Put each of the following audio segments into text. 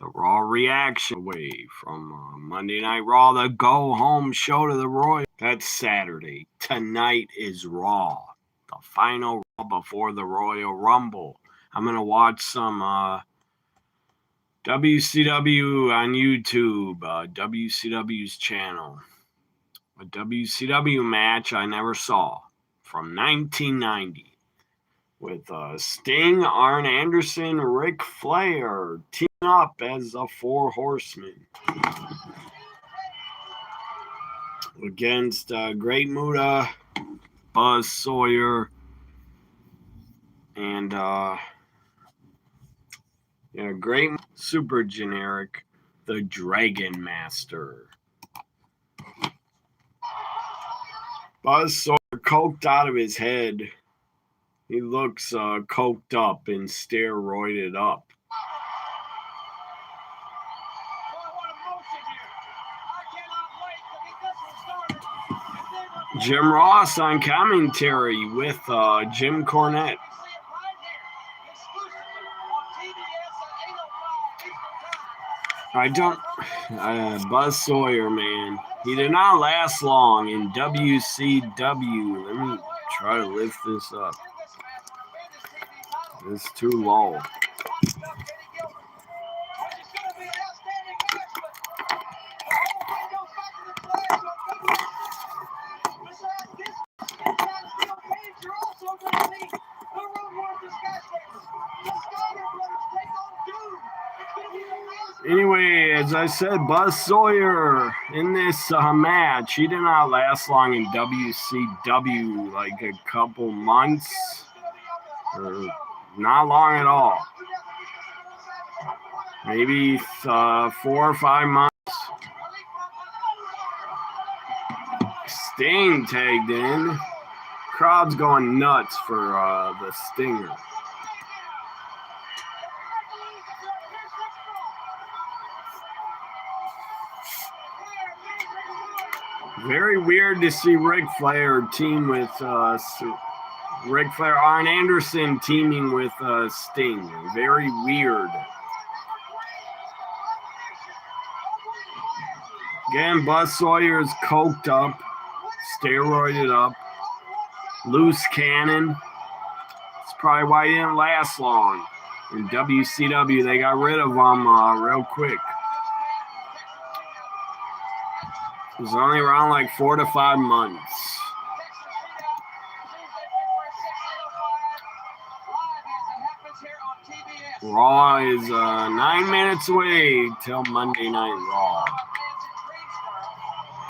The Raw reaction away from Monday Night Raw, the go-home show to the Royal. That's Saturday. Tonight is Raw, the final Raw before the Royal Rumble. I'm going to watch some WCW on YouTube, WCW's channel. A WCW match I never saw from 1990. With Sting, Arn Anderson, Ric Flair teaming up as the Four Horsemen against Great Muta, Buzz Sawyer, and Great super generic, the Dragon Master. Buzz Sawyer coked out of his head. He looks coked up and steroided up. Jim Ross on commentary with Jim Cornette. Buzz Sawyer, man. He did not last long in WCW. Let me try to lift this up. It's too low. Anyway, as I said, Buzz Sawyer in this match, he did not last long in WCW, like a couple months, or not long at all. Maybe 4 or 5 months. Sting tagged in. Crowd's going nuts for the Stinger. Very weird to see Ric Flair team with Ric Flair, Arn Anderson teaming with Sting. Very weird. Again, Buzz Sawyer's coked up, steroided up, loose cannon. That's probably why he didn't last long. In WCW, they got rid of him real quick. It was only around like 4 to 5 months. Raw is 9 minutes away till Monday Night Raw.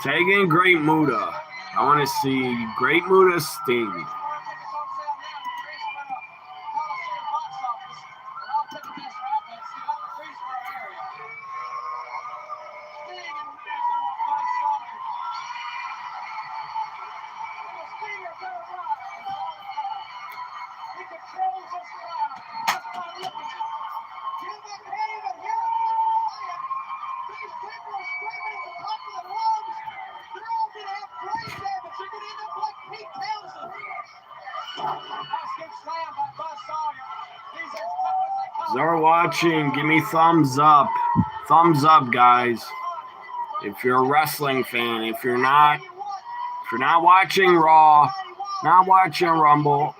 Tag in Great Muta. I want to see Great Muta Sting. If you're watching, give me thumbs up. Thumbs up, guys. If you're a wrestling fan, if you're not watching Raw, not watching Rumble,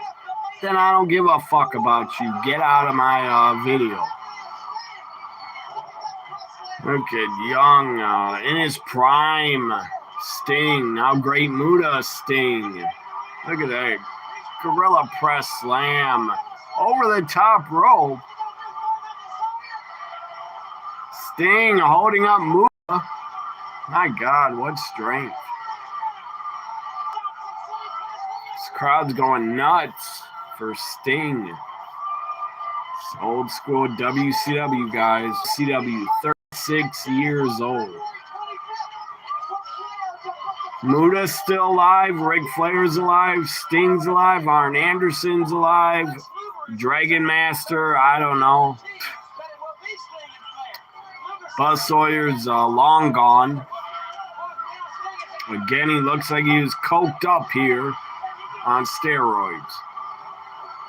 then I don't give a fuck about you. Get out of my video. Look at young, in his prime, Sting. Now Great Muta Sting. Look at that. Gorilla press slam. Over the top rope. Sting holding up Muta. My God, what strength. This crowd's going nuts for Sting. It's old school WCW, guys. CW, 36 years old. Muta's still alive. Ric Flair's alive. Sting's alive. Arn Anderson's alive. Dragon Master, I don't know. Buzz Sawyer's long gone. Again, he looks like he was coked up here on steroids.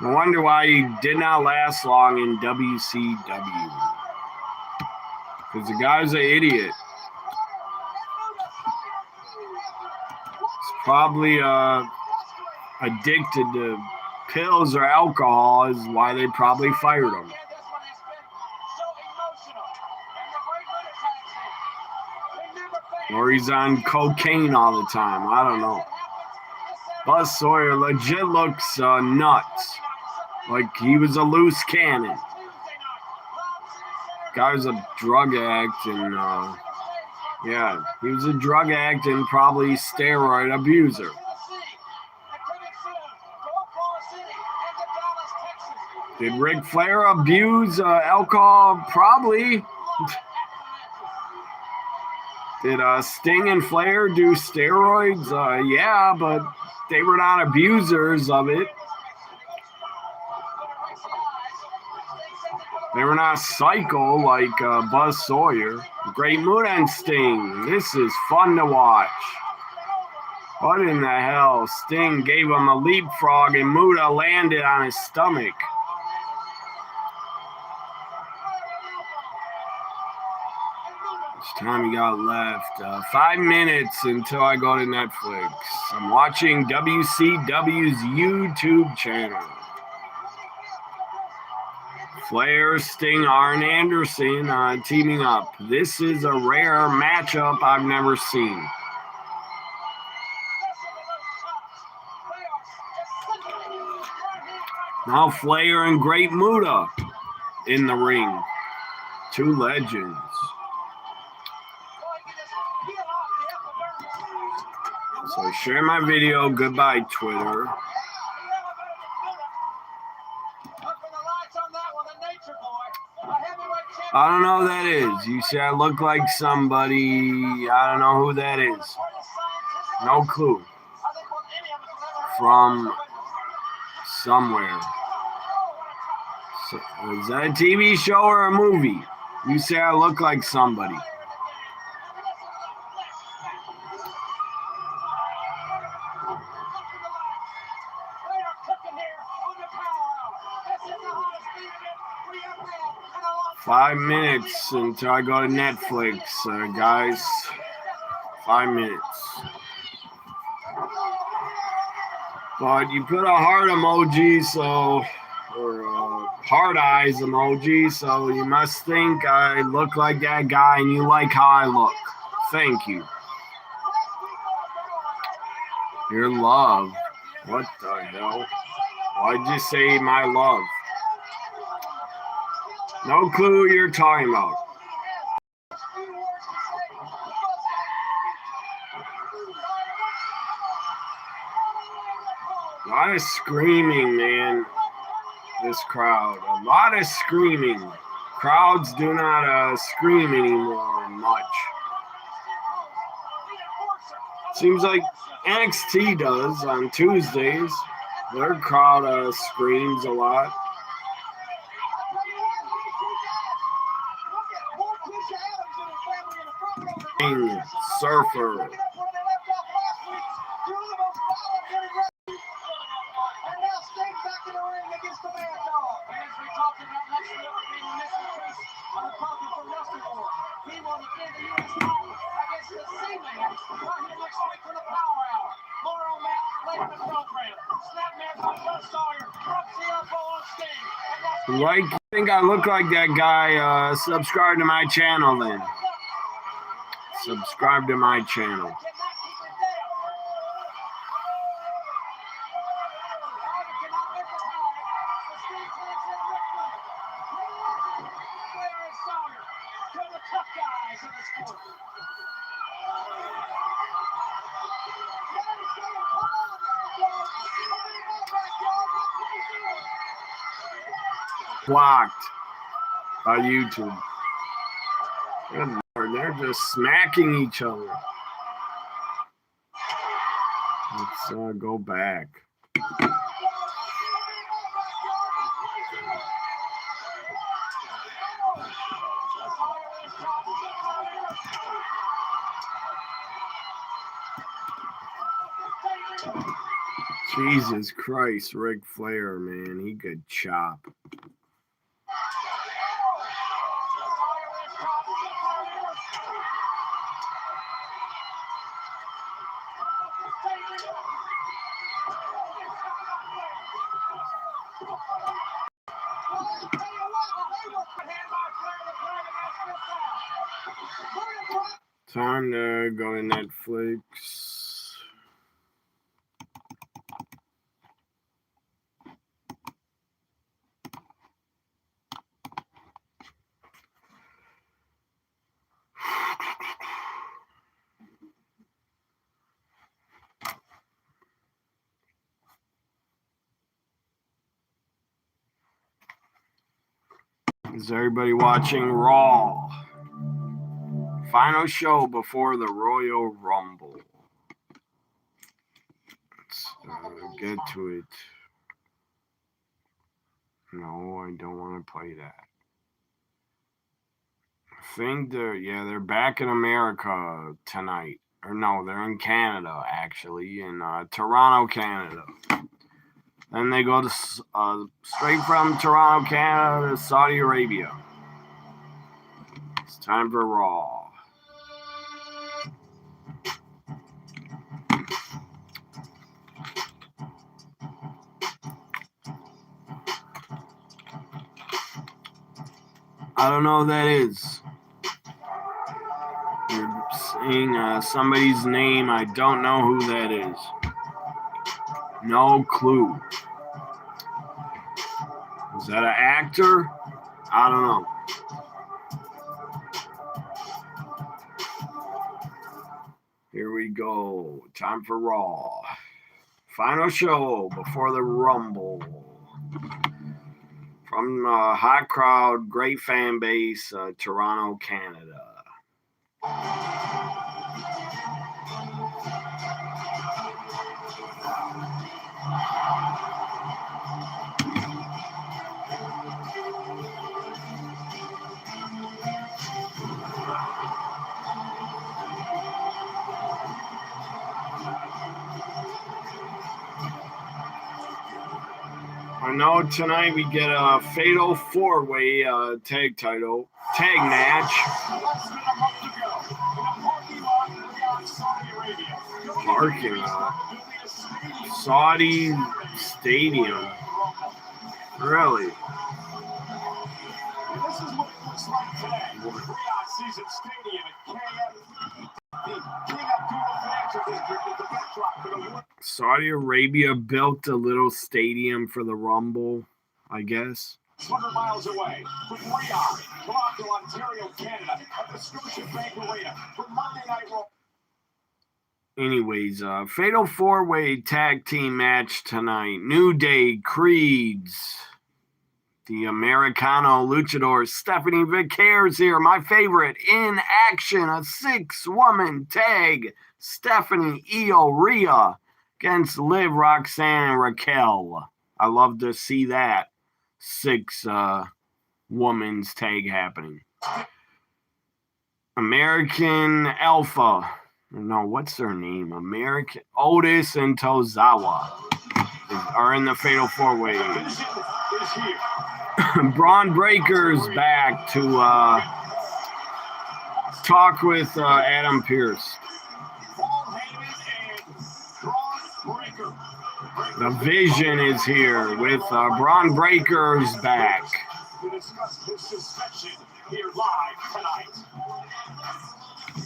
No wonder why he did not last long in WCW. Because the guy's an idiot. He's probably addicted to pills or alcohol is why they probably fired him. Or he's on cocaine all the time. I don't know. Buzz Sawyer legit looks nuts. Like he was a loose cannon. Guy was a drug addict and yeah, he was a drug addict and probably steroid abuser. Did Ric Flair abuse alcohol? Probably. Did Sting and Flair do steroids? Yeah, but they were not abusers of it. They were not psycho like Buzz Sawyer. Great mood on Sting. This is fun to watch. What in the hell? Sting gave him a leapfrog and Muta landed on his stomach. Time you got left? 5 minutes until I go to Netflix. I'm watching WCW's YouTube channel. Flair, Sting, Arn Anderson teaming up. This is a rare matchup I've never seen. Now Flair and Great Muta in the ring. Two legends. So share my video. Goodbye, Twitter. I don't know who that is. You say I look like somebody. I don't know who that is. No clue. From somewhere. So, is that a TV show or a movie? You say I look like somebody. Five minutes until I go to Netflix, guys. 5 minutes. But you put a heart emoji, or a heart eyes emoji, so you must think I look like that guy and you like how I look. Thank you. Your love. What the hell? Why'd you say my love? No clue what you're talking about. A lot of screaming, man. This crowd. A lot of screaming. Crowds do not scream anymore much. Seems like NXT does on Tuesdays. Their crowd screams a lot. Surfer. Like, you think I look like that guy? Subscribe to my channel then. Subscribe to my channel. Blocked by YouTube. Good Lord, they're just smacking each other. Let's go back. Jesus Christ, Ric Flair, man, he could chop. Time to go to Netflix. Is everybody watching Raw? Final show before the Royal Rumble. Let's get to it. No, I don't want to play that. I think they're back in America tonight. Or no, they're in Canada, actually, in Toronto, Canada. Then they go to straight from Toronto, Canada to Saudi Arabia. It's time for Raw. I don't know who that is. You're saying somebody's name. I don't know who that is. No clue. Is that an actor? I don't know. Here we go. Time for Raw. Final show before the Rumble. From hot crowd, great fan base, Toronto, Canada. I know tonight we get a fatal four-way tag match. Parking lot. Saudi Stadium. Really? This is what it looks like today. Riyadh season stadium at KM. The King Abdullah Financial District is the backdrop for the Saudi Arabia built a little stadium for the Rumble, I guess. 100 miles away from Riyadh, Toronto, Ontario, Canada, at the Scotiabank Arena for Monday Night Raw. Anyways, fatal four-way tag team match tonight. New Day, Creeds, the Americano Luchadors, Stephanie Vicares here, my favorite, in action, a 6-woman tag. Stephanie, Io, Rhea against Liv, Roxanne, and Raquel. I love to see that 6 women's tag happening. American Alpha. No, what's their name? American Otis and Tozawa are in the fatal four-way. Braun Breaker's back to talk with Adam Pearce. The Vision is here with Braun Breaker's back. To discuss his suspension here live tonight.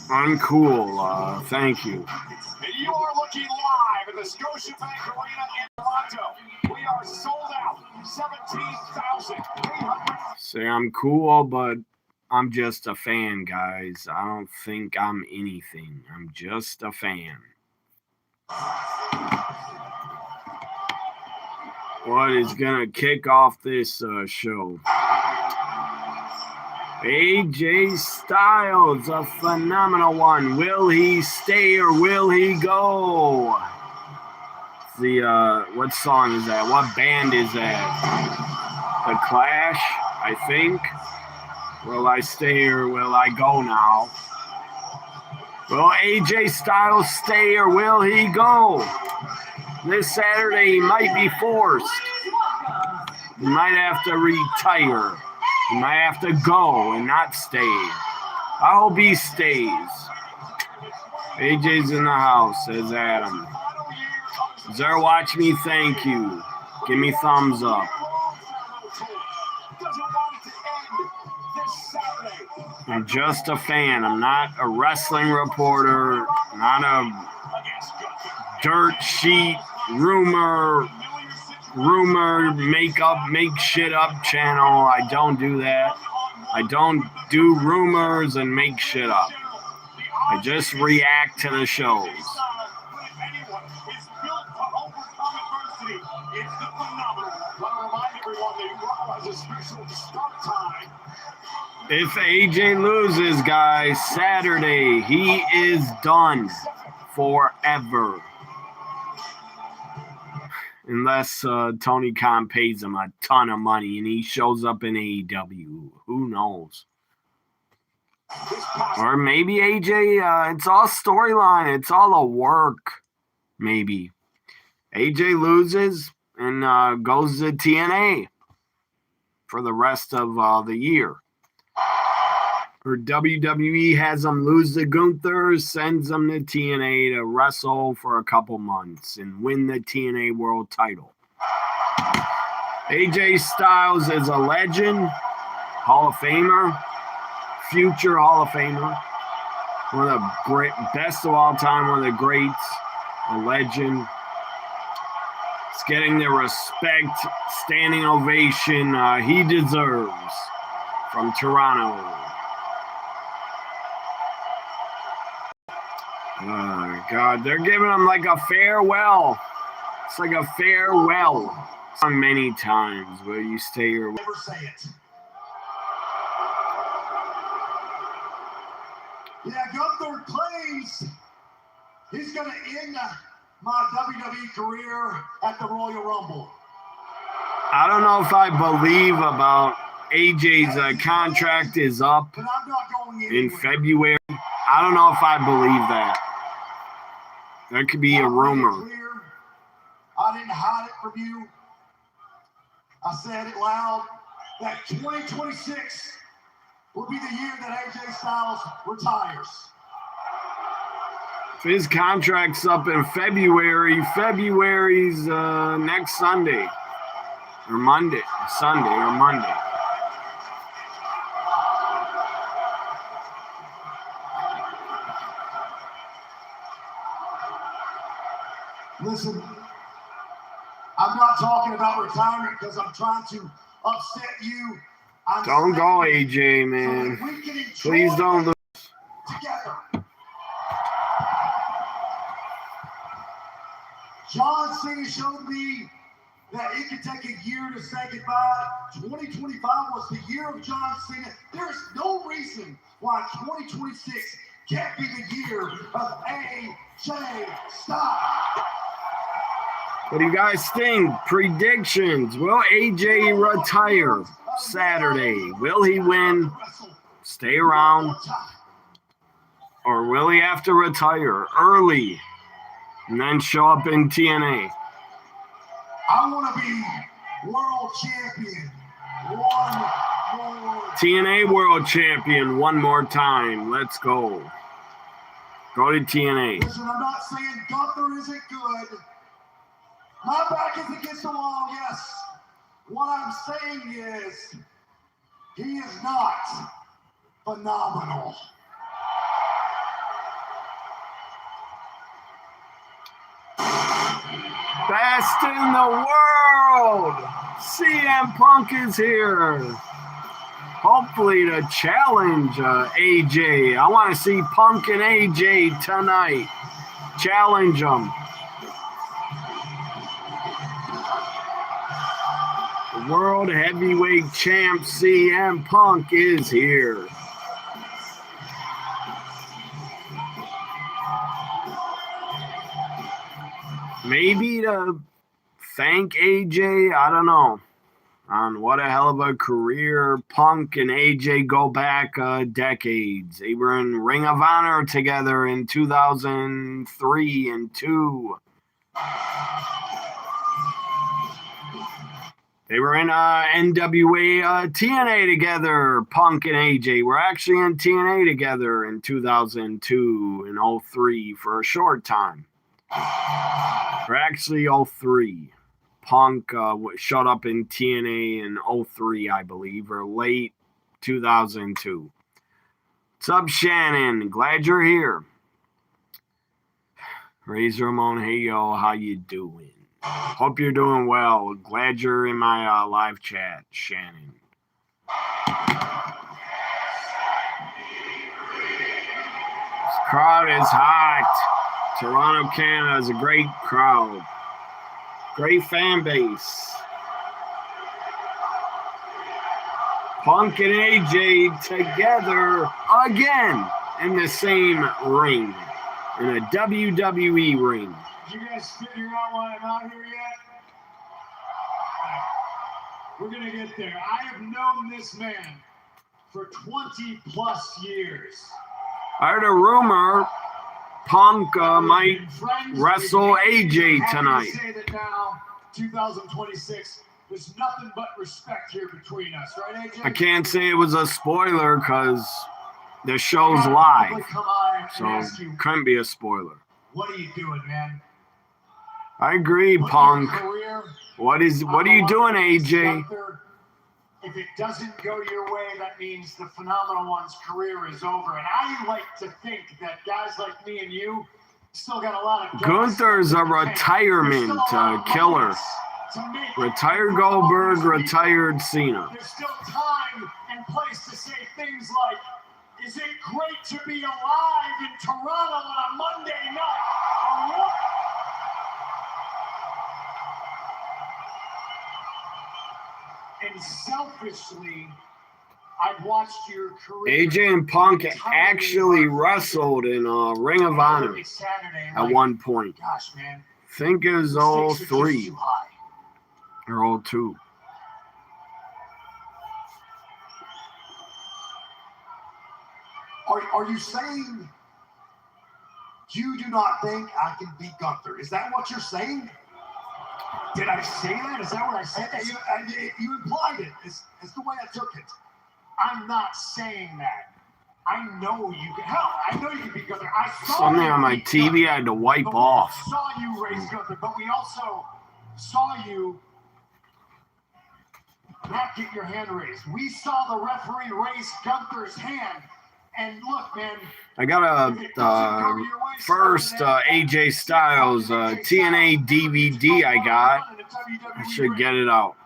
Uncool. Thank you. And you are looking live at the Scotiabank Arena in Toronto. We are sold out. 17,800. Say I'm cool, but I'm just a fan, guys. I don't think I'm anything. I'm just a fan. What is going to kick off this show? AJ Styles, a phenomenal one. Will he stay or will he go? What song is that? What band is that? The Clash, I think. Will I stay or will I go now? Will AJ Styles stay or will he go? This Saturday he might be forced. He might have to retire. He might have to go and not stay. I hope he stays. AJ's in the house, says Adam. Is there watch me? Thank you. Give me thumbs up. Doesn't want it to end this Saturday. I'm just a fan. I'm not a wrestling reporter, not a dirt sheet rumor make shit up channel. I don't do that. I don't do rumors and make shit up. I just react to the shows. If AJ loses, guys, Saturday, he is done forever. Unless Tony Khan pays him a ton of money and he shows up in AEW. Who knows? Or maybe AJ, it's all storyline. It's all a work, maybe. AJ loses and goes to TNA for the rest of the year. Or WWE has him lose to Gunther, sends him to TNA to wrestle for a couple months and win the TNA World title. AJ Styles is a legend, Hall of Famer, future Hall of Famer, one of the best of all time, one of the greats, a legend. He's getting the respect, standing ovation he deserves from Toronto. Oh, God, they're giving him like a farewell. It's like a farewell. Sung many times. Will you stay or never say it? Yeah, Gunther claims he's going to end my WWE career at the Royal Rumble. I don't know if I believe about AJ's contract is up But I'm not going in February. I don't know if I believe that. That could be a rumor. I didn't hide it from you. I said it loud that 2026 will be the year that AJ Styles retires. If his contract's up in February, February's next Sunday. Or Monday. Sunday or Monday. Listen, I'm not talking about retirement because I'm trying to upset you. Don't go, AJ, man. Please don't lose. Together. John Cena showed me that it could take a year to say goodbye. 2025 was the year of John Cena. There is no reason why 2026 can't be the year of AJ Styles. What do you guys think? Predictions. Will AJ retire Saturday? Will he win? Stay around? Or will he have to retire early and then show up in TNA? I want to be world champion. One more. TNA world champion one more time. Let's go. Go to TNA. Listen, I'm not saying Gunther isn't good. My back is against the wall, yes. What I'm saying is, he is not phenomenal. Best in the world! CM Punk is here. Hopefully to challenge AJ. I want to see Punk and AJ tonight. Challenge them. World Heavyweight Champ CM Punk is here. Maybe to thank AJ, I don't know. On what a hell of a career Punk and AJ go back decades. They were in Ring of Honor together in 2003 and 2. They were in NWA TNA together. Punk and AJ were actually in TNA together in 2002 and 03 for a short time. Or actually 03. Punk showed up in TNA in 03, I believe, or late 2002. What's up, Shannon? Glad you're here. Razor Ramon, hey yo, how you doing? Hope you're doing well. Glad you're in my live chat, Shannon. This crowd is hot. Toronto, Canada is a great crowd. Great fan base. Punk and AJ together again in the same ring. In a WWE ring. Did you guys figure out why I'm out here yet? We're going to get there. I have known this man for 20 plus years. I heard a rumor Punk might wrestle AJ tonight. Say that now, 2026, there's nothing but respect here between us, right, AJ? I can't say it was a spoiler because the show's live, so couldn't be a spoiler. What are you doing, man? I agree, Punk. What are you doing, AJ? If it doesn't go your way, that means the Phenomenal One's career is over. And I like to think that guys like me and you still got a lot of Gunther's a retirement killer. Retired Goldberg, retired Cena. There's still time and place to say things like, is it great to be alive in Toronto on a Monday night? Or what? And selfishly, I've watched your career. AJ and Punk actually wrestled in Ring of Honor at one point. Gosh, man. I think it was 03 or 02. Are you saying you do not think I can beat Gunther? Is that what you're saying? Did I say that? Is that what I said? You implied it. It's the way I took it. I'm not saying that. I know you can. Hell, I know you can beat Gunther. I saw something on my TV I had to wipe off. We saw you raise Gunther, but we also saw you not get your hand raised. We saw the referee raise Gunther's hand. And look, man. I got a first AJ Styles TNA DVD I got. I should get it out.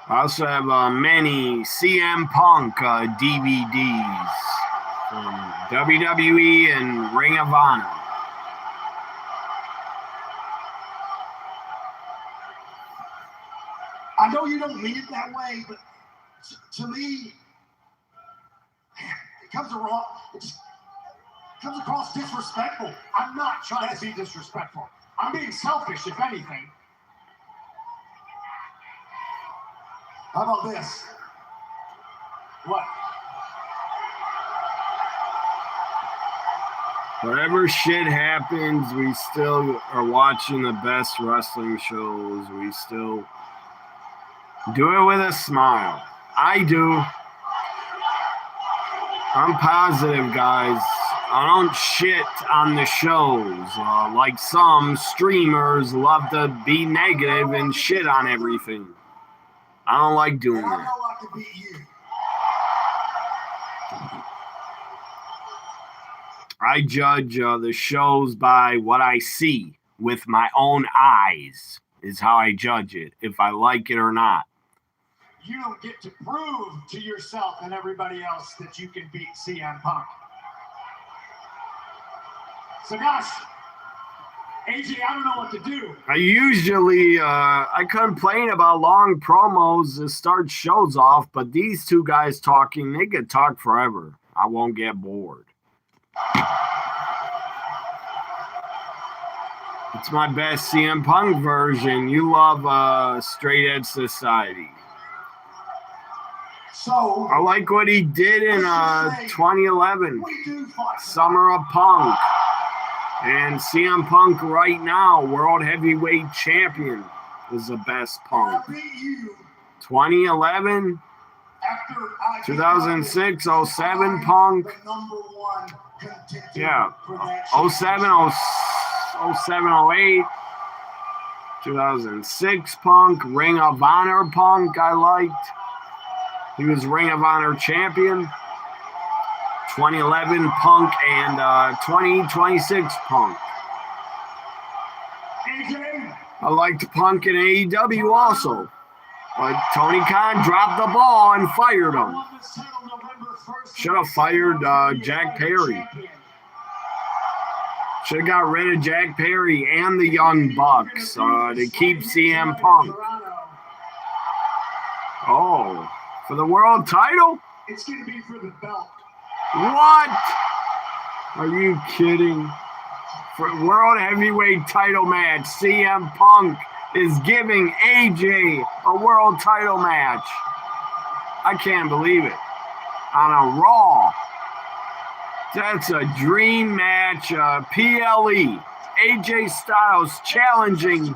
I also have many CM Punk DVDs from WWE and Ring of Honor. I know you don't mean it that way, but to me, it comes across disrespectful. I'm not trying to be disrespectful. I'm being selfish, if anything. How about this? What? Whatever shit happens, we still are watching the best wrestling shows. We still do it with a smile. I do. I'm positive, guys. I don't shit on the shows. Like some streamers love to be negative and shit on everything. I don't like doing that. I know I can beat you. I judge the shows by what I see with my own eyes, is how I judge it, if I like it or not. You don't get to prove to yourself and everybody else that you can beat CM Punk. So gosh, AJ, I don't know what to do. I usually, I complain about long promos to start shows off, but these two guys talking, they could talk forever. I won't get bored. It's my best CM Punk version. You love Straight Edge Society. So I like what he did in 2011, Summer of Punk. And CM Punk right now, World Heavyweight Champion, is the best Punk. 2011, 2006, 07 Punk. Yeah, 07, 07, 08. 2006 Punk, Ring of Honor Punk I liked. He was Ring of Honor champion. 2011 Punk and 2026 Punk. I liked Punk in AEW also. But Tony Khan dropped the ball and fired him. Should have fired Jack Perry. Should have got rid of Jack Perry and the Young Bucks to keep CM Punk. Oh, for the world title? It's going to be for the belt. What? Are you kidding? For World Heavyweight title match, CM Punk is giving AJ a world title match. I can't believe it. On a Raw. That's a dream match. PLE. AJ Styles challenging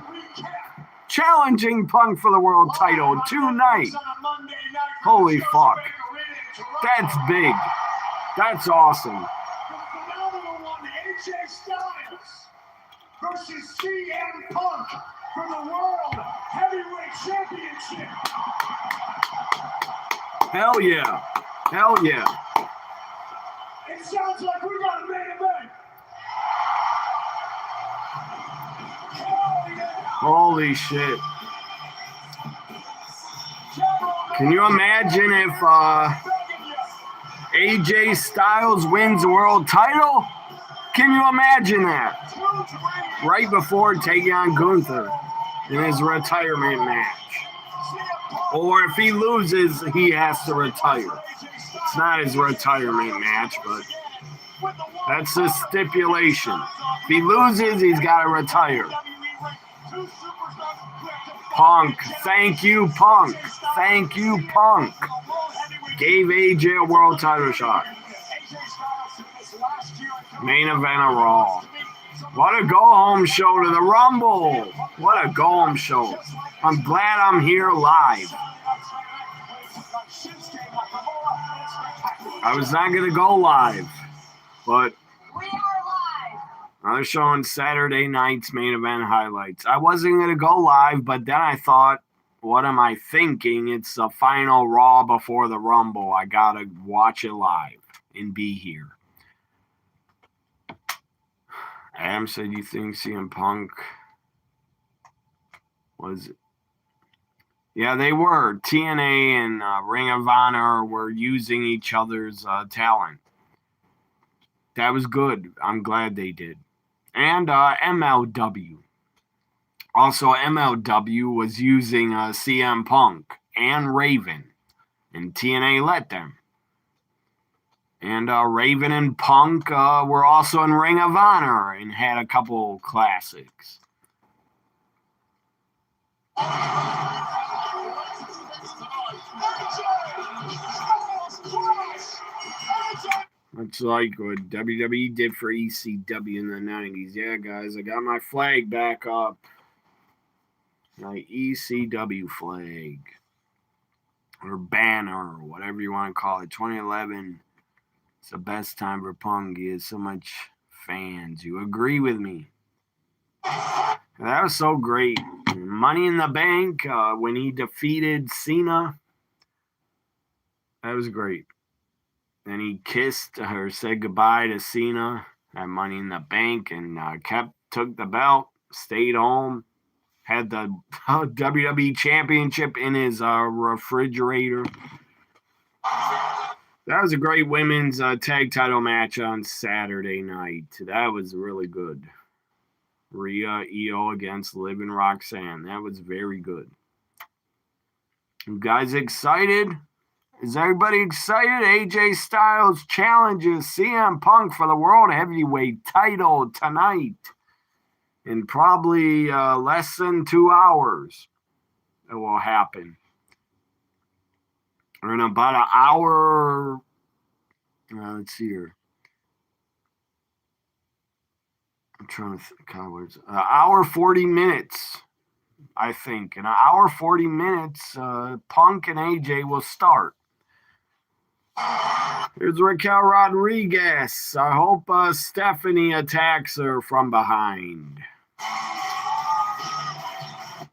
Punk for the world title tonight. Holy fuck. That's big. That's awesome. The phenomenal one, AJ Styles versus CM Punk for the World Heavyweight Championship. Hell yeah. Hell yeah. It sounds like we got a main event. Hell yeah. Holy shit. Can you imagine if AJ Styles wins the world title? Can you imagine that? Right before taking on Gunther in his retirement match. Or if he loses, he has to retire. It's not his retirement match, but that's the stipulation. If he loses, he's got to retire. Punk. Thank you, Punk. Thank you, Punk. Gave AJ a world title shot. Main event of Raw. What a go-home show to the Rumble. What a go-home show. I'm glad I'm here live. I was not going to go live, but we are live. I was showing Saturday night's main event highlights. I wasn't going to go live, but then I thought, what am I thinking? It's the final Raw before the Rumble. I got to watch it live and be here. Adam said, you think CM Punk was... Yeah, they were. TNA and Ring of Honor were using each other's talent. That was good. I'm glad they did. And MLW. Also, MLW was using CM Punk and Raven. And TNA let them. And Raven and Punk were also in Ring of Honor and had a couple classics. It's like what WWE did for ECW in the 90s. Yeah, guys, I got my flag back up. My ECW flag. Or banner, or whatever you want to call it. 2011. It's the best time for Punk. He has so much fans. You agree with me? That was so great. Money in the Bank, when he defeated Cena. That was great. Then he kissed or said goodbye to Cena at Money in the Bank and took the belt, stayed home, had the WWE Championship in his refrigerator. That was a great women's tag title match on Saturday night. That was really good. Rhea Io against Liv and Roxanne. That was very good. You guys excited? Is everybody excited? AJ Styles challenges CM Punk for the World Heavyweight title tonight in probably less than 2 hours. It will happen. Or in about an hour. Let's see here. I'm trying to think. An hour 40 minutes, I think. In an hour 40 minutes, Punk and AJ will start. Here's Raquel Rodriguez. I hope Stephanie attacks her from behind.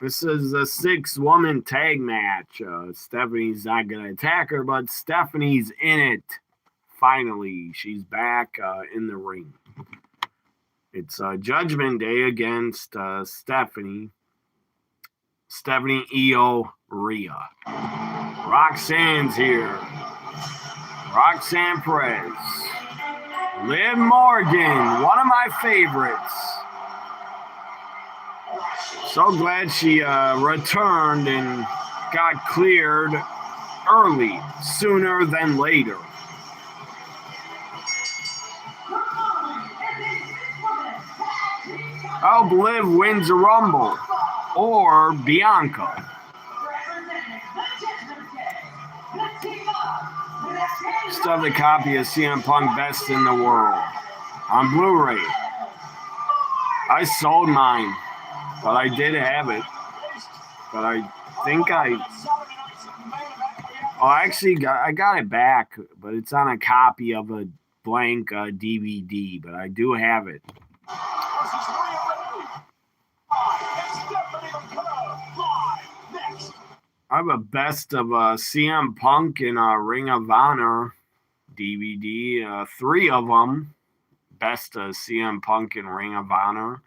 This is a 6-woman tag match. Stephanie's not going to attack her, but Stephanie's in it. Finally, she's back in the ring. It's Judgment Day against Stephanie Wwe Raw. Roxanne's here. Roxanne Perez. Liv Morgan, one of my favorites. So glad she returned and got cleared early, sooner than later. I hope Liv wins a Rumble, or Bianca. Still have the copy of CM Punk Best in the World on Blu-ray. I sold mine, but I did have it. But I think I got it back, but it's on a copy of a blank DVD, but I do have it. I have a best of CM Punk in Ring of Honor DVD, 3 of them. Best of CM Punk in Ring of Honor.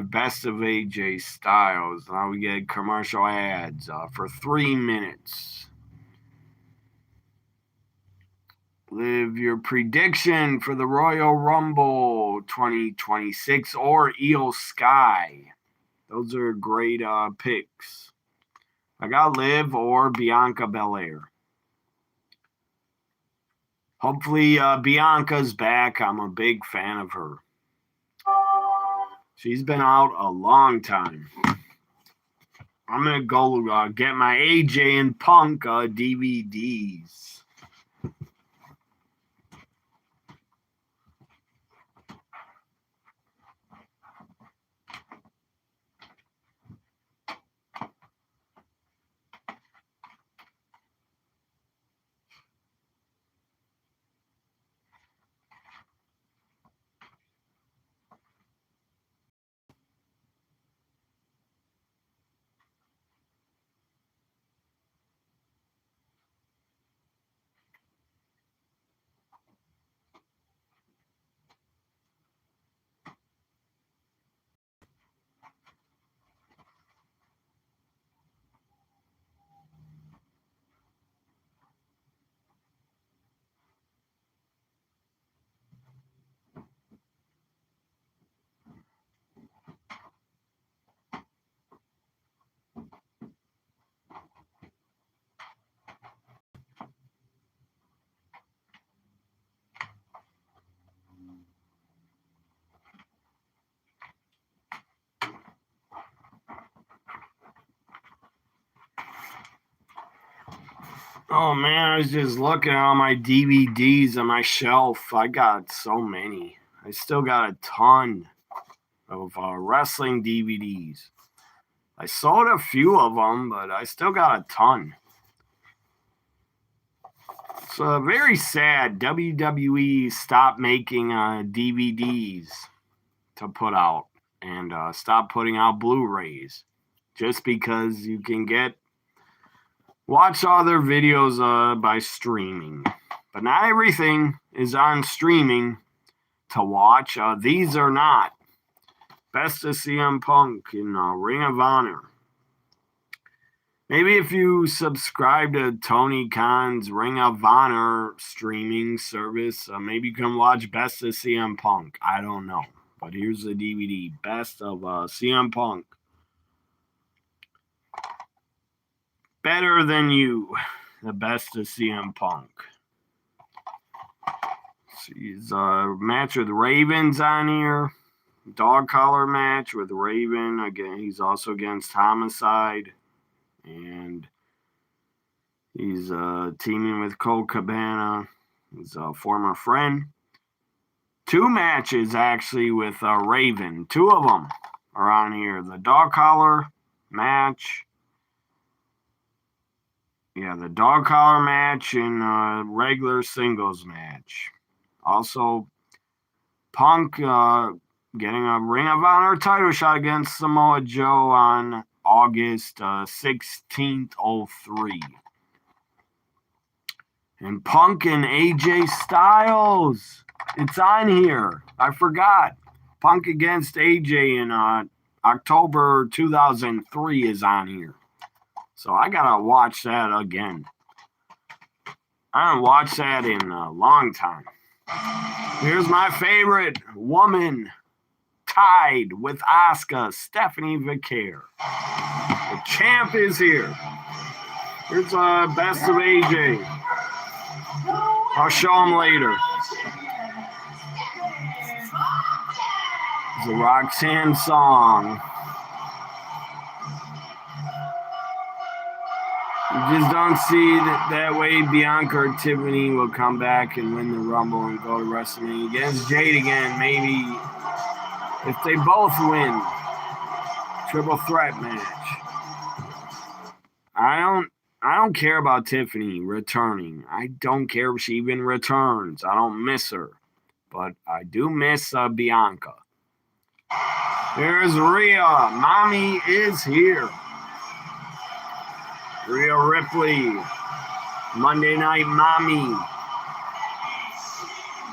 Best of AJ Styles. Now we get commercial ads for 3 minutes. Live your prediction for the Royal Rumble 2026 or Io Sky. Those are great picks. I got Liv or Bianca Belair. Hopefully Bianca's back. I'm a big fan of her. She's been out a long time. I'm going to go get my AJ and Punk DVDs. Oh man, I was just looking at all my DVDs on my shelf. I got so many. I still got a ton of wrestling DVDs. I sold a few of them, but I still got a ton. It's very sad. WWE stopped making DVDs to put out and stopped putting out Blu-rays just because you can watch all their videos by streaming. But not everything is on streaming to watch. These are not. Best of CM Punk in Ring of Honor. Maybe if you subscribe to Tony Khan's Ring of Honor streaming service, maybe you can watch Best of CM Punk. I don't know. But here's the DVD. Best of CM Punk. Better Than You, the best of CM Punk. He's a match with Raven's on here. Dog collar match with Raven. Again, he's also against Homicide. And he's teaming with Colt Cabana. He's a former friend. 2 matches, actually, with Raven. 2 of them are on here. The dog collar match. Yeah, the dog collar match and regular singles match. Also, Punk getting a Ring of Honor title shot against Samoa Joe on August 16th, 03. And Punk and AJ Styles. It's on here. I forgot. Punk against AJ in October 2003 is on here. So I got to watch that again. I haven't watched that in a long time. Here's my favorite woman tied with Asuka, Stephanie Vicaire. The champ is here. Here's best of AJ. I'll show him later. It's a Roxanne song. You just don't see that way Bianca or Tiffany will come back and win the Rumble and go to WrestleMania against Jade again. Maybe if they both win, triple threat match. I don't care about Tiffany returning. I don't care if she even returns. I don't miss her. But I do miss Bianca. Here's Rhea. Mommy is here. Rhea Ripley. Monday Night Mommy.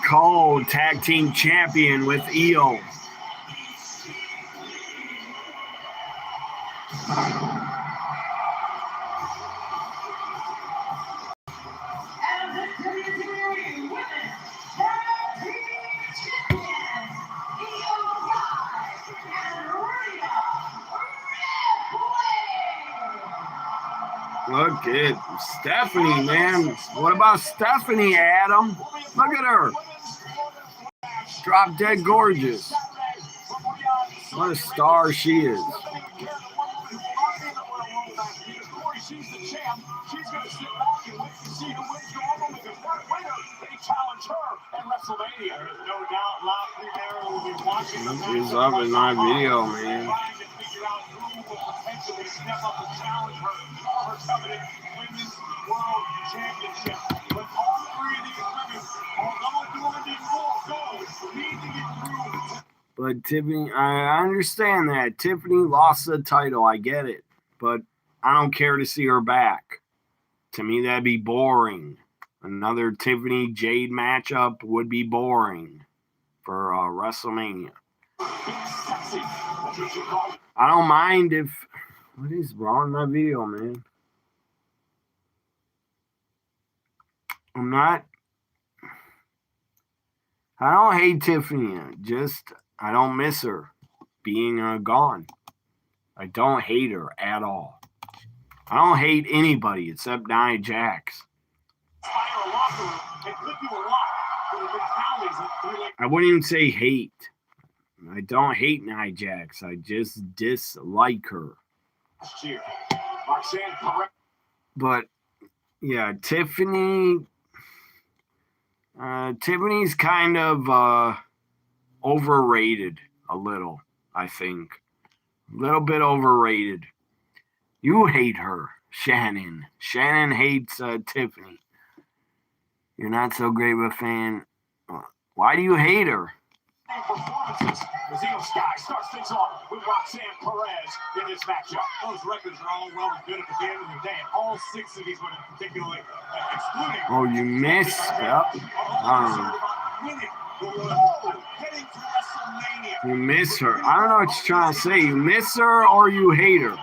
Cole, tag team champion with Io. Look at Stephanie, man. What about Stephanie, Adam? Look at her. Drop dead gorgeous. What a star she is. She's up in my video, man. Step up and challenge her for her coveted Women's World Championship. But all three of these women, although doing these more goals, need to get through. But Tiffany, I understand that. Tiffany lost the title. I get it. But I don't care to see her back. To me, that'd be boring. Another Tiffany Jade matchup would be boring for WrestleMania. I don't mind if... What is wrong with my video, man? I don't hate Tiffany. I don't miss her being gone. I don't hate her at all. I don't hate anybody except Nia Jax. I wouldn't even say hate. I don't hate Nia Jax. I just dislike her. But yeah, Tiffany's kind of overrated a little, I think. A little bit overrated. You hate her, Shannon. Shannon hates Tiffany. You're not so great of a fan. Why do you hate her? Performances. Io Sky starts things off with Roxanne Perez in this matchup. Those records are all well and good at the end of the day. All 6 of these women, particularly excluding. Oh, you missed. Yep. You miss her. I don't know what you're trying to say. You miss her or you hate her,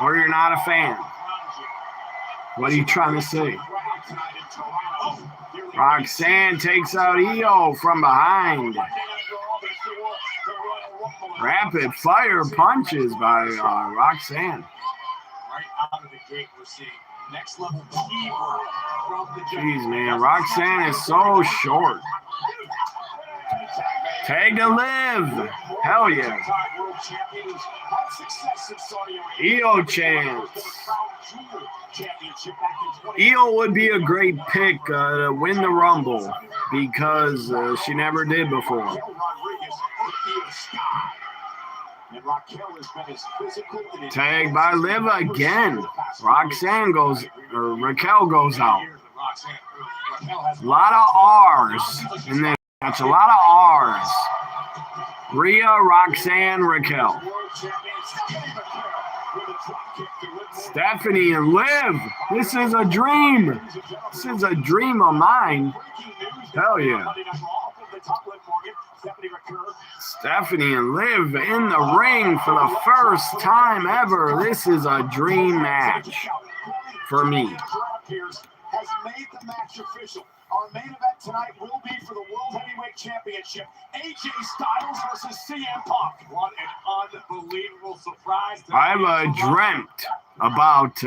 or you're not a fan. What are you trying to say? Roxanne takes out Io from behind. Rapid fire punches by Roxanne. Right out of the gate, we're seeing next level teamwork from the Jeez, man, Roxanne is so short. Tag to Liv. Hell yeah. Io chance. Io would be a great pick to win the Rumble because she never did before. Tag by Liv again. Raquel goes out. A lot of R's in this match. A lot of R's. Rhea, Roxanne, Raquel. Stephanie and Liv. This is a dream. This is a dream of mine. Hell yeah. Stephanie and Liv in the ring for the first time ever. This is a dream match for me. Has made the match official. Our main event tonight will be for the World Heavyweight Championship. AJ Styles versus CM Punk. What an unbelievable surprise. I've dreamt about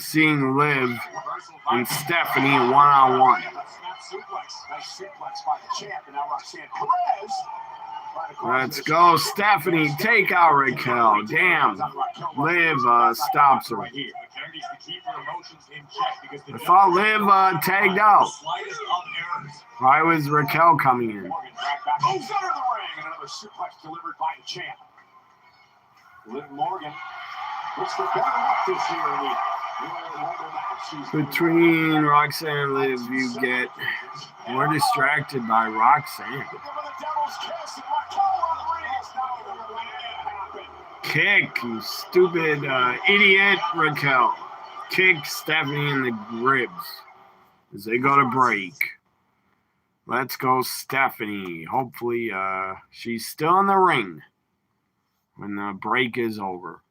seeing Liv and Stephanie one-on-one. Nice suplex by the champ, and now Roxanne Perez. Let's go, Stephanie. Take out Raquel. Damn. Liv stops her. I thought Liv tagged out. Why was Raquel coming in? Moves under the ring. Another suplex delivered by the champ. Liv Morgan looks for better luck this year in the between Roxanne and Liv, you get more distracted by Roxanne. Kick, you stupid idiot, Raquel. Kick Stephanie in the ribs as they go to break. Let's go, Stephanie. Hopefully, she's still in the ring when the break is over.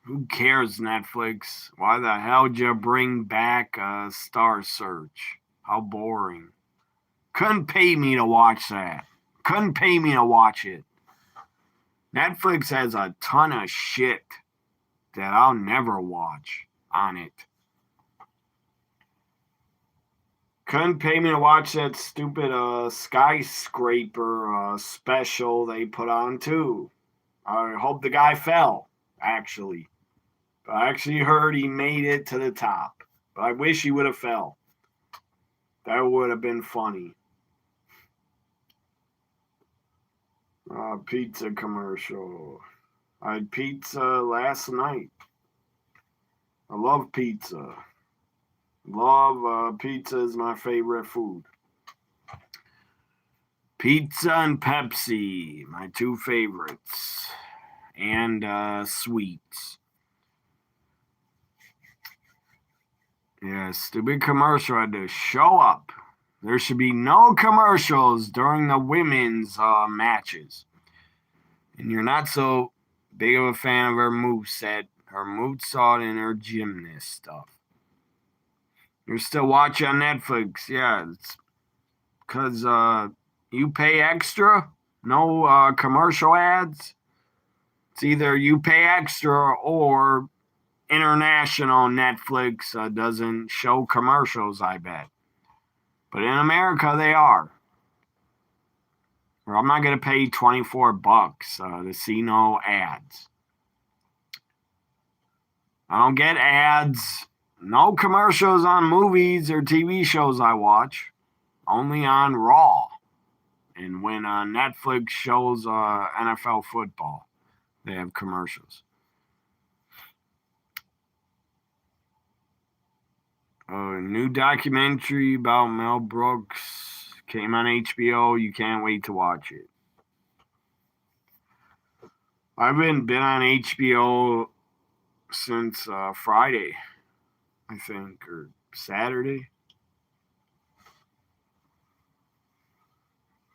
Who cares, Netflix? Why the hell did you bring back Star Search? How boring. Couldn't pay me to watch that. Couldn't pay me to watch it. Netflix has a ton of shit that I'll never watch on it. Couldn't pay me to watch that stupid skyscraper special they put on too. I hope the guy fell, actually. I actually heard he made it to the top. But I wish he would have fell. That would have been funny. Pizza commercial. I had pizza last night. I love pizza. Pizza is my favorite food. Pizza and Pepsi, my two favorites. And sweets. Yeah, stupid commercial had to show up. There should be no commercials during the women's matches. And you're not so big of a fan of her moveset, her movesaw, and her gymnast stuff. You're still watching on Netflix. Yeah, it's because you pay extra. No commercial ads. It's either you pay extra or international Netflix doesn't show commercials, I bet. But in America, they are. Or I'm not going to pay $24 to see no ads. I don't get ads. No commercials on movies or TV shows I watch. Only on Raw. And when Netflix shows NFL football, they have commercials. A new documentary about Mel Brooks came on HBO. You can't wait to watch it. I haven't been on HBO since Friday, I think, or Saturday.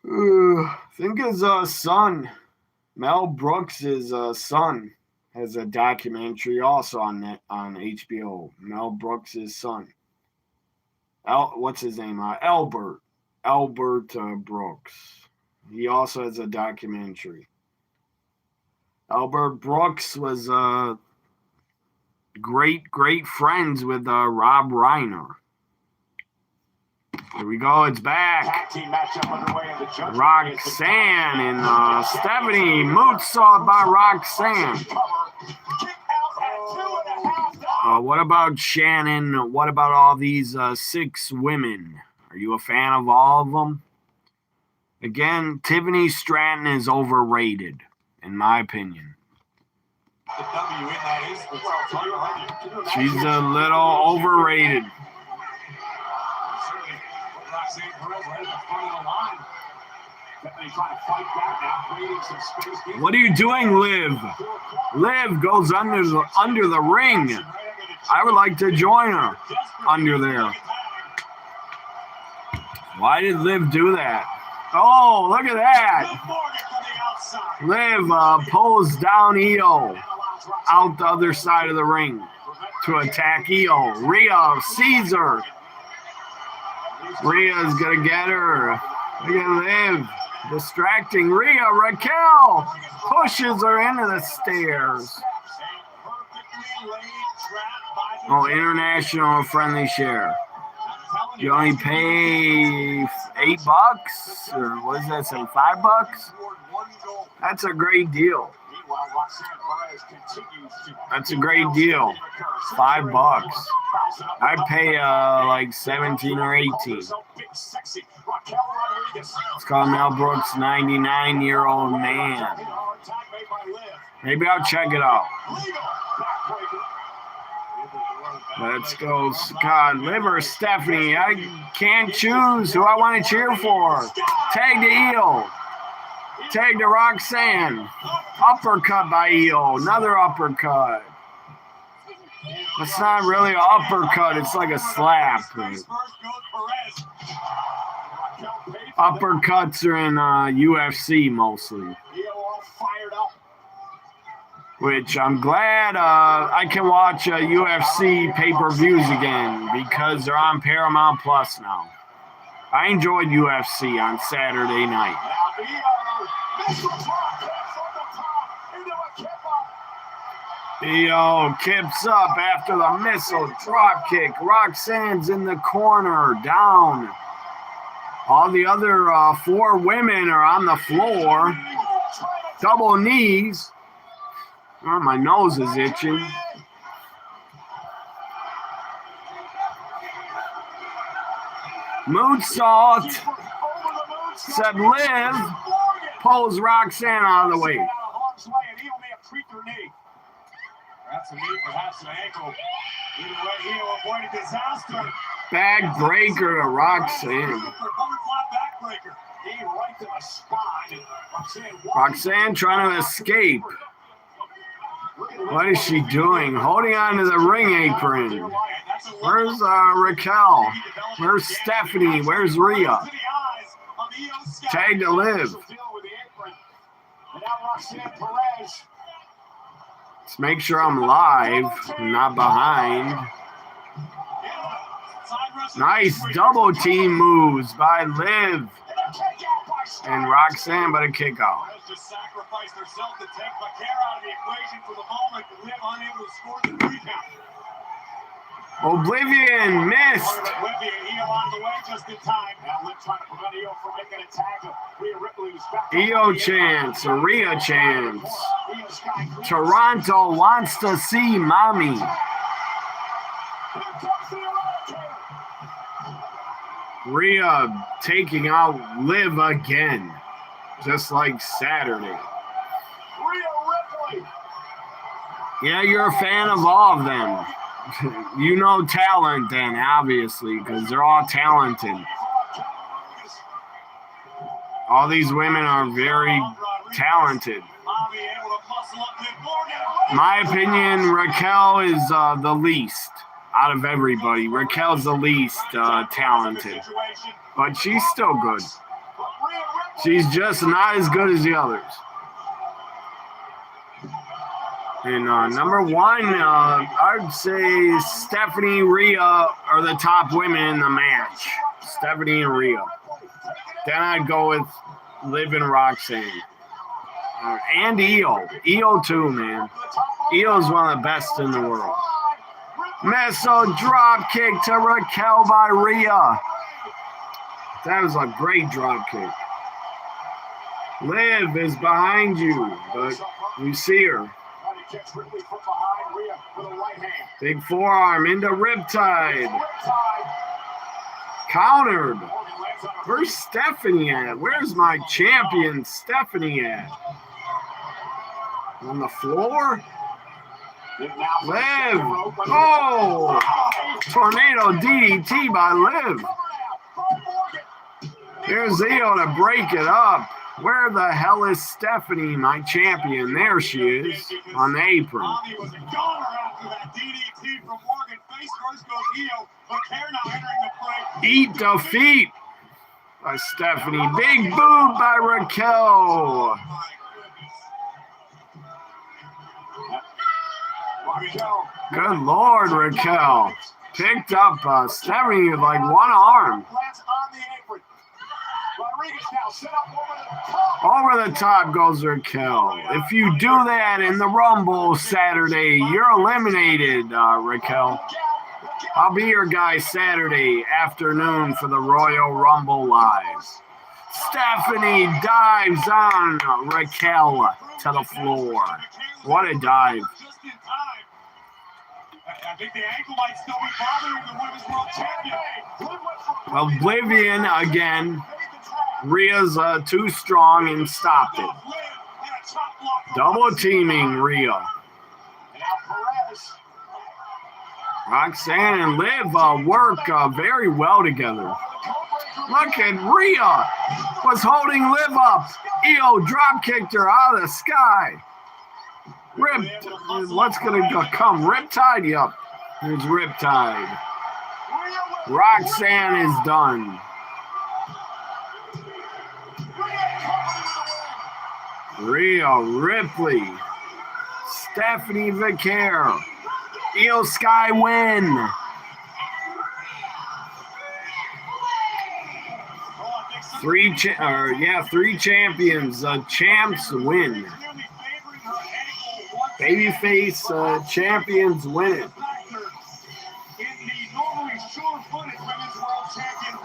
I think his son, Mel Brooks' son, has a documentary also on HBO. Mel Brooks' son. What's his name? Albert Brooks. He also has a documentary. Albert Brooks was great friends with Rob Reiner. Here we go, it's back. Roxanne and Stephanie. Moonsault by Roxanne. What about Shannon? What about all these 6 women? Are you a fan of all of them? Again, Tiffany Stratton is overrated, in my opinion. She's a little overrated. What are you doing, Liv? Liv goes under the ring. I would like to join her under there. Why did Liv do that? Oh, look at that. Liv pulls down Io out the other side of the ring to attack Io. Rhea sees her. Rhea's going to get her. Look at Liv. Distracting Rhea. Raquel pushes her into the stairs. Oh, international friendly share. You only pay $8, or what does that say, $5? That's a great deal. That's a great deal. $5. I'd pay like 17 or 18. It's called Mel Brooks' 99-year-old man. Maybe I'll check it out. Let's go, God, Liv or Stephanie. I can't choose who I want to cheer for. Tag to Io. Tag to Roxanne. Uppercut by Io. Another uppercut. It's not really an uppercut. It's like a slap. Uppercuts are in UFC mostly. Which I'm glad I can watch UFC pay-per-views again because they're on Paramount Plus now. I enjoyed UFC on Saturday night. Io kips up after the missile drop kick. Roxanne's in the corner, down. All the other 4 women are on the floor. Double knees. Oh, my nose is itching. Moonsault. Said Liv. Pulls Roxanne out of the way. Perhaps a knee, perhaps an ankle. Either way, Io avoided disaster. Backbreaker to Roxanne. Roxanne trying to escape. What is she doing? Holding on to the ring apron. Where's Raquel? Where's Stephanie? Where's Rhea? Tag to Liv. Let's make sure I'm live, not behind. Nice double team moves by Liv and Roxanne, but a kick out. Oblivion missed. Io chants, Rhea chants. Toronto wants to see mommy. Rhea taking out Liv again, just like Saturday. Yeah, you're a fan of all of them. You know talent then, obviously, because they're all talented. All these women are very talented. In my opinion, Raquel is the least out of everybody. Raquel's the least talented. But she's still good. She's just not as good as the others. And number 1, I'd say Stephanie, Rhea are the top women in the match. Stephanie and Rhea. Then I'd go with Liv and Roxanne. And Io. Io too, man. Io's one of the best in the world. Missile drop kick to Raquel by Rhea. That was a great drop kick. Liv is behind you, but you see her. Big forearm into Riptide. Countered. Where's Stephanie at? Where's my champion Stephanie at? On the floor? Liv. Oh! Tornado DDT by Liv. Here's Io to break it up. Where the hell is Stephanie, my champion? There she is on the apron. Mommy was a goner after that DDT from Morgan. Face first goes Io, but Care now entering the fray. Eat defeat by Stephanie. Big boot by Raquel. Raquel. Good Lord, Raquel. Picked up Stephanie with like one arm. Glance on the apron. Rodriguez now set up over the top. Over the top goes Raquel. If you do that in the Rumble Saturday, you're eliminated, Raquel. I'll be your guy Saturday afternoon for the Royal Rumble Live. Stephanie dives on Raquel to the floor. What a dive. Just in time. I think the ankle might still be bothering the Women's World Champion. Oblivion again. Rhea's too strong and stopped it. Double teaming Rhea. Roxanne and Liv work very well together. Look at Rhea was holding Liv up. Io drop kicked her out of the sky. What's gonna come? Riptide? Yep. Here's Riptide. Roxanne is done. Rhea Ripley. Stephanie Vicaire. Io Sky win. Three champions. Champs win. Babyface champions win it. In the normally sure-footed Women's World Champion,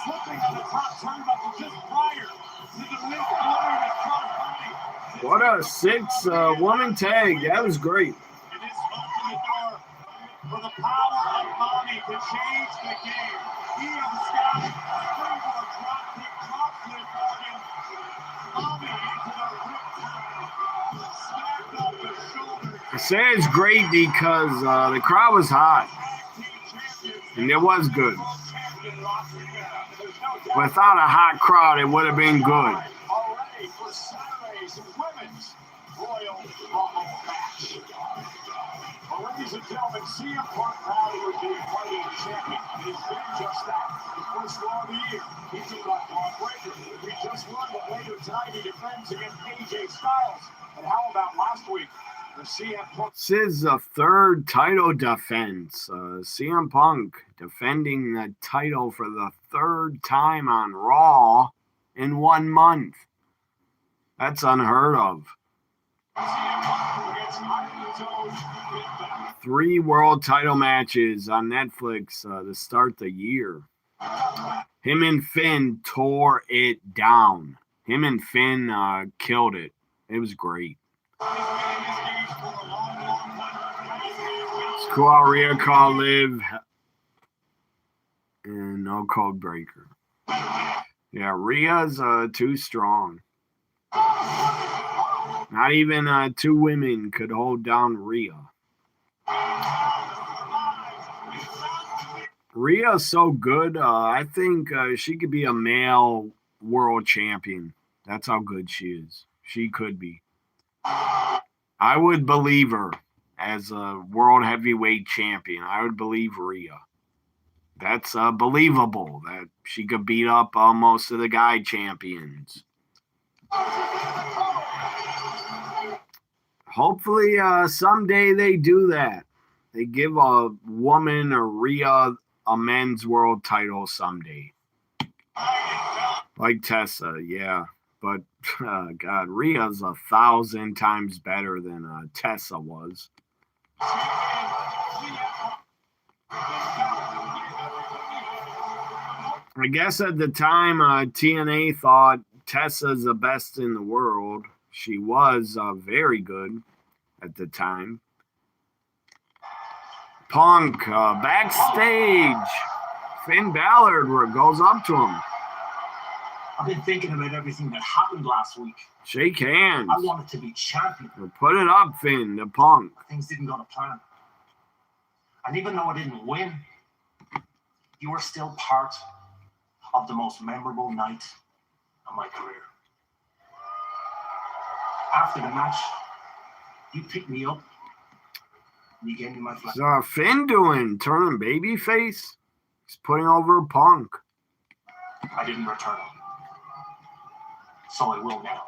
slipping on the top turnbuckle just prior to the Liv glorious crossbody. What a six-woman tag. That was great. It is open the door for the power of Mommy to change the game. Io Sky, springboard drop kick, drop flip Morgan. Mommy into the riptide. Smacked off the shoulder. I say it's great because the crowd was hot. And it was good. Without a hot crowd, it would have been good. Already for Saturday's Women's Royal Rumble match. Well, ladies and gentlemen, CM Punk proud of being fighting champion. He's been just that. The first Raw of the year, he took on Braun Breaker. We just learned that later tonight he defends against AJ Styles. And how about last week? The CM Punk. This is the third title defense. CM Punk defending the title for the third time on Raw in 1 month. That's unheard of. 3 world title matches on Netflix to start the year. Him and Finn tore it down. Him and Finn killed it. It was great. It's cool how Rhea called Liv and no code breaker. Yeah, Rhea's too strong. Not even 2 women could hold down Rhea. Rhea's so good. I think she could be a male world champion. That's how good she is. She could be. I would believe her as a world heavyweight champion. I would believe Rhea. That's believable that she could beat up most of the guy champions. Hopefully someday they do that. They give a woman or Rhea a men's world title someday. Like Tessa, yeah. But, God, Rhea's 1,000 times better than Tessa was. I guess at the time, TNA thought Tessa's the best in the world. She was very good at the time. Punk backstage. Finn Balor goes up to him. I've been thinking about everything that happened last week. Shake hands. I wanted to be champion. Put it up, Finn, to Punk. Things didn't go to plan. And even though I didn't win, you were still part of the most memorable night of my career. After the match, you picked me up and you gave me my flag. What's Finn doing? Turning babyface? He's putting over Punk. I didn't return it, so I will now.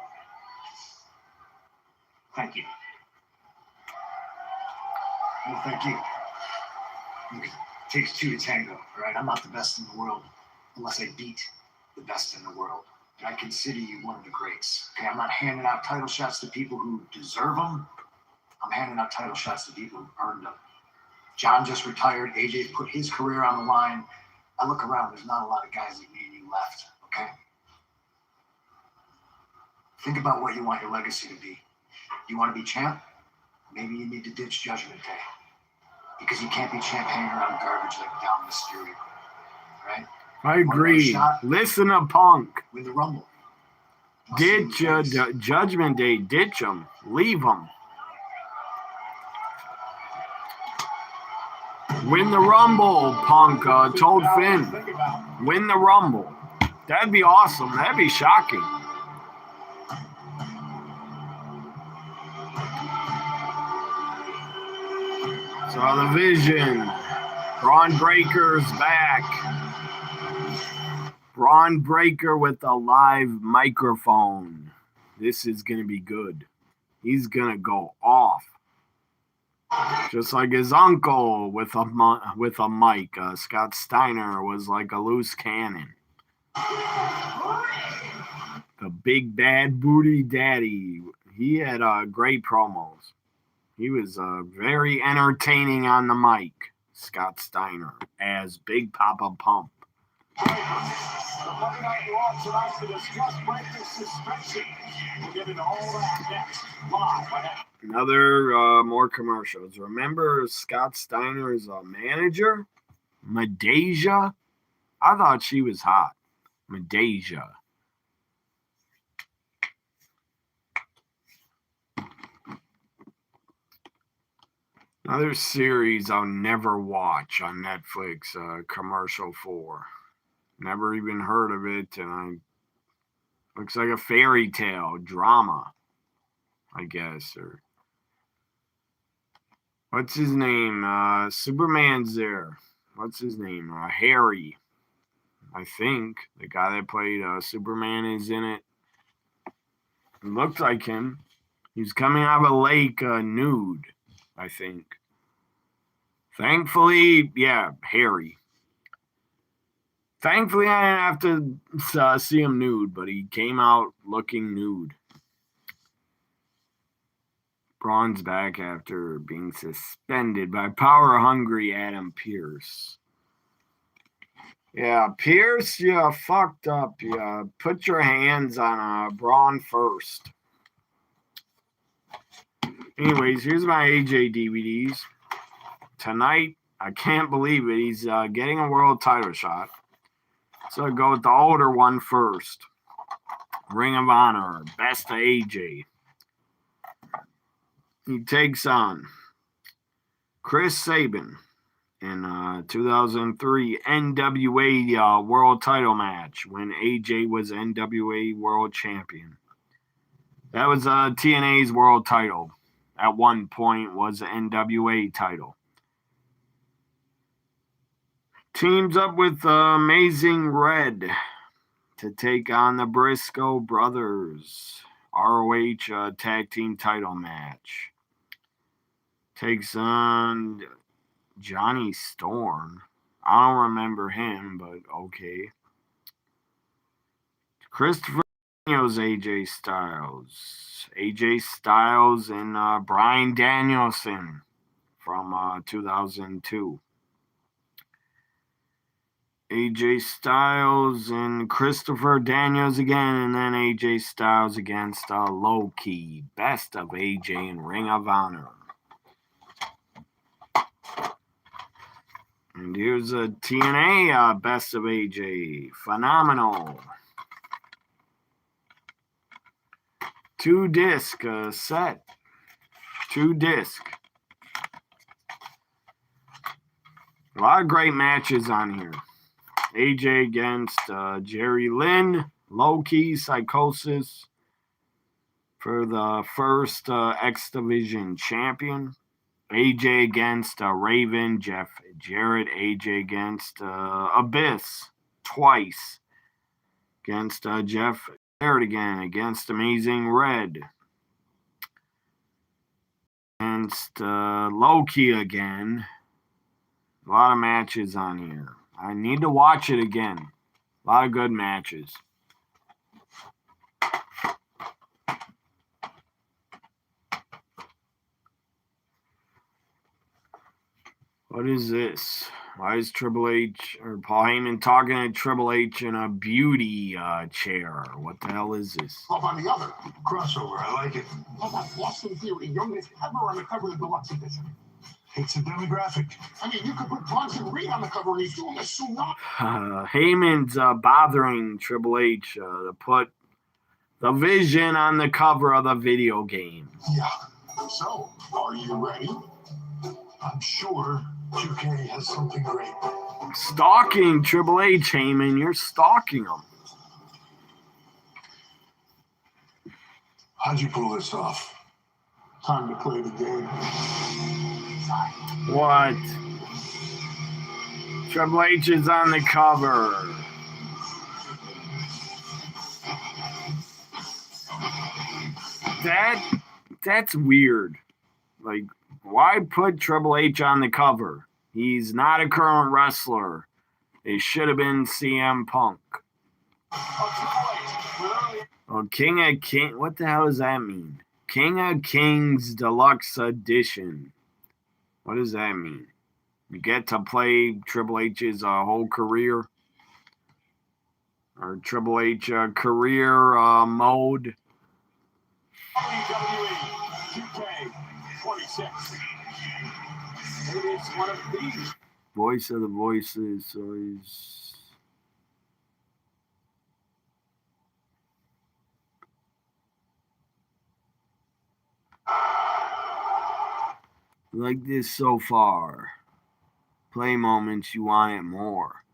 Thank you. Well, thank you. Look, it takes two to tango, all right? I'm not the best in the world unless I beat the best in the world. And I consider you one of the greats. Okay, I'm not handing out title shots to people who deserve them. I'm handing out title shots to people who earned them. John just retired. AJ put his career on the line. I look around, there's not a lot of guys like me and you left, okay? Think about what you want your legacy to be. You want to be champ? Maybe you need to ditch Judgment Day. Because you can't be champ hanging around garbage like Dom Mysterio, right? I agree. Listen to Punk. Win the Rumble. Ditch Judgment Day. Ditch him. Leave him. Win the Rumble, Punk told Finn. Win the Rumble. That'd be awesome. That'd be shocking. So the Vision. Braun Breaker's back. Braun Breaker with a live microphone. This is going to be good. He's going to go off. Just like his uncle with a mic. Scott Steiner was like a loose cannon. The big bad booty daddy. He had great promos. He was very entertaining on the mic. Scott Steiner as Big Papa Pump. The Monday Night Raw tonight to discuss breaking suspension. We'll get into all that next. Live. Another more commercials. Remember Scott Steiner's manager? Medeja? I thought she was hot. Medeja. Another series I'll never watch on Netflix, Commercial 4. Never even heard of it, and looks like a fairy tale drama, I guess. Or what's his name? Superman's there. What's his name? Harry, I think. The guy that played Superman is in it. It looked like him. He's coming out of a lake nude, I think. Thankfully, yeah, Harry. Thankfully, I didn't have to see him nude, but he came out looking nude. Braun's back after being suspended by power-hungry Adam Pearce. Yeah, Pearce, you fucked up. You put your hands on Braun first. Anyways, here's my AJ DVDs. Tonight, I can't believe it. He's getting a world title shot. So I go with the older one first. Ring of Honor, Best of AJ. He takes on Chris Sabin in 2003 NWA World Title match when AJ was NWA World Champion. That was TNA's World Title. At one point was the NWA title. Teams up with Amazing Red to take on the Briscoe Brothers. ROH tag team title match. Takes on Johnny Storm. I don't remember him, but okay. Christopher Daniels, AJ Styles. AJ Styles and Bryan Danielson from 2002. AJ Styles and Christopher Daniels again, and then AJ Styles against Low-Key. Best of AJ and Ring of Honor. And here's a TNA Best of AJ. Phenomenal. 2-disc set. 2-disc. A lot of great matches on here. AJ against Jerry Lynn. Low-key psychosis for the first X Division champion. AJ against Raven, Jeff Jarrett. AJ against Abyss twice. Against Jeff Jarrett again. Against Amazing Red. Against Loki again. A lot of matches on here. I need to watch it again. A lot of good matches. What is this? Why is Triple H or Paul Heyman talking to Triple H in a beauty chair? What the hell is this? How about the other crossover? I like it. How about Austin Theory, youngest ever on the cover of the deluxe edition? It's a demographic. I mean, you could put Bronson Reed on the cover and he's doing a tsunami. Heyman's bothering Triple H to put the Vision on the cover of the video game. Yeah. So, are you ready? I'm sure 2K has something great. Stalking Triple H, Heyman. You're stalking him. How'd you pull this off? Time to play the game. What? Triple H is on the cover. That's weird. Like, why put Triple H on the cover? He's not a current wrestler. It should have been CM Punk. Oh, King of King. What the hell does that mean? King of Kings Deluxe Edition. What does that mean? You get to play Triple H's whole career? Or Triple H career mode? WWE 2K26. Maybe it's one of these. Voice of the Voices. So he's... Like this so far. Play moments, you want it more.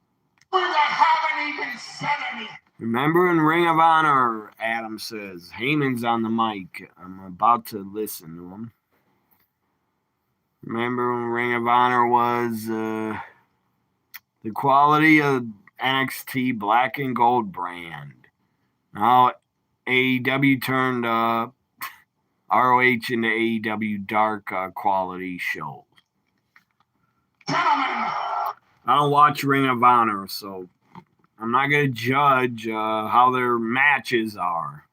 We haven't even said anything. Remember in Ring of Honor, Adam says, Heyman's on the mic. I'm about to listen to him. Remember when Ring of Honor was the quality of NXT Black and Gold brand. Now AEW turned ROH into AEW Dark quality shows. Gentlemen, I don't watch Ring of Honor, so I'm not going to judge how their matches are.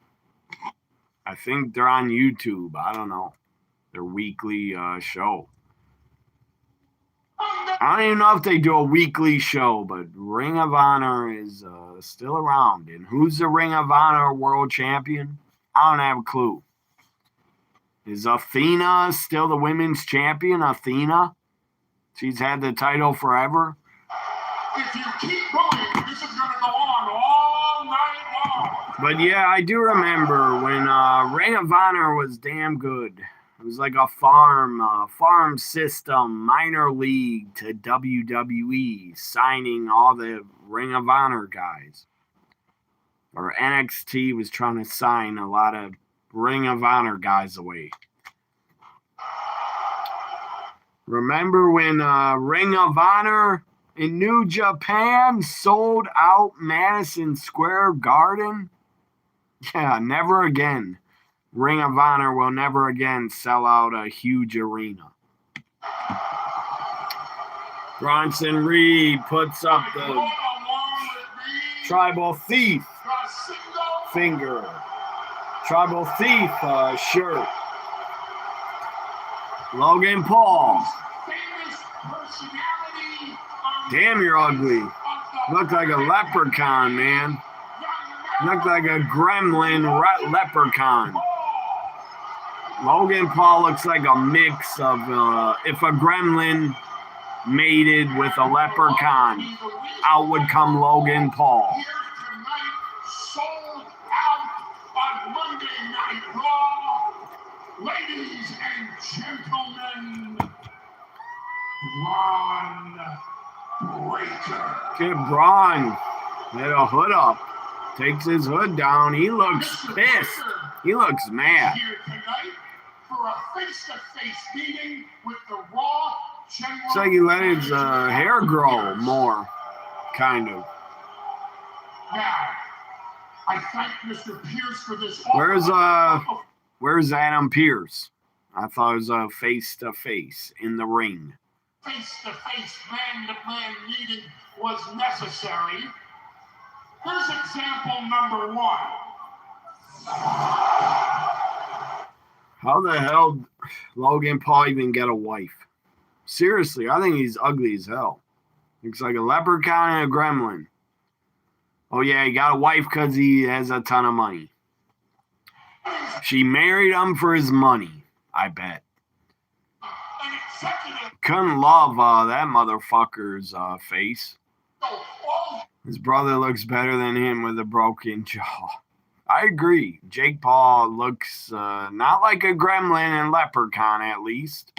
I think they're on YouTube. I don't know. Their weekly show. I don't even know if they do a weekly show, but Ring of Honor is still around. And who's the Ring of Honor World Champion? I don't have a clue. Is Athena still the women's champion? Athena? She's had the title forever. if you keep going, this is going to go on all night long. But yeah, I do remember when Ring of Honor was damn good. It was like a farm system, minor league to WWE, signing all the Ring of Honor guys. Or NXT was trying to sign a lot of Ring of Honor guys away. Remember when Ring of Honor in New Japan sold out Madison Square Garden? Yeah, never again. Ring of Honor will never again sell out a huge arena. Bronson Reed puts up the Tribal Thief finger. Tribal Thief shirt. Logan Paul. Damn, you're ugly. Look like a leprechaun, man. Look like a gremlin leprechaun. Logan Paul looks like a mix of if a gremlin mated with a leprechaun, out would come Logan Paul. Here tonight, sold out on Monday Night Raw. Ladies and gentlemen, Ron Breaker. Get Braun. Had a hood up. Takes his hood down. He looks pissed. He looks mad. Here tonight for a face-to-face meeting with the Raw General. It's like he let his hair grow more, kind of. Now, I thank Mr. Pierce for this. Where's Adam Pierce? I thought it was a face-to-face in the ring. Face-to-face, man-to-man meeting was necessary. Here's example number 1. How the hell did Logan Paul even get a wife? Seriously, I think he's ugly as hell. Looks like a leprechaun and a gremlin. Oh yeah, he got a wife because he has a ton of money. She married him for his money, I bet. Couldn't love that motherfucker's face. His brother looks better than him with a broken jaw. I agree. Jake Paul looks not like a gremlin and leprechaun, at least.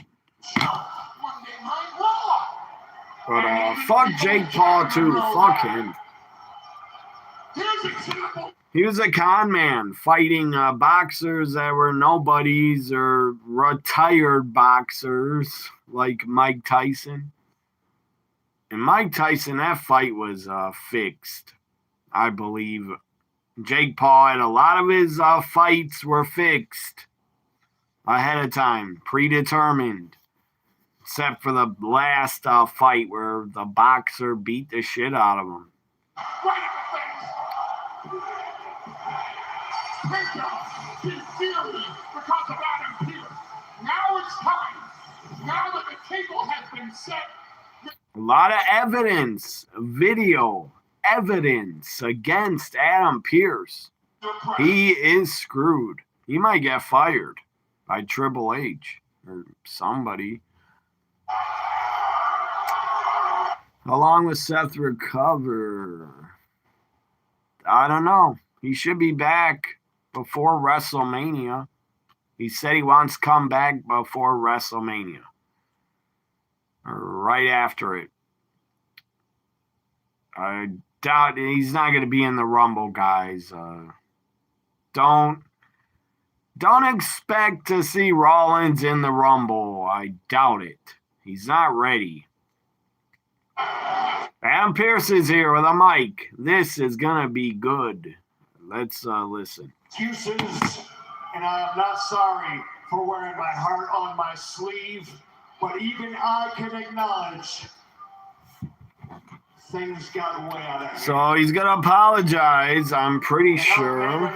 But fuck Jake Paul, too. Fuck him. He was a con man fighting boxers that were nobodies or retired boxers like Mike Tyson. And Mike Tyson, that fight was fixed, I believe. Jake Paul had a lot of his fights were fixed ahead of time, predetermined. Except for the last fight where the boxer beat the shit out of him. Because of Adam Pierce. Now it's time. Now that the table has been set. A lot of evidence, video evidence against Adam Pierce. He is screwed. He might get fired by Triple H or somebody. How long will Seth recover? I don't know. He should be back before WrestleMania. He said he wants to come back before WrestleMania. Or right after it. I doubt he's not going to be in the Rumble, guys. Don't expect to see Rollins in the Rumble. I doubt it. He's not ready. Adam Pierce is here with a mic. This is going to be good. Let's listen. Excuses, and I am not sorry for wearing my heart on my sleeve, but even I can acknowledge things got way out of hand. So he's going to apologize, I'm pretty sure.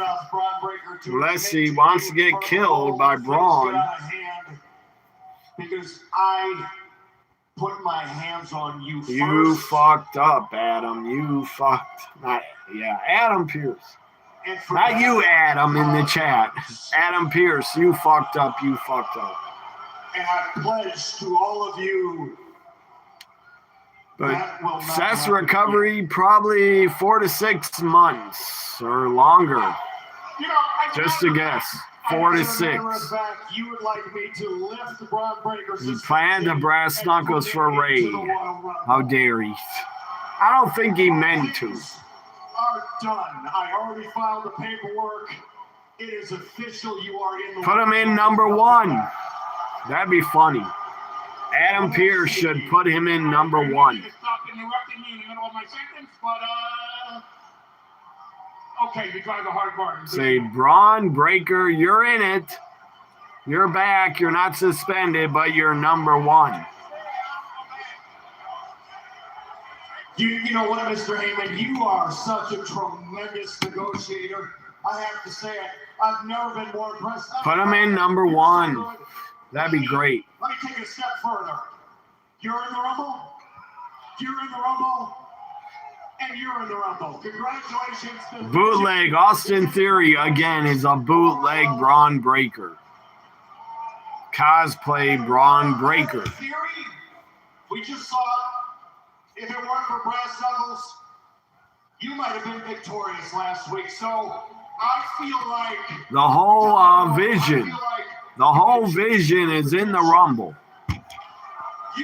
Unless he wants to get killed by Braun. Because I put my hands on you first. You fucked up, Adam. You fucked. Adam Pierce. Not you, Adam, in the chat. Adam Pierce, you fucked up. You fucked up. And I pledge to all of you. But Seth's recovery probably 4 to 6 months or longer. Just a guess. 4 to 6. You would like me to lift the Braun Breaker. He planned the brass knuckles for Ray. How dare he? I don't think he meant to. Are done. I already filed the paperwork. It is official. You are in the. Put him in number 1. That'd be funny. Adam Pierce should put him in number 1. Stop interrupting me in the middle of my sentence, but okay, you drive a hard bargain. Say, Braun Breaker, you're in it. You're back. You're not suspended, but you're number 1. You know what, Mr. Heyman? You are such a tremendous negotiator. I have to say it. I've never been more impressed. Put him in number 1. That'd be great. Let me take it a step further. You're in the Rumble. You're in the Rumble. And you're in the Rumble. Congratulations. Bootleg Austin Theory again is a bootleg Braun Breaker. Cosplay Braun Breaker. Theory, we just saw if it weren't for brass knuckles, you might have been victorious last week. So I feel like the whole vision. The whole vision is in the Rumble.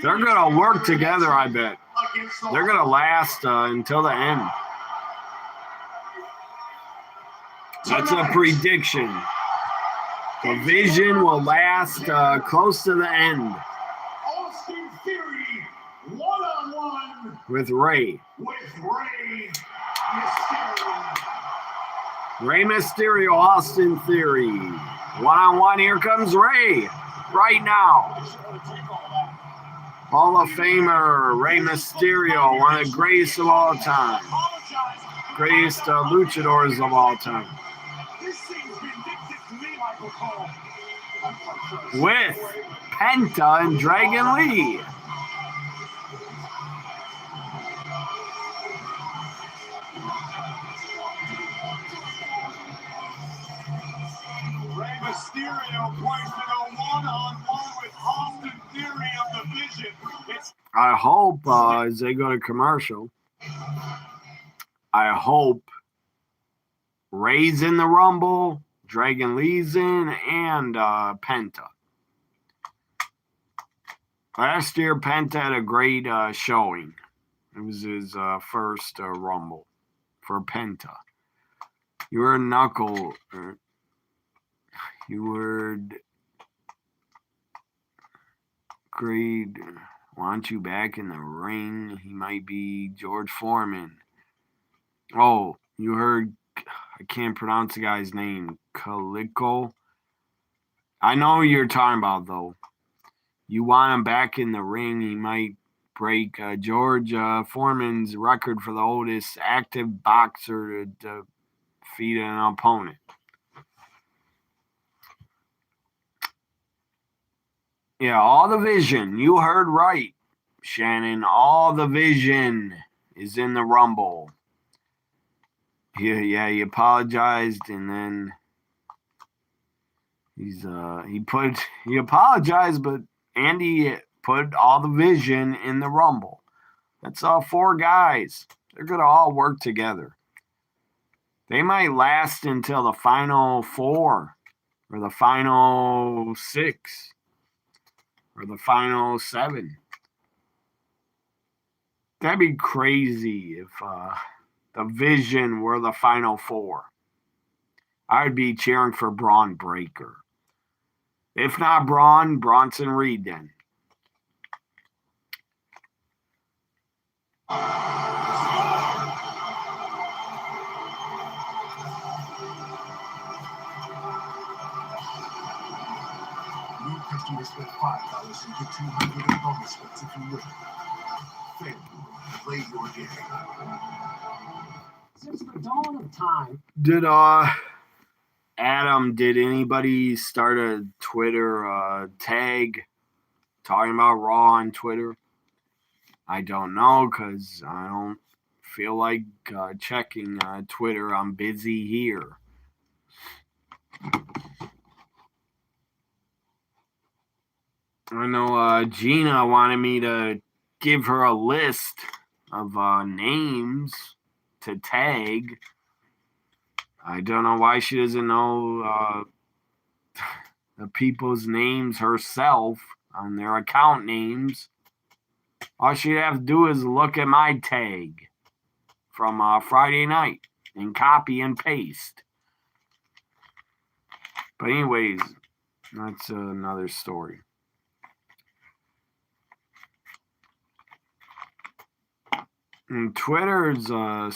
They're going to work together, I bet. against the They're going to last until the end. That's a prediction. The Vision will last close to the end Austin Theory, one-on-one with Ray. with Rey Mysterio. Rey Mysterio, Austin Theory. One-on-one, here comes Ray right now. Hall of Famer Rey Mysterio, one of the greatest of all time. Greatest luchadors of all time. This seems vindictive to me, Michael Cole. With Penta and Dragon Lee. Rey Mysterio points to go one-on-one with Austin Theory of the Vision. I hope as they go to commercial, I hope Ray's in the Rumble, Dragon Lee's in, and Penta. Last year, Penta had a great showing. It was his first Rumble for Penta. You were Knuckle. You were great. Want you back in the ring? He might be George Foreman. Oh, you heard. I can't pronounce the guy's name. Calico. I know who you're talking about, though. You want him back in the ring, he might break George Foreman's record for the oldest active boxer to defeat an opponent. Yeah, all the Vision. You heard right, Shannon. All the Vision is in the Rumble. Yeah, he apologized, and then he apologized, but Andy put all the Vision in the Rumble. That's all 4 guys. They're gonna all work together. They might last until the final 4, or the final 6, or the final 7. That'd be crazy if the Vision were the final 4. I'd be cheering for Braun Breaker. If not Braun, Bronson Reed then. New customers spend $5 and get 200 in bonus bets if you win. Play your game. Since the dawn of time. Did anybody start a Twitter tag talking about Raw on Twitter? I don't know, because I don't feel like checking Twitter. I'm busy here. I know Gina wanted me to give her a list of names to tag. I don't know why she doesn't know the people's names herself on their account names. All she'd have to do is look at my tag from Friday night and copy and paste. But anyways, that's another story. And Twitter's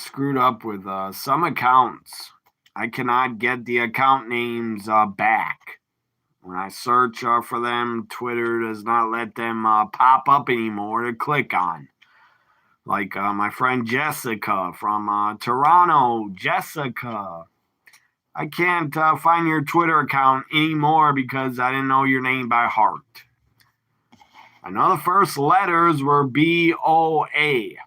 screwed up with some accounts. I cannot get the account names back. When I search for them, Twitter does not let them pop up anymore to click on. Like my friend Jessica from Toronto. Jessica, I can't find your Twitter account anymore because I didn't know your name by heart. I know the first letters were B-O-A.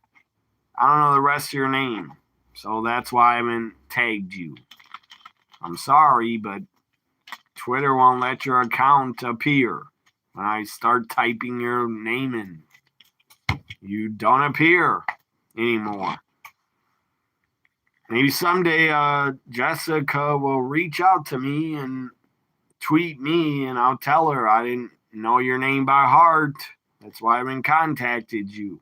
I don't know the rest of your name. So that's why I haven't tagged you. I'm sorry, but Twitter won't let your account appear when I start typing your name in. You don't appear anymore. Maybe someday Jessica will reach out to me and tweet me, and I'll tell her I didn't know your name by heart. That's why I haven't contacted you.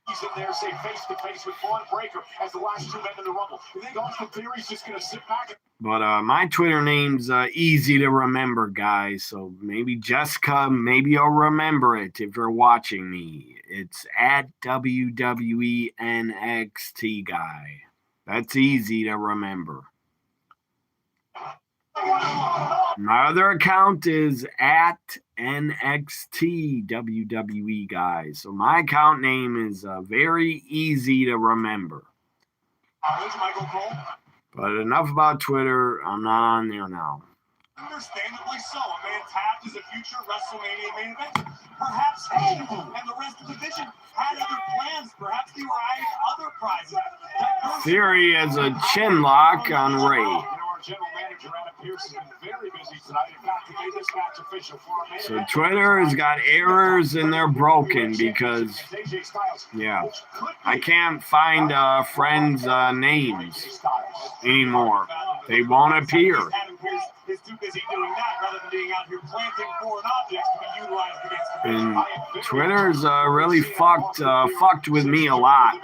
He's in there, say face to face with Braun Breaker as the last two men in the Rumble. You think Austin Theory's just going to sit back? But my Twitter name's easy to remember, guys. So maybe Jessica, maybe you'll remember it if you're watching me. It's at WWE NXT guy. That's easy to remember. My other account is at NXT WWE guys. So my account name is very easy to remember. But enough about Twitter. I'm not on there now. Understandably so. A man tapped as a future WrestleMania main event. Perhaps he and the rest of the division had other plans. Perhaps they were eyeing other prizes. Theory has a chin lock on Ray. Our general manager, Adam Pearce, has been very busy tonight. In fact, he made this match official for a So Twitter has got errors and they're broken because, yeah, I can't find friends' names anymore. They won't appear. Is too busy doing that rather than being out here planting foreign objects to be utilized against the And Twitter's really fucked with me a lot.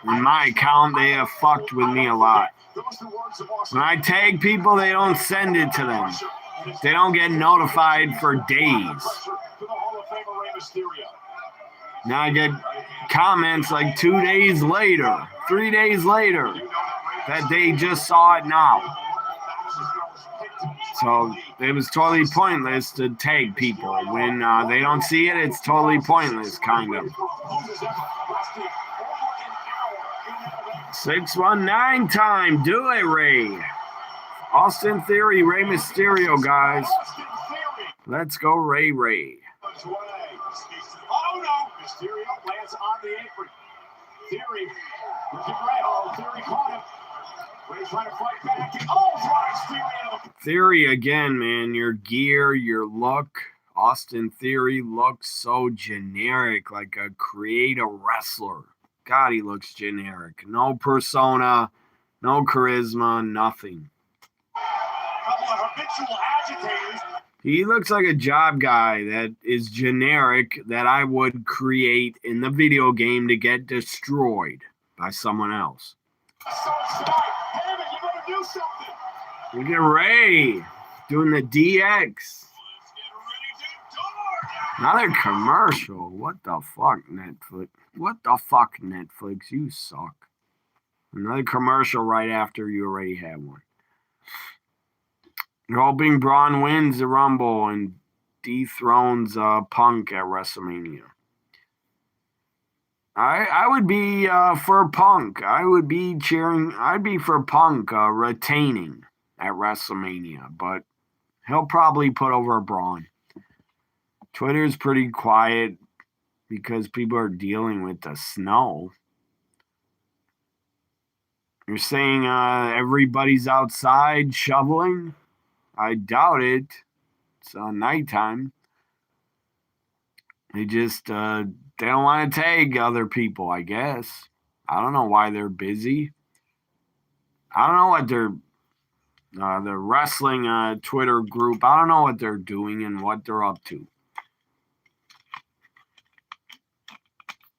In my account, they have fucked with me a lot. When I tag people, they don't send it to them. They don't get notified for days. Now I get comments like 2 days later, 3 days later, that they just saw it now. So it was totally pointless to tag people. When they don't see it, it's totally pointless, kind of. 619 time. Do it, Ray. Austin Theory, Rey Mysterio, guys. Let's go, Ray. Oh, no. Mysterio lands on the apron. Theory looking right. Oh, Theory caught him. Ray's trying to fight back. Oh, drives Theory out of the... Theory again, man. Your gear, your look. Austin Theory looks so generic, like a creative wrestler. God, he looks generic. No persona, no charisma, nothing. Couple of habitual agitators. He looks like a job guy that is generic that I would create in the video game to get destroyed by someone else. So smart. Damn it, you better do something. Look at Ray doing the DX. Let's get ready to door. Another commercial. What the fuck, Netflix? What the fuck, Netflix? You suck. Another commercial right after you already had one. You're hoping Braun wins the Rumble and dethrones Punk at WrestleMania. I would be for Punk. I would be cheering. I'd be for Punk retaining at WrestleMania, but he'll probably put over Braun. Twitter's pretty quiet because people are dealing with the snow. You're saying everybody's outside shoveling? I doubt it. It's nighttime. They just they don't want to tag other people, I guess. I don't know why they're busy. I don't know what they're the wrestling Twitter group. I don't know what they're doing and what they're up to.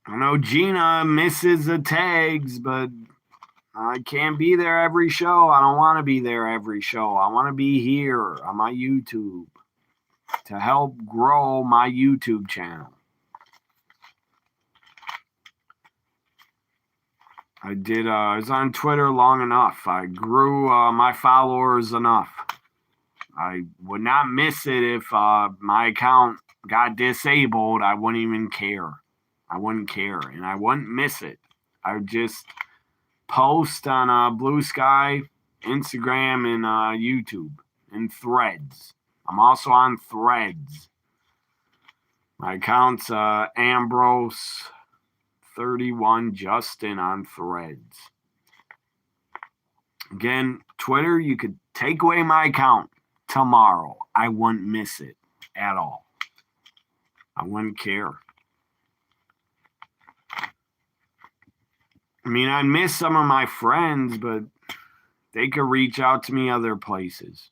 I know Gina misses the tags, but I can't be there every show. I don't want to be there every show. I want to be here on my YouTube to help grow my YouTube channel. I was on Twitter long enough. I grew my followers enough. I would not miss it if my account got disabled. I wouldn't even care. I wouldn't care, and I wouldn't miss it. I would just post on Blue Sky, Instagram, and YouTube, and Threads. I'm also on Threads. My account's Ambrose31 Justin on Threads. Again, Twitter, you could take away my account tomorrow. I wouldn't miss it at all. I wouldn't care. I mean, I miss some of my friends, but they could reach out to me other places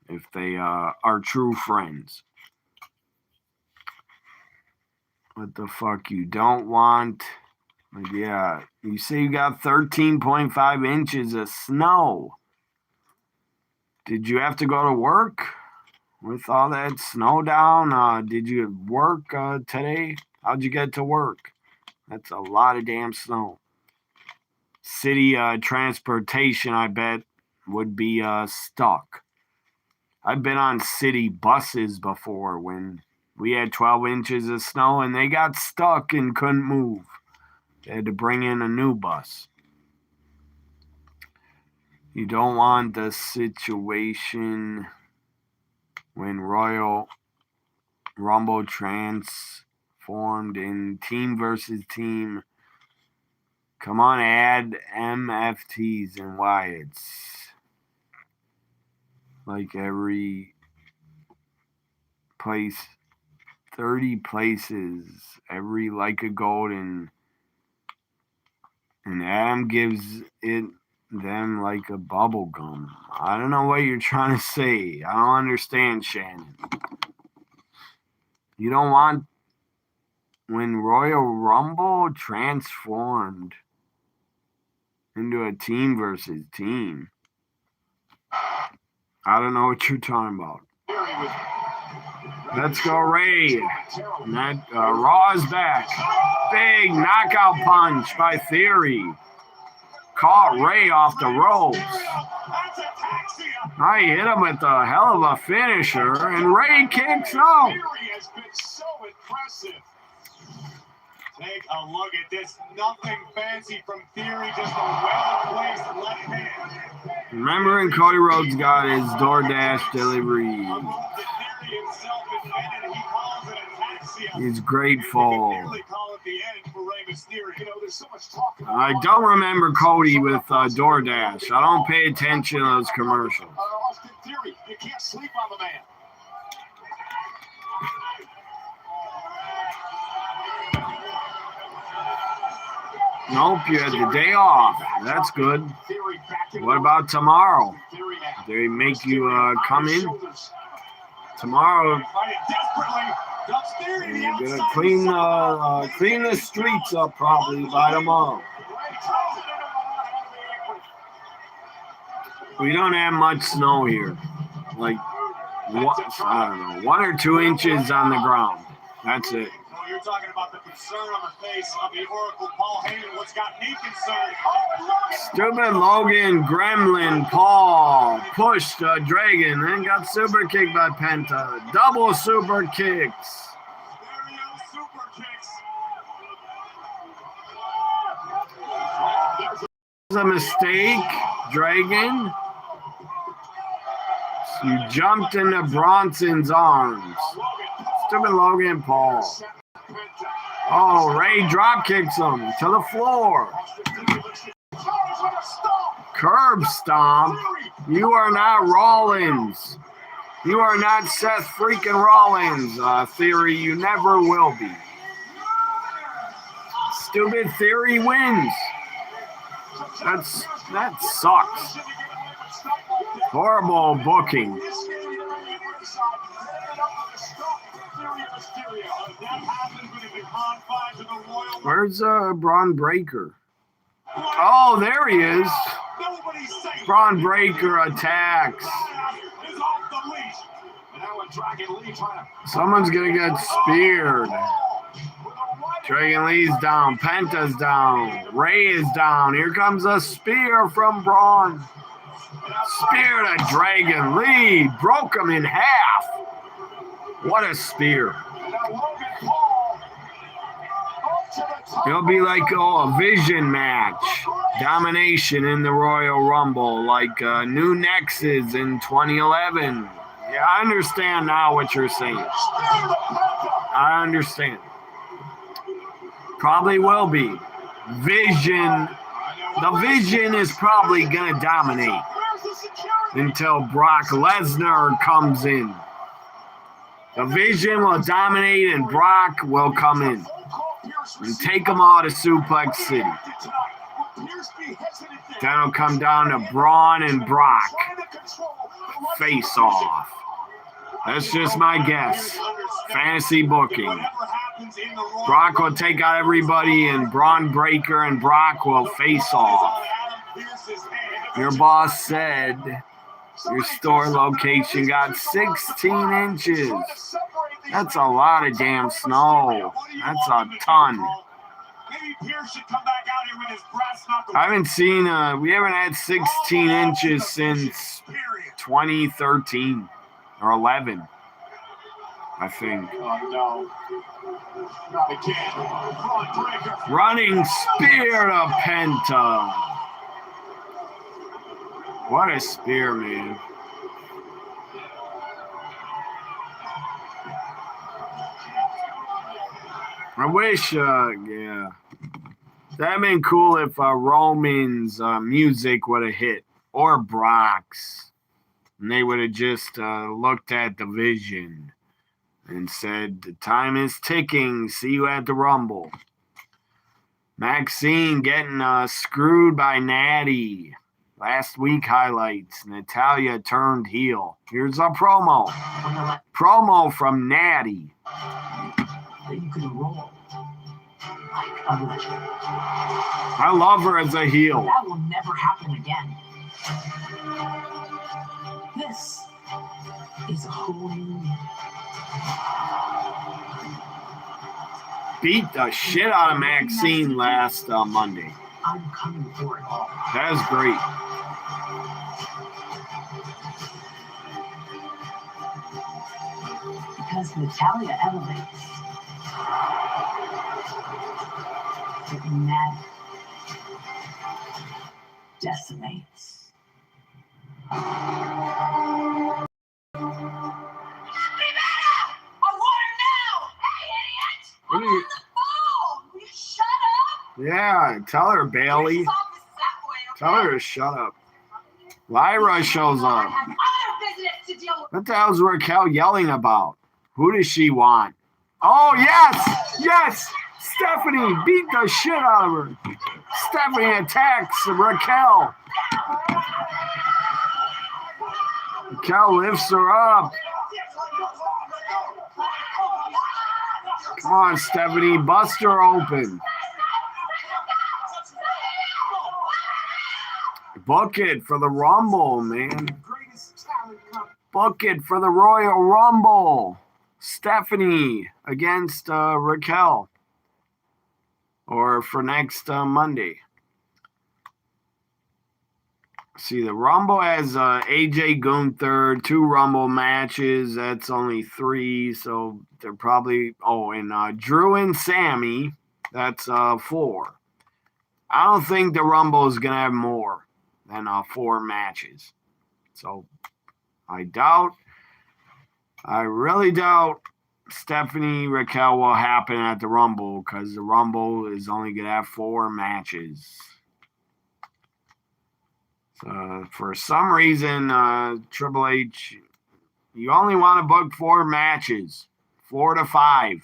if they are true friends. What the fuck you don't want? Like, yeah, you say you got 13.5 inches of snow. Did you have to go to work with all that snow down? Did you work today? How'd you get to work? That's a lot of damn snow. City transportation, I bet, would be stuck. I've been on city buses before when we had 12 inches of snow and they got stuck and couldn't move. They had to bring in a new bus. You don't want the situation when Royal Rumble transformed in team versus team. Come on, add MFTs and Wyatts. Like every place, 30 places, every like a golden. And Adam gives it them like a bubble gum. I don't know what you're trying to say. I don't understand, Shannon. You don't want when Royal Rumble transformed into a team versus team. I don't know what you're talking about. Let's go, Ray. And that Raw is back. Big knockout punch by Theory. Caught Ray off the ropes. I hit him with a hell of a finisher, and Ray kicks out. Theory has been so impressive. Take a look at this. Nothing fancy from Theory, just a well-placed left hand. Remember when Cody Rhodes got his DoorDash delivery? He's grateful. I don't remember Cody with DoorDash. I don't pay attention to those commercials. You can't sleep on the man. Nope, you had the day off. That's good. What about tomorrow? They make you come in? Tomorrow, you're going to clean the streets up probably by tomorrow. We don't have much snow here. Like, I don't know, 1 or 2 inches on the ground. That's it. You're talking about the concern on the face of the Oracle, Paul Heyman. What's got me concerned? Stupid Logan Gremlin Paul pushed Dragon, then got super kicked by Penta. Double super kicks. There he is, super kicks. It's a mistake, Dragon. You jumped into Bronson's arms. Stupid Logan Paul. Oh, Ray drop kicks him to the floor. Curb stomp. You are not Rollins. You are not Seth freaking Rollins. Theory, you never will be. Stupid Theory wins. That sucks. Horrible booking. Where's Braun Breaker? Oh, there he is. Braun Breaker attacks. Someone's gonna get speared. Dragon Lee's down. Penta's down. Ray is down. Here comes a spear from Braun. Spear to Dragon Lee. Broke him in half. What a spear. It'll be like a vision match. Domination in the Royal Rumble. Like New Nexus in 2011. Yeah, I understand now what you're saying. I understand. Probably will be. Vision. The Vision is probably going to dominate until Brock Lesnar comes in. The Vision will dominate and Brock will come in and take them all to Suplex City. Then it'll come down to Braun and Brock. Face off. That's just my guess. Fantasy booking. happens in the Royal Brock will take out everybody, and Braun Breaker and Brock will face off. Your boss said your store location got 16 inches. That's a lot of damn snow. That's a ton. Maybe Pierce should come back out here with his brass knuckles. I haven't seen, we haven't had 16 inches since 2013 or 11, I think. Oh, no. Not again. Braun Breaker. Running spear to Penta. What a spear, man. I wish, yeah. That'd been cool if Roman's music would have hit, or Brock's. And they would have just looked at the vision and said, the time is ticking. See you at the Rumble. Maxine getting screwed by Natty. Last week highlights. Natalya turned heel. Here's a promo. Promo from Natty. That you can roll like a legend. I love her as a heel. That will never happen again. This is a whole new. Beat the shit out of Maxine last Monday. I'm coming for it all. That was great. Because Natalya elevates. But Natty decimates. I'm on the phone! Will you shut up? Yeah, tell her, Bailey. This office is that way, okay? Tell her to shut up. Lyra shows I up. have other business to deal with. What the hell's Raquel yelling about? Who does she want? Oh, yes! Yes! Stephanie beat the shit out of her. Stephanie attacks Raquel. Raquel lifts her up. Come on, Stephanie, bust her open. Book it for the Rumble, man. Book it for the Royal Rumble. Stephanie against Raquel. Or for next Monday. See, the Rumble has AJ Gunther, 2 Rumble matches. That's only 3, so they're probably... Oh, and Drew and Sammy, that's 4. I don't think the Rumble is going to have more than 4 matches. So, I really doubt Stephanie Raquel will happen at the Rumble, because the Rumble is only going to have 4 matches. For some reason, Triple H, you only want to book 4 matches, 4 to 5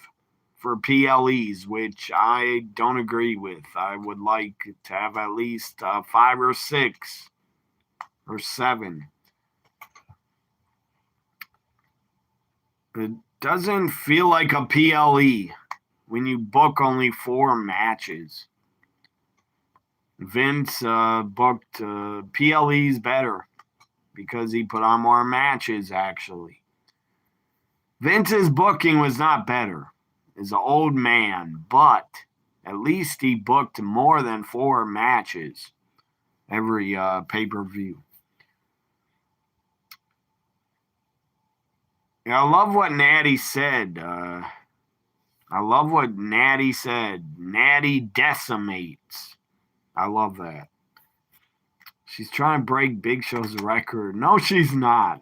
for PLEs, which I don't agree with. I would like to have at least 5 or 6 or 7. It doesn't feel like a PLE when you book only 4 matches. Vince booked PLEs better because he put on more matches, actually. Vince's booking was not better. He's an old man, but at least he booked more than 4 matches every pay-per-view. I love what Natty said. Natty decimates. I love that. She's trying to break Big Show's record. No, she's not.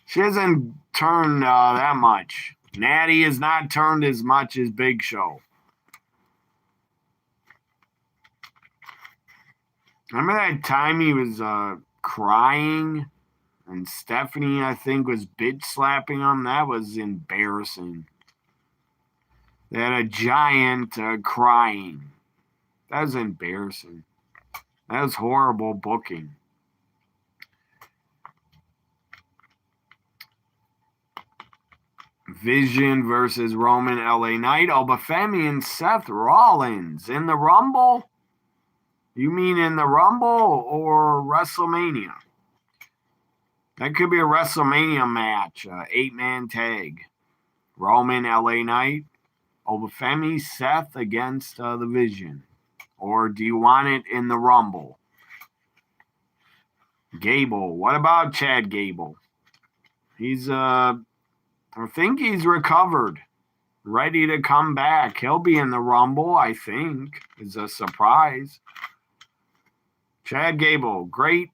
She hasn't turned that much. Natty has not turned as much as Big Show. Remember that time he was crying? And Stephanie, I think, was bitch slapping him? That was embarrassing. They had a giant crying. That was embarrassing. That was horrible booking. Vision versus Roman LA Knight. Obafemi and Seth Rollins in the Rumble? You mean in the Rumble or WrestleMania? That could be a WrestleMania match, 8-man tag. Roman LA Knight, Obafemi, Seth against the Vision. Or do you want it in the Rumble? Gable. What about Chad Gable? He's I think he's recovered, ready to come back. He'll be in the Rumble, I think. It's a surprise. Chad Gable, great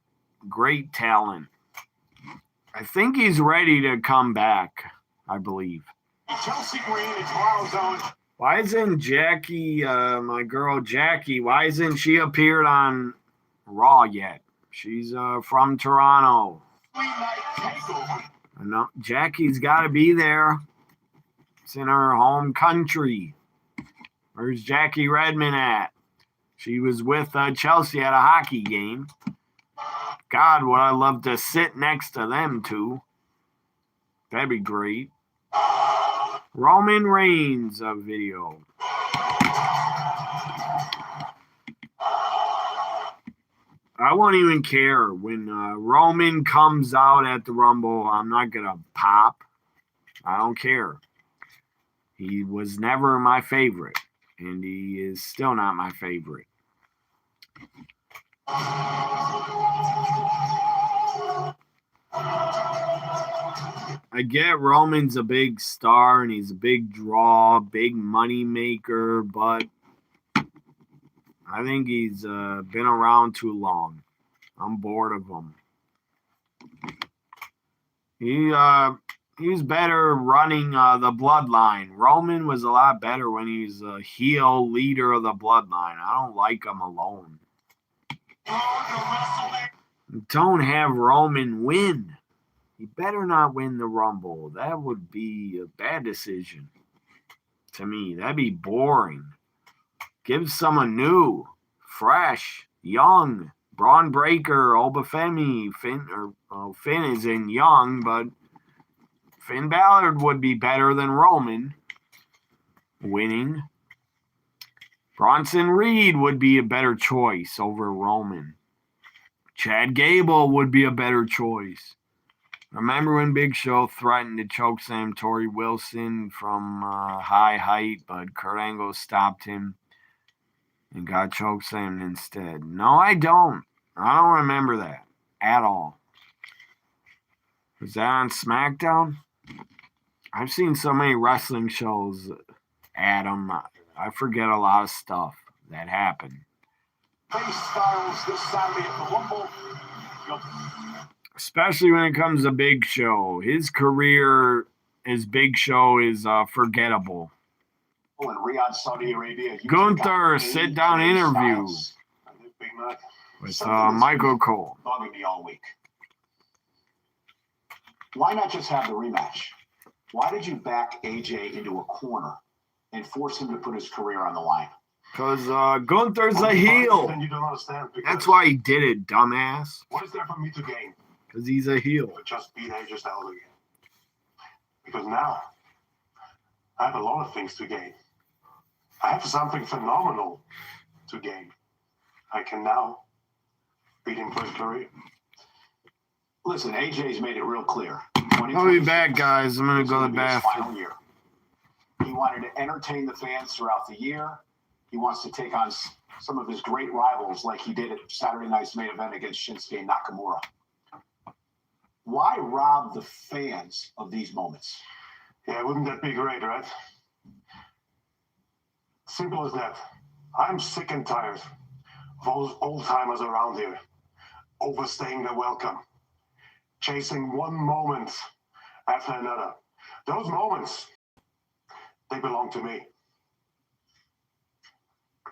talent. I think he's ready to come back, I believe. Chelsea Green, it's Raw Zone. Why isn't Jackie, my girl Jackie, why isn't she appeared on Raw yet? She's from Toronto. No, Jackie's got to be there. It's in her home country. Where's Jackie Redmond at? She was with Chelsea at a hockey game. God, would I love to sit next to them two. That'd be great. Roman Reigns video. I won't even care when Roman comes out at the Rumble. I'm not going to pop. I don't care. He was never my favorite, and he is still not my favorite. I get Roman's a big star, and he's a big draw, big money maker, but I think he's been around too long. I'm bored of him. He's better running the bloodline. Roman was a lot better when he's a heel leader of the bloodline. I don't like him alone. Don't have Roman win. He better not win the Rumble. That would be a bad decision to me. That'd be boring. Give someone new, fresh, young. Braun Breaker, Obafemi, Finn is in young, but Finn Balor would be better than Roman winning. Bronson Reed would be a better choice over Roman. Chad Gable would be a better choice. Remember when Big Show threatened to chokeslam Torrie Wilson from high height, but Kurt Angle stopped him and got chokeslammed instead? No, I don't. I don't remember that at all. Was that on SmackDown? I've seen so many wrestling shows, Adam. I forget a lot of stuff that happened. Especially when it comes to Big Show. His career as Big Show is forgettable. In Riyadh, Saudi Arabia, Gunther sit-down interview with Michael Cole. Bugging me all week. Why not just have the rematch? Why did you back AJ into a corner and force him to put his career on the line? Because Gunther's a heel. Then you don't understand. That's why he did it, dumbass. What is there for me to gain? Because he's a heel. But just beat AJ Styles again. Because now I have a lot of things to gain. I have something phenomenal to gain. I can now beat him for his career. Listen, AJ's made it real clear. I'll be back, guys. I'm going to go to the bathroom. He wanted to entertain the fans throughout the year. He wants to take on some of his great rivals like he did at Saturday night's main event against Shinsuke Nakamura. Why rob the fans of these moments? Yeah, wouldn't that be great, right? Simple as that. I'm sick and tired of all those old-timers around here overstaying their welcome, chasing one moment after another. Those moments, they belong to me.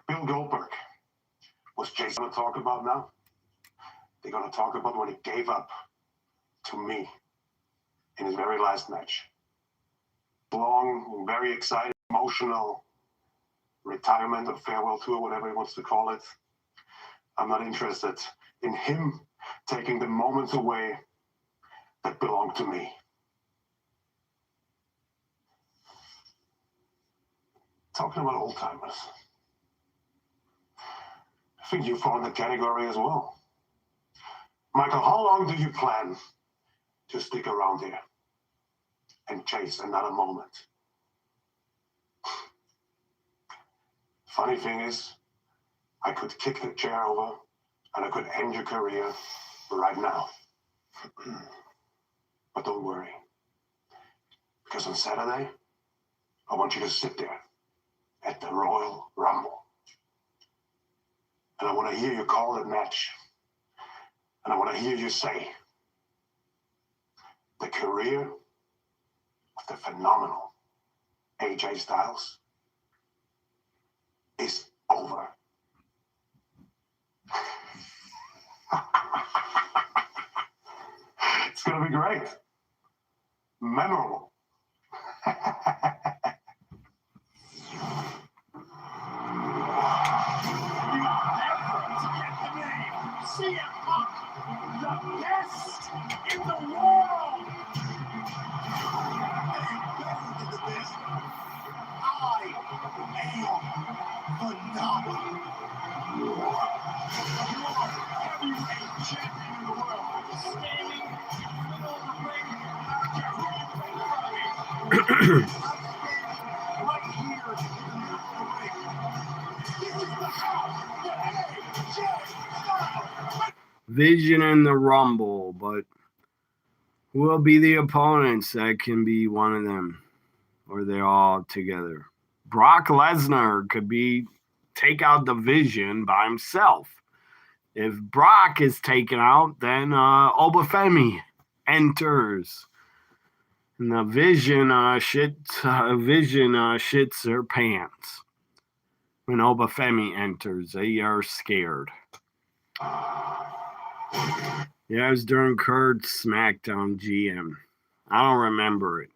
Bill Goldberg. What's Jason going to talk about now? They're going to talk about what he gave up to me in his very last match. Long, very exciting, emotional retirement or farewell tour, whatever he wants to call it. I'm not interested in him taking the moments away that belong to me. Talking about old timers, I think you fall in the category as well. Michael, how long do you plan to stick around here and chase another moment? Funny thing is, I could kick the chair over and I could end your career right now. But don't worry, because on Saturday, I want you to sit there at the Royal Rumble. And I want to hear you call that match. And I want to hear you say, the career of the phenomenal AJ Styles is over. It's going to be great. Memorable. CM Punk, the best in the world. And better than the best. I am phenomenal. You are heavyweight champion in the world, standing in the middle of the ring. I'm standing right here in the middle of the ring. This is the house, the AJ Styles. Vision in the Rumble, but who will be the opponents that can be one of them? Or they're all together? Brock Lesnar could take out the Vision by himself. If Brock is taken out, then Obafemi enters. And the Vision shits her pants. When Obafemi enters, they are scared. Yeah, it was during Kurt's SmackDown GM. I don't remember it.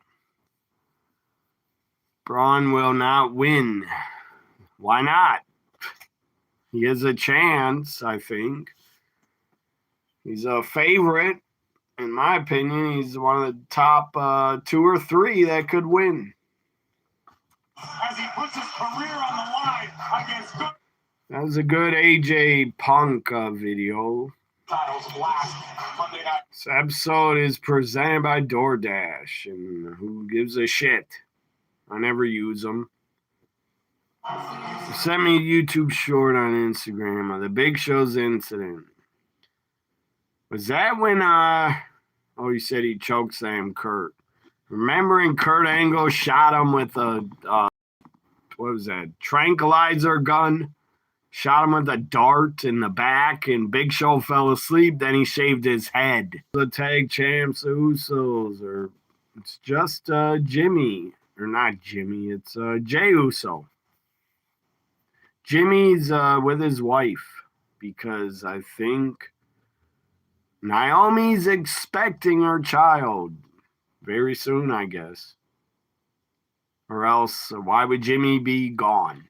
Braun will not win. Why not? He has a chance, I think. He's a favorite. In my opinion, he's one of the top 2 or 3 that could win. As he puts his career on the line against good. That was a good AJ Punk video. This episode is presented by DoorDash, and who gives a shit? I never use them. Send me a YouTube short on Instagram of the Big Show's incident. Was that when, he said he chokeslammed Kurt. Remembering Kurt Angle shot him with a, what was that, tranquilizer gun? Shot him with a dart in the back, and Big Show fell asleep. Then he shaved his head. The tag champs, the Usos, or it's just Jimmy. Or not Jimmy, it's Jey Uso. Jimmy's with his wife because I think Naomi's expecting her child very soon, I guess. Or else, why would Jimmy be gone?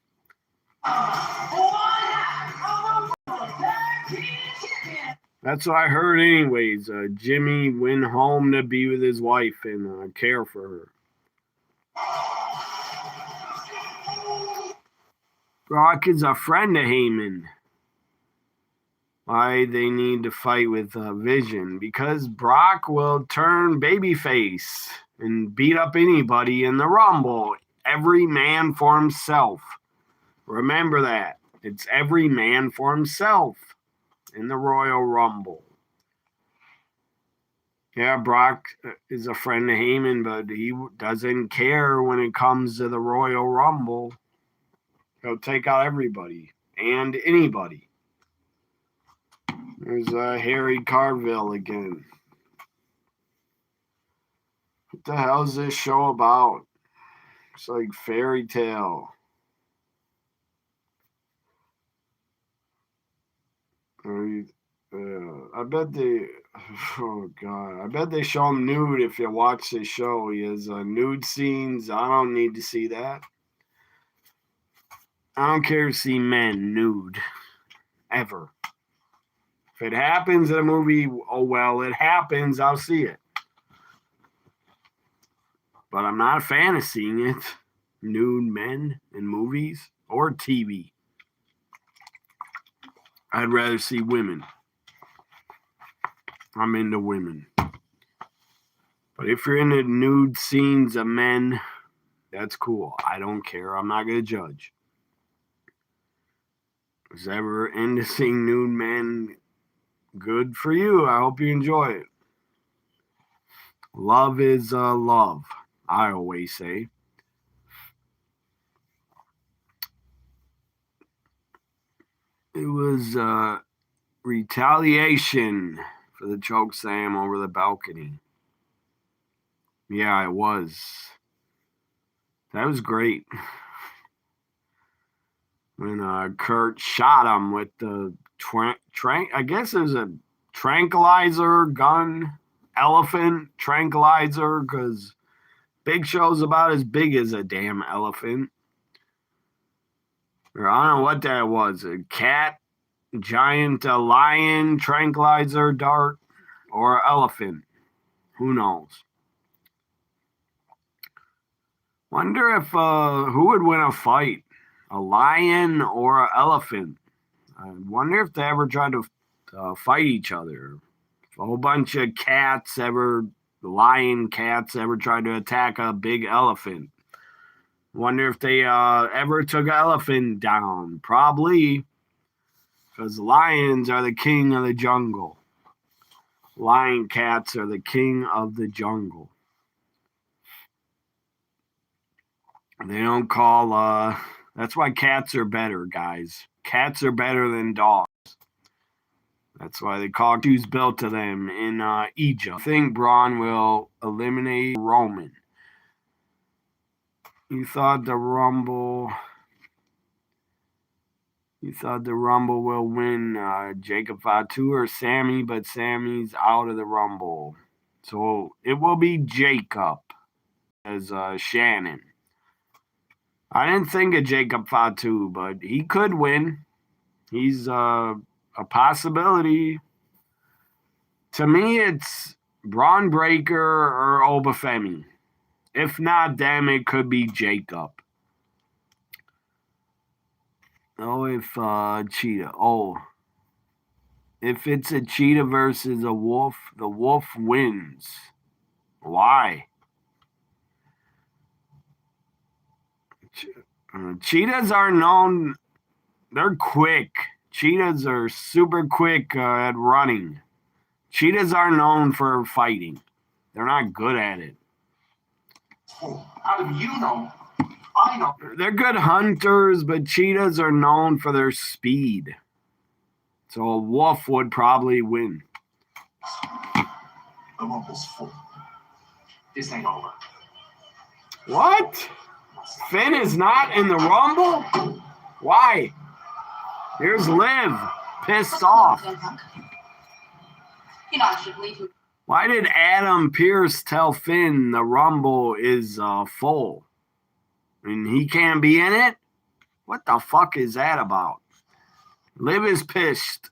That's what I heard anyways. Jimmy went home to be with his wife and care for her. Brock is a friend of Heyman. Why they need to fight with Vision? Because Brock will turn babyface and beat up anybody in the Rumble. Every man for himself. Remember that. It's every man for himself in the Royal Rumble. Yeah, Brock is a friend of Heyman, but he doesn't care when it comes to the Royal Rumble. He'll take out everybody and anybody. There's Harry Carville again. What the hell is this show about? It's like fairy tale. I bet they, oh God, I bet they show him nude if you watch this show. He has nude scenes. I don't need to see that. I don't care to see men nude. Ever. If it happens in a movie, oh well, it happens, I'll see it. But I'm not a fan of seeing it. nude men in movies or TV. I'd rather see women. I'm into women. But if you're into nude scenes of men, that's cool. I don't care. I'm not going to judge. Is ever into seeing nude men? Good for you. I hope you enjoy it. Love is love, I always say. It was retaliation for the choke slam over the balcony. Yeah, it was. That was great. When Kurt shot him with the I guess it was a tranquilizer gun, elephant tranquilizer, because Big Show's about as big as a damn elephant. Or I don't know what that was. A cat, giant lion tranquilizer dart, or elephant. Who knows? Wonder if who would win a fight, a lion or an elephant. I wonder if they ever tried to fight each other. If a whole bunch of lion cats ever tried to attack a big elephant. Wonder if they ever took an elephant down. Probably, because lions are the king of the jungle. Lion cats are the king of the jungle. They don't call, that's why cats are better, guys. Cats are better than dogs. That's why they call shoes built to them in Egypt. I think Braun will eliminate Roman. You thought the Rumble will win Jacob Fatu or Sammy, but Sammy's out of the Rumble. So it will be Jacob as Shannon. I didn't think of Jacob Fatu, but he could win. He's a possibility. To me, it's Braun Breaker or Obafemi. If not them, it could be Jacob. Oh, if Cheetah. Oh, if it's a cheetah versus a wolf, the wolf wins. Why? Cheetahs are known, they're quick. Cheetahs are super quick at running. Cheetahs are known for fighting. They're not good at it. How do you know? I know. They're good hunters, but cheetahs are known for their speed. So a wolf would probably win. The Rumble's full. This ain't over. What? Finn is not in the Rumble? Why? Here's Liv, pissed off. You know, I should leave you. Why did Adam Pearce tell Finn the Rumble is full? And he can't be in it? What the fuck is that about? Liv is pissed.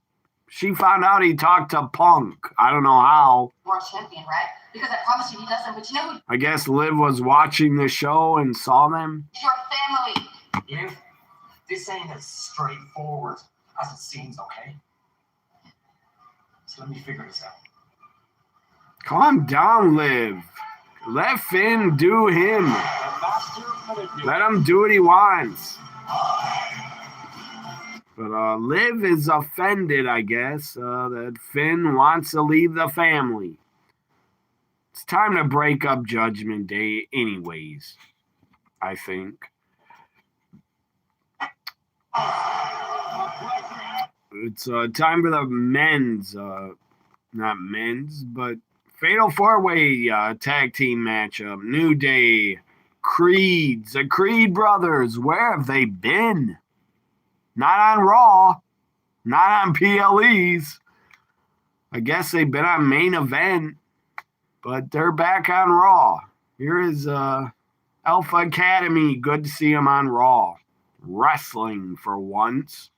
She found out he talked to Punk. I don't know how. World champion, right? Because I promise you he doesn't, but you know who? I guess Liv was watching the show and saw them. Your family. Liv, this ain't as straightforward as it seems, okay? So let me figure this out. Calm down, Liv. Let Finn do him. Let him do what he wants. But Liv is offended, I guess, that Finn wants to leave the family. It's time to break up Judgment Day anyways, I think. It's time for the men's, not men's, but Fatal 4-Way tag team matchup. New Day, Creeds, the Creed brothers. Where have they been? Not on Raw, not on PLEs. I guess they've been on Main Event, but they're back on Raw. Here is Alpha Academy. Good to see them on Raw. Wrestling for once.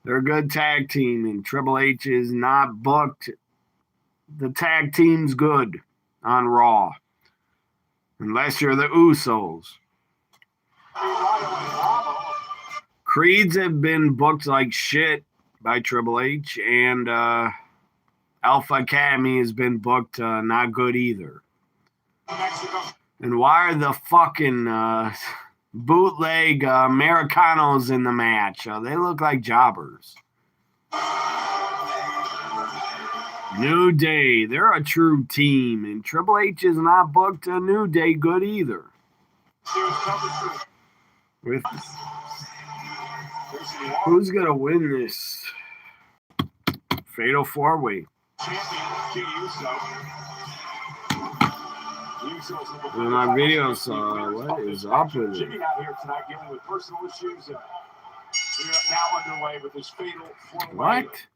They're a good tag team, and Triple H is not booked. The tag team's good on Raw. Unless you're the Usos. Creeds have been booked like shit by Triple H, and Alpha Academy has been booked not good either. And why are the fucking bootleg Americanos in the match? They look like jobbers. New Day, they're a true team, and Triple H is not booked a New Day good either. With who's gonna win this Fatal 4-Way? In my videos, what is up with it? Jimmy out here tonight dealing with personal issues, and we are now underway with this Fatal 4-Way. What?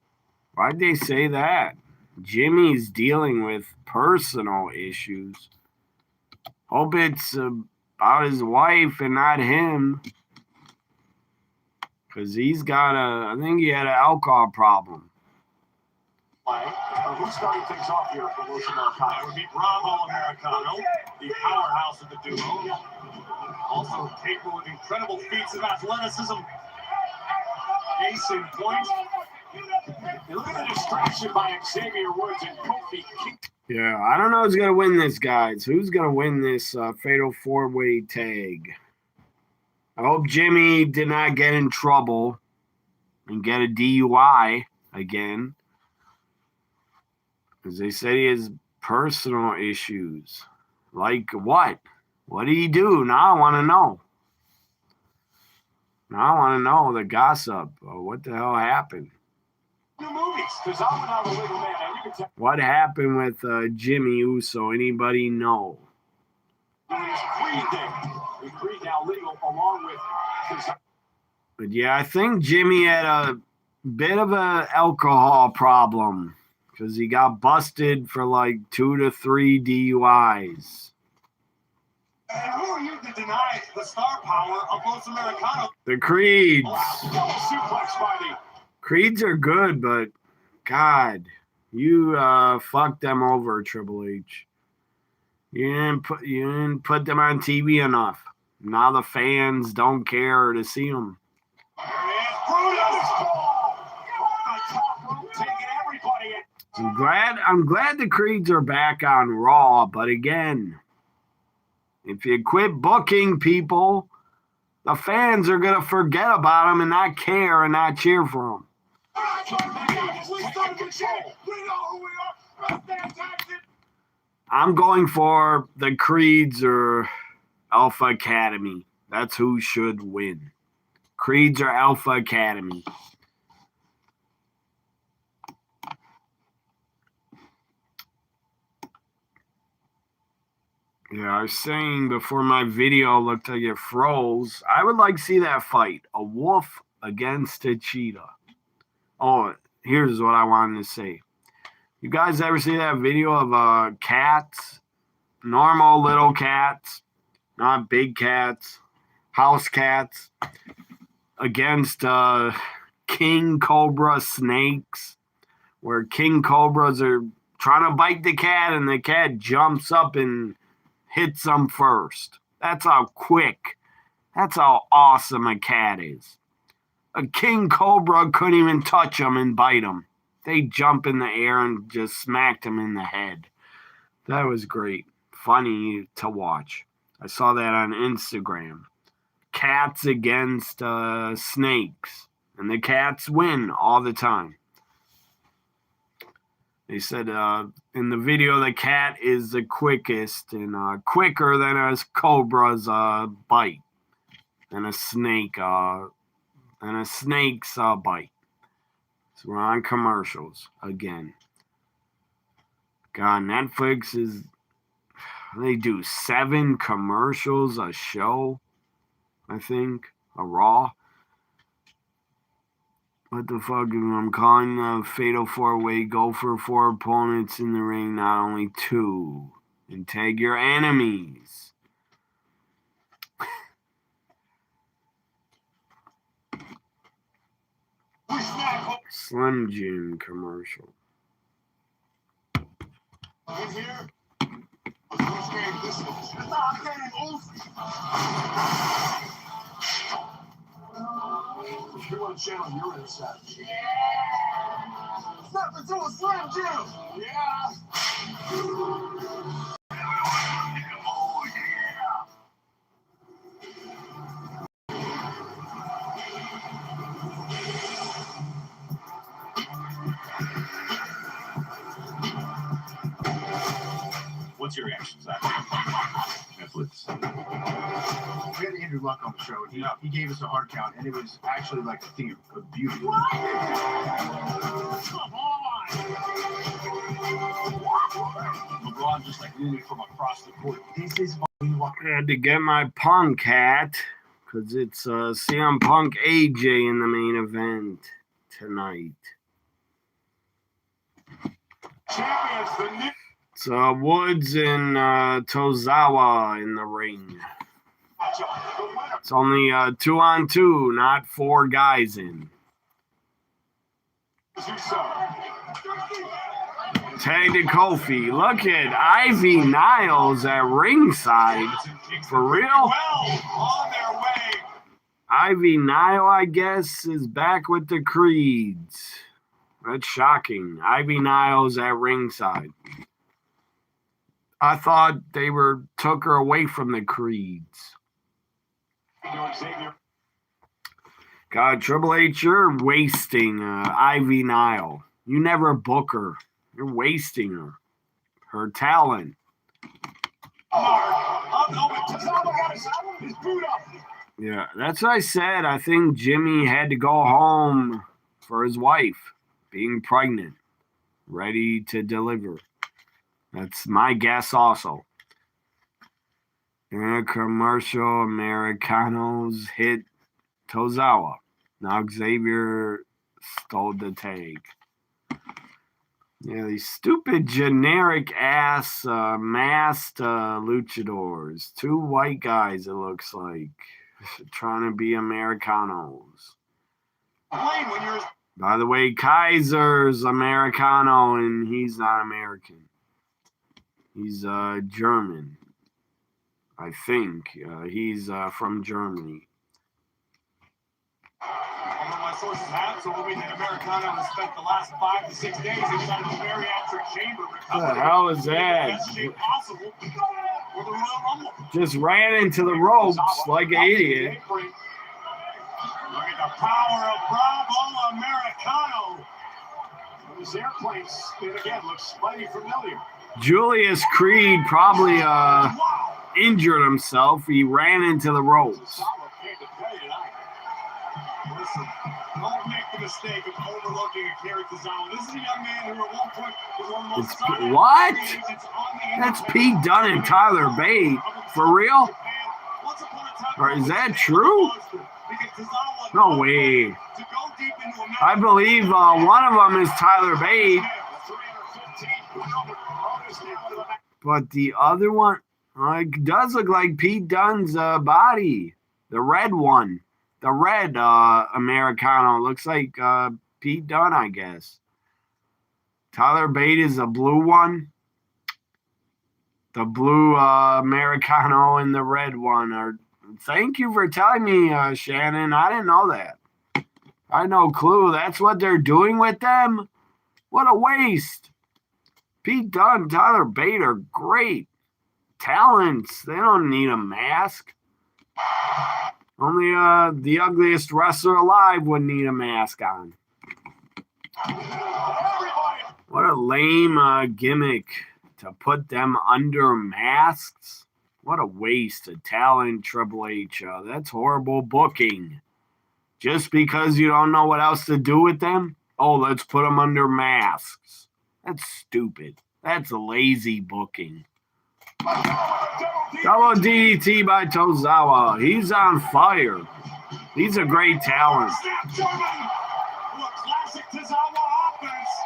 Why'd they say that? Jimmy's dealing with personal issues. Hope it's about his wife and not him. Because he's got I think he had an alcohol problem. Who's starting things off here for Los Americanos? It would be Bravo Americano, the powerhouse of the duo. Also capable of incredible feats of athleticism. Ace in point. And look at the distraction by Xavier Woods and Kofi. Yeah, I don't know who's going to win this, guys. Who's going to win this Fatal 4-Way tag? I hope Jimmy did not get in trouble and get a DUI again. Because they said he has personal issues. Like what? What did he do? Now I want to know. Now I want to know the gossip. What the hell happened? What happened with Jimmy Uso? Anybody know? But yeah, I think Jimmy had a bit of an alcohol problem because he got busted for like 2 to 3 DUIs. And who are you to deny the star power of Los Americanos? The Creeds. Suplex by the Creeds are good, but God, you fucked them over, Triple H. You didn't put them on TV enough. Now the fans don't care to see them. I'm glad the Creeds are back on Raw, but again, if you quit booking people, the fans are gonna forget about them and not care and not cheer for them. I'm going for the Creeds or Alpha Academy. That's who should win. Creeds or Alpha Academy. Yeah, I was saying before my video looked like it froze. I would like to see that fight. A wolf against a cheetah. Oh, here's what I wanted to say. You guys ever see that video of cats? Normal little cats. Not big cats. House cats. Against king cobra snakes. Where king cobras are trying to bite the cat and the cat jumps up and hits them first. That's how quick. That's how awesome a cat is. A king cobra couldn't even touch them and bite them. They jump in the air and just smacked him in the head. That was great. Funny to watch. I saw that on Instagram. Cats against snakes. And the cats win all the time. They said in the video the cat is the quickest and quicker than a cobra's bite. Than a snake snake's bite. So we're on commercials again. God, Netflix is... They do 7 commercials a show, I think. A Raw. What the fuck? I'm calling the Fatal 4-Way. Go for 4 opponents in the ring, not only 2. And tag your enemies. Slim Jim commercial. in here. If you want to channel your inner savage. Step into a Slim Jim. Yeah. Oh, yeah. What's your reaction to that? Netflix. We had Andrew Luck on the show, and he gave us a hard count, and it was actually like a thing of beauty. Come on! LeBron just like moving from across the court. This is I had to get my Punk hat because it's CM Punk AJ in the main event tonight. Champions, the new. It's Woods and Tozawa in the ring. It's only 2-on-2, not 4 guys in. Tag to Kofi. Look at Ivy Niles at ringside. For real? Well, on their way. Ivy Nile, I guess, is back with the Creeds. That's shocking. Ivy Niles at ringside. I thought they took her away from the Creeds. God, Triple H, you're wasting Ivy Nile. You never book her. You're wasting her. Her talent. Yeah, that's what I said. I think Jimmy had to go home for his wife being pregnant, ready to deliver. That's my guess also. In a commercial, Americanos hit Tozawa. Now Xavier stole the tag. Yeah, these stupid generic ass masked luchadors. 2 white guys, it looks like, trying to be Americanos. By the way, Kaiser's Americano and he's not American. He's German, I think. He's from Germany. Although my sources have told me that Americano has spent the last 5 to 6 days inside a bariatric chamber. What the hell is that? Just ran into the ropes like an idiot. Look at the power of Bravo Americano. This airplane spin again looks mighty familiar. Julius Creed probably injured himself. He ran into the ropes. Listen, don't make the mistake of overlooking a character zone. This is a young man who at one point was one of the most what? That's Pete Dunne and Tyler Bate. For real? Or is that true? No way. I believe one of them is Tyler Bate. But the other one, it does look like Pete Dunne's body. The red one. The red Americano looks like Pete Dunne, I guess. Tyler Bate is the blue one. The blue Americano and the red one. Thank you for telling me, Shannon. I didn't know that. I had no clue. That's what they're doing with them? What a waste. Pete Dunne, Tyler Bate are great talents. They don't need a mask. Only the ugliest wrestler alive would need a mask on. What a lame gimmick to put them under masks. What a waste of talent, Triple H. That's horrible booking. Just because you don't know what else to do with them? Oh, let's put them under masks. That's stupid. That's lazy booking. Double DDT by Tozawa. He's on fire. He's a great talent.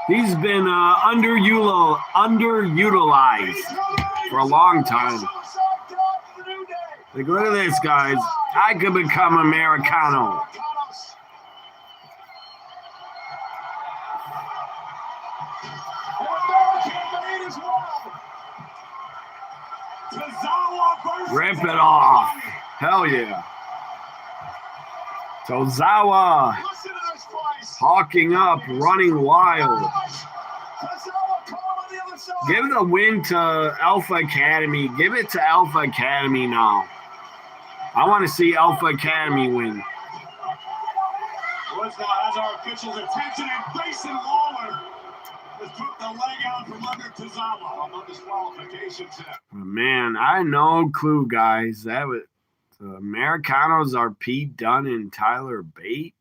He's been underutilized for a long time. Like, look at this, guys. I could become Americano. Rip it off. Hell yeah. Tozawa Listen to this place. hawking up, running wild. Tozawa come on the other side. Give the win to Alpha Academy. Give it to Alpha Academy now. I want to see Alpha Academy win. Woods now has our officials' attention, and Grayson Waller has put the leg out from under Tozawa. No disqualification tip. Man, I had no clue, guys. That was the Americanos are Pete Dunne and Tyler Bate.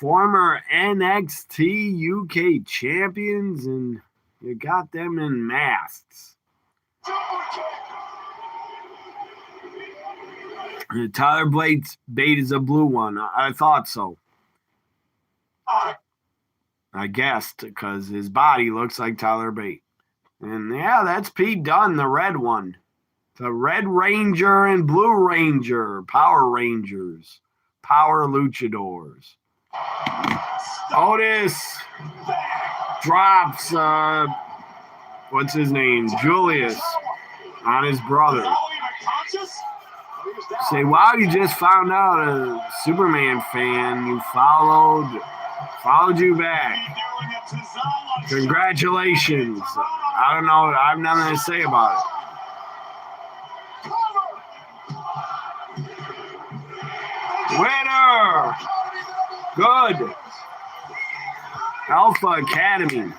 Former NXT UK champions, and you got them in masks. Tyler Bate is a blue one. I thought so. I guessed because his body looks like Tyler Bate. And yeah, that's Pete Dunne, the red one. The Red Ranger and Blue Ranger. Power Rangers. Power Luchadors. Otis drops, what's his name? Julius on his brother. Say, wow, you just found out a Superman fan. You followed you back. Congratulations. I don't know. I have nothing to say about it. Winner! Good. Alpha Academy.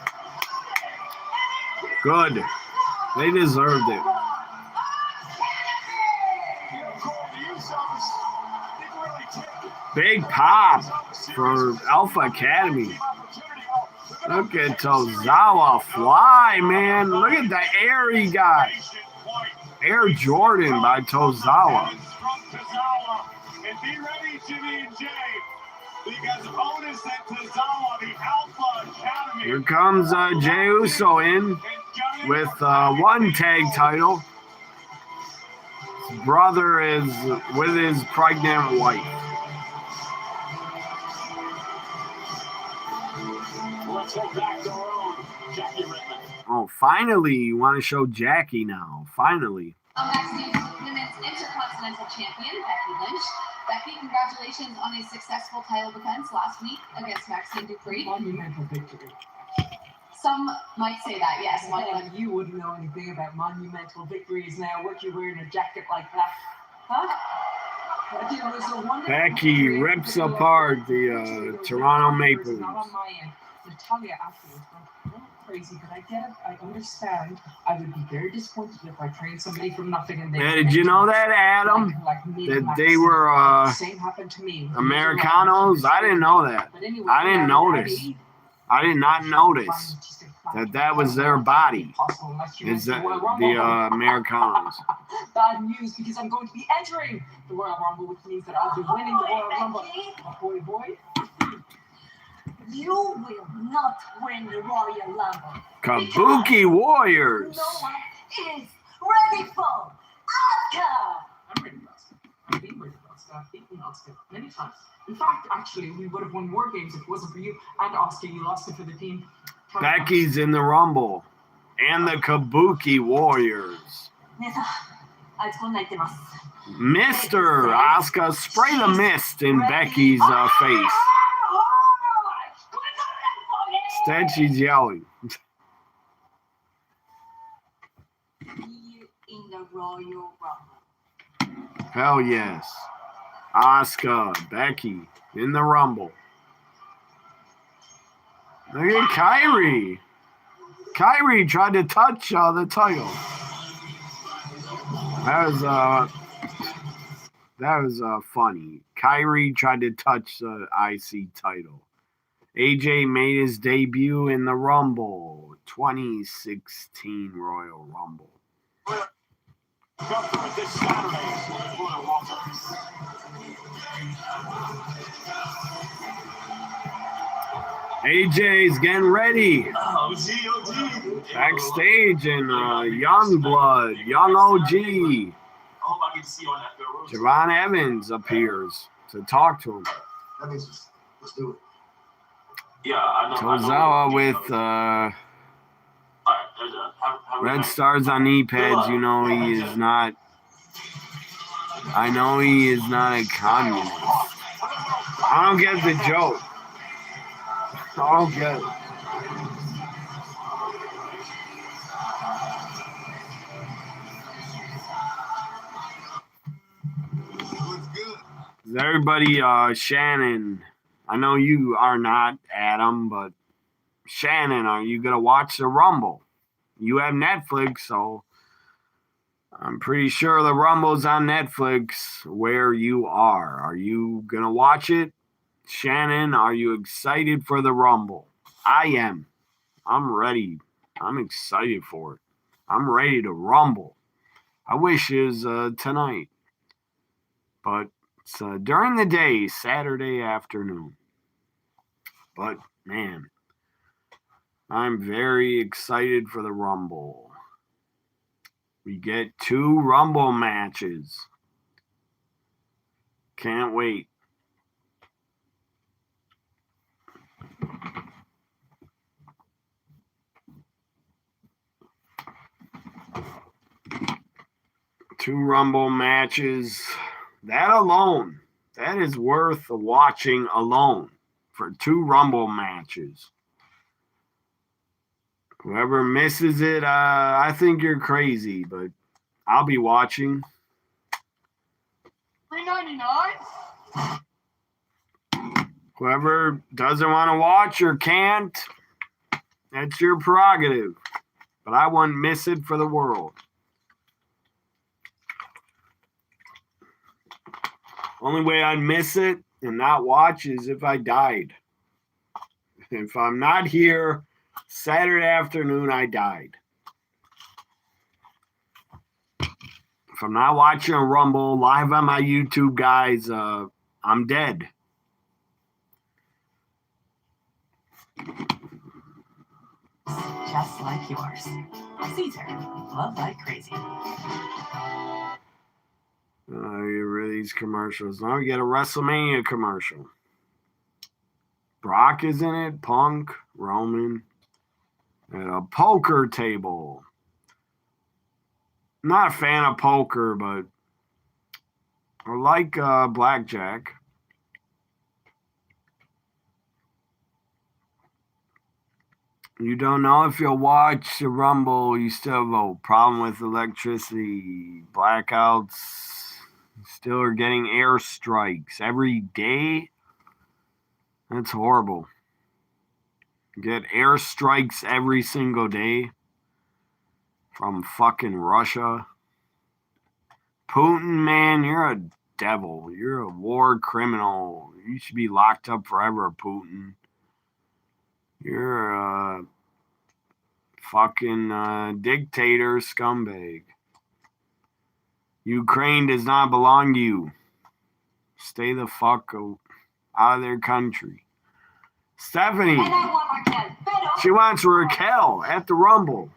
Good. They deserved it. Big pop for Alpha Academy. Look at Tozawa fly, man. Look at the air he got. Air Jordan by Tozawa. And be ready, Jimmy and Jay, because Otis and Tozawa, the Alpha Academy. Here comes Jey Uso in with one tag title. His brother is with his pregnant wife. Let's go back to our own Jackie Redmond. Oh, finally, you want to show Jackie now. Finally. Backstage Women's Intercontinental Champion, Becky Lynch. Becky, congratulations on a successful title defense last week against Maxine Dupree. Monumental victory. Some might say that, yes. You wouldn't know anything about monumental victories now. What you wearing a jacket like that? Huh? Becky rips apart the Toronto Maple Leafs. Not on my end. Natalia afterwards went crazy, but I get it. I understand. I would be very disappointed if I trained somebody from nothing and they. Yeah, did you know that, Adam? That they were same happened to me. Americanos? I didn't know that. Anyway, I didn't notice. I did not notice that was their body. Is the Americanos? Bad news, because I'm going to be entering the Royal Rumble, which means that I'll be winning the Royal Rumble. Boy. You will not win the Royal Rumble. Kabuki Warriors. No one is ready for Asuka. I'm ready for Asuka. I've been ready for Asuka. I've beaten Asuka many times. In fact, actually, we would have won more games if it wasn't for you and Asuka. You lost it for the team. Becky's in the Rumble. And the Kabuki Warriors. Mr. Asuka, spray the mist in Becky's face. Instead, she's yelling. In the Royal Rumble. Hell yes. Asuka, Becky in the Rumble. Look at Kyrie. Kyrie tried to touch the title. That was funny. Kyrie tried to touch the IC title. AJ made his debut in the Rumble, 2016 Royal Rumble. This Saturday, AJ's getting ready. Backstage in Youngblood, Young OG. Javon Evans appears to talk to him. That means let's do it. Yeah, I know. Tozawa with red stars on knee pads. You know he is not I know he is not a communist. I don't get the joke. I don't get it. Is everybody, Shannon, I know you are not, Adam, but Shannon, are you going to watch the Rumble? You have Netflix, so I'm pretty sure the Rumble's on Netflix where you are. Are you going to watch it? Shannon, are you excited for the Rumble? I am. I'm ready. I'm excited for it. I'm ready to rumble. I wish it was tonight. But it's during the day, Saturday afternoon. But, man, I'm very excited for the Rumble. We get 2 Rumble matches. Can't wait. Two Rumble matches. That alone, that is worth watching alone for 2 Rumble matches. Whoever misses it, I think you're crazy, but I'll be watching. $3.99. Whoever doesn't want to watch or can't, that's your prerogative. But I wouldn't miss it for the world. Only way I'd miss it and not watch is if I died. If I'm not here Saturday afternoon, I died. If I'm not watching a Rumble live on my YouTube, guys, I'm dead. Just like yours. Caesar, love like crazy. You really these commercials. Now we get a WrestleMania commercial. Brock is in it, Punk, Roman, at a poker table. I'm not a fan of poker, but I like blackjack. You don't know if you'll watch the Rumble, you still vote. Problem with electricity, blackouts, still are getting airstrikes every day. That's horrible. Get airstrikes every single day from fucking Russia. Putin, man, you're a devil. You're a war criminal. You should be locked up forever, Putin. You're a fucking dictator scumbag. Ukraine does not belong to you. Stay the fuck out of their country. Stephanie. And I want Raquel. Pero She wants Raquel at the Rumble.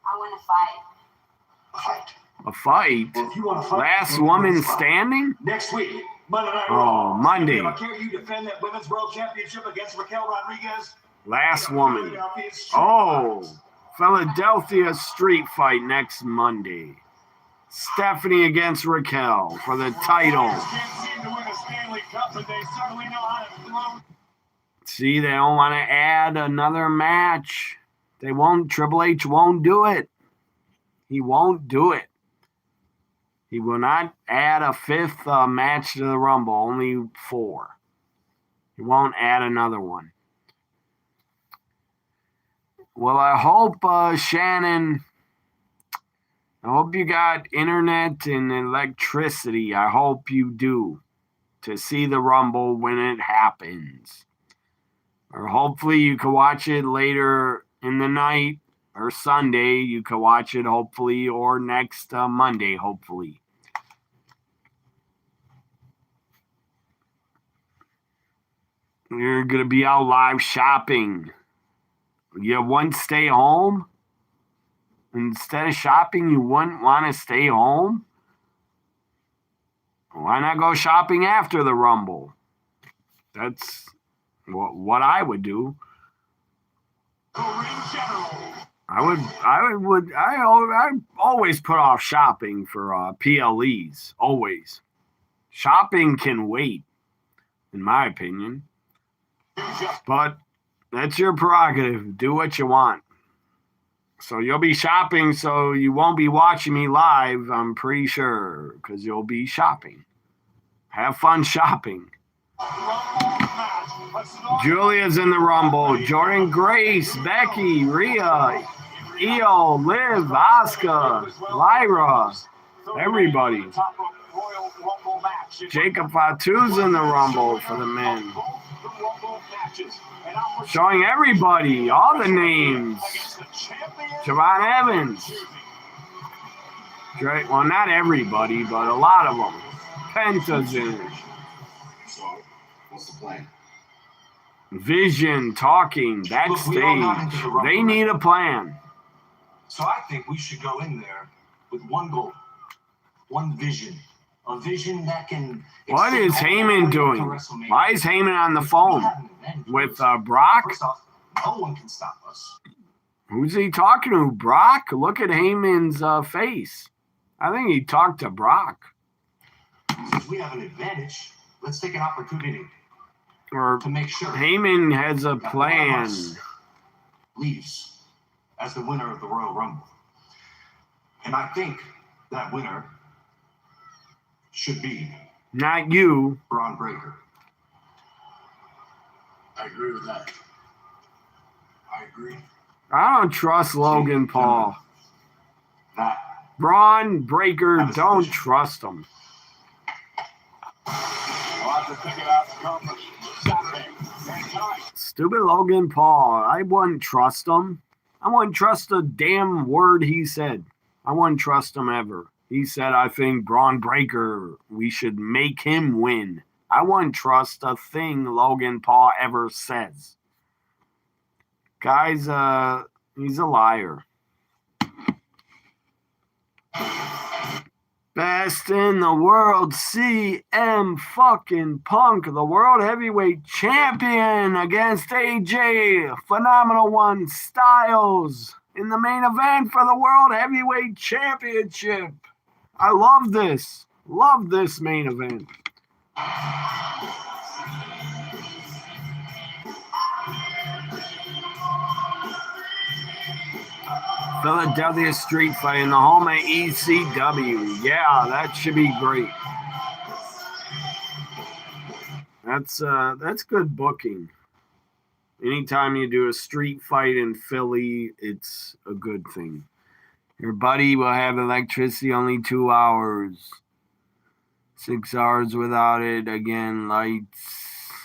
I want to fight. Fight. A fight? If you want to fight, Last then woman let's fight. standing? Next week, Monday Night Oh, Raw. Monday. I care you defend that Women's World Championship against Raquel Rodriguez. Last woman. Philadelphia Street Oh, Fights. Philadelphia street fight next Monday. Stephanie against Raquel for the title. Can't seem to win a Stanley Cup, but they certainly know how to throw. See, they don't want to add another match. They won't. Triple H won't do it. He won't do it. He will not add a 5th match to the Rumble, only 4. He won't add another one. Well, I hope, Shannon, I hope you got internet and electricity. I hope you do to see the Rumble when it happens. Or hopefully you can watch it later in the night or Sunday. You can watch it hopefully, or next Monday, hopefully. You're going to be out live shopping. You wouldn't stay home? Instead of shopping, you wouldn't want to stay home? Why not go shopping after the Rumble? That's what I would do. The ring general. I always put off shopping for PLEs. Always. Shopping can wait, in my opinion. But that's your prerogative. Do what you want. So you'll be shopping, so you won't be watching me live, I'm pretty sure, because you'll be shopping. Have fun shopping. Julia's in the Rumble. Jordan Grace, Becky, Rhea, Io, Liv, Asuka, Lyra, everybody. Jacob Fatu's in the Rumble for the men. Showing everybody, all the names. Javon Evans. Well, not everybody, but a lot of them. Penta's in it. So, what's the plan? Vision talking backstage. They need a plan. So I think we should go in there with one goal, one vision. A vision that can... What is Heyman doing? Why is Heyman on the phone with Brock? First off, no one can stop us. Who's he talking to? Brock? Look at Heyman's face. I think he talked to Brock. Since we have an advantage, let's take an opportunity Or to make sure Heyman has a plan. Leaves as the winner of the Royal Rumble. And I think that winner should be Not you. Braun Breaker. I agree with that. I agree. I don't trust Logan Paul. That Braun Breaker, don't trust him. We'll have to pick it out come Saturday and tonight. Stupid Logan Paul. I wouldn't trust him. I wouldn't trust a damn word he said. I wouldn't trust him ever. He said, I think Braun Breaker, we should make him win. I wouldn't trust a thing Logan Paul ever says. Guys, he's a liar. Best in the world, CM fucking Punk, the world heavyweight champion against AJ, Phenomenal One Styles in the main event for the world heavyweight championship. I love this. Love this main event. Philadelphia Street Fight in the home of ECW. Yeah, that should be great. That's good booking. Anytime you do a street fight in Philly, it's a good thing. Your buddy will have electricity only 2 hours. 6 hours without it. Again, lights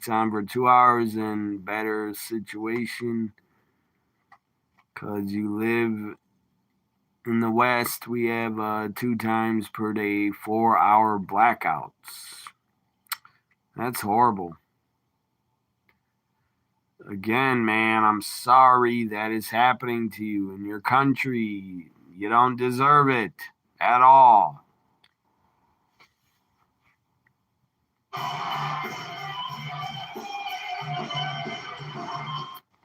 on for 2 hours in better situation. Because you live in the West, we have 2 times per day, 4-hour blackouts. That's horrible. Again, man, I'm sorry that is happening to you in your country. You don't deserve it at all.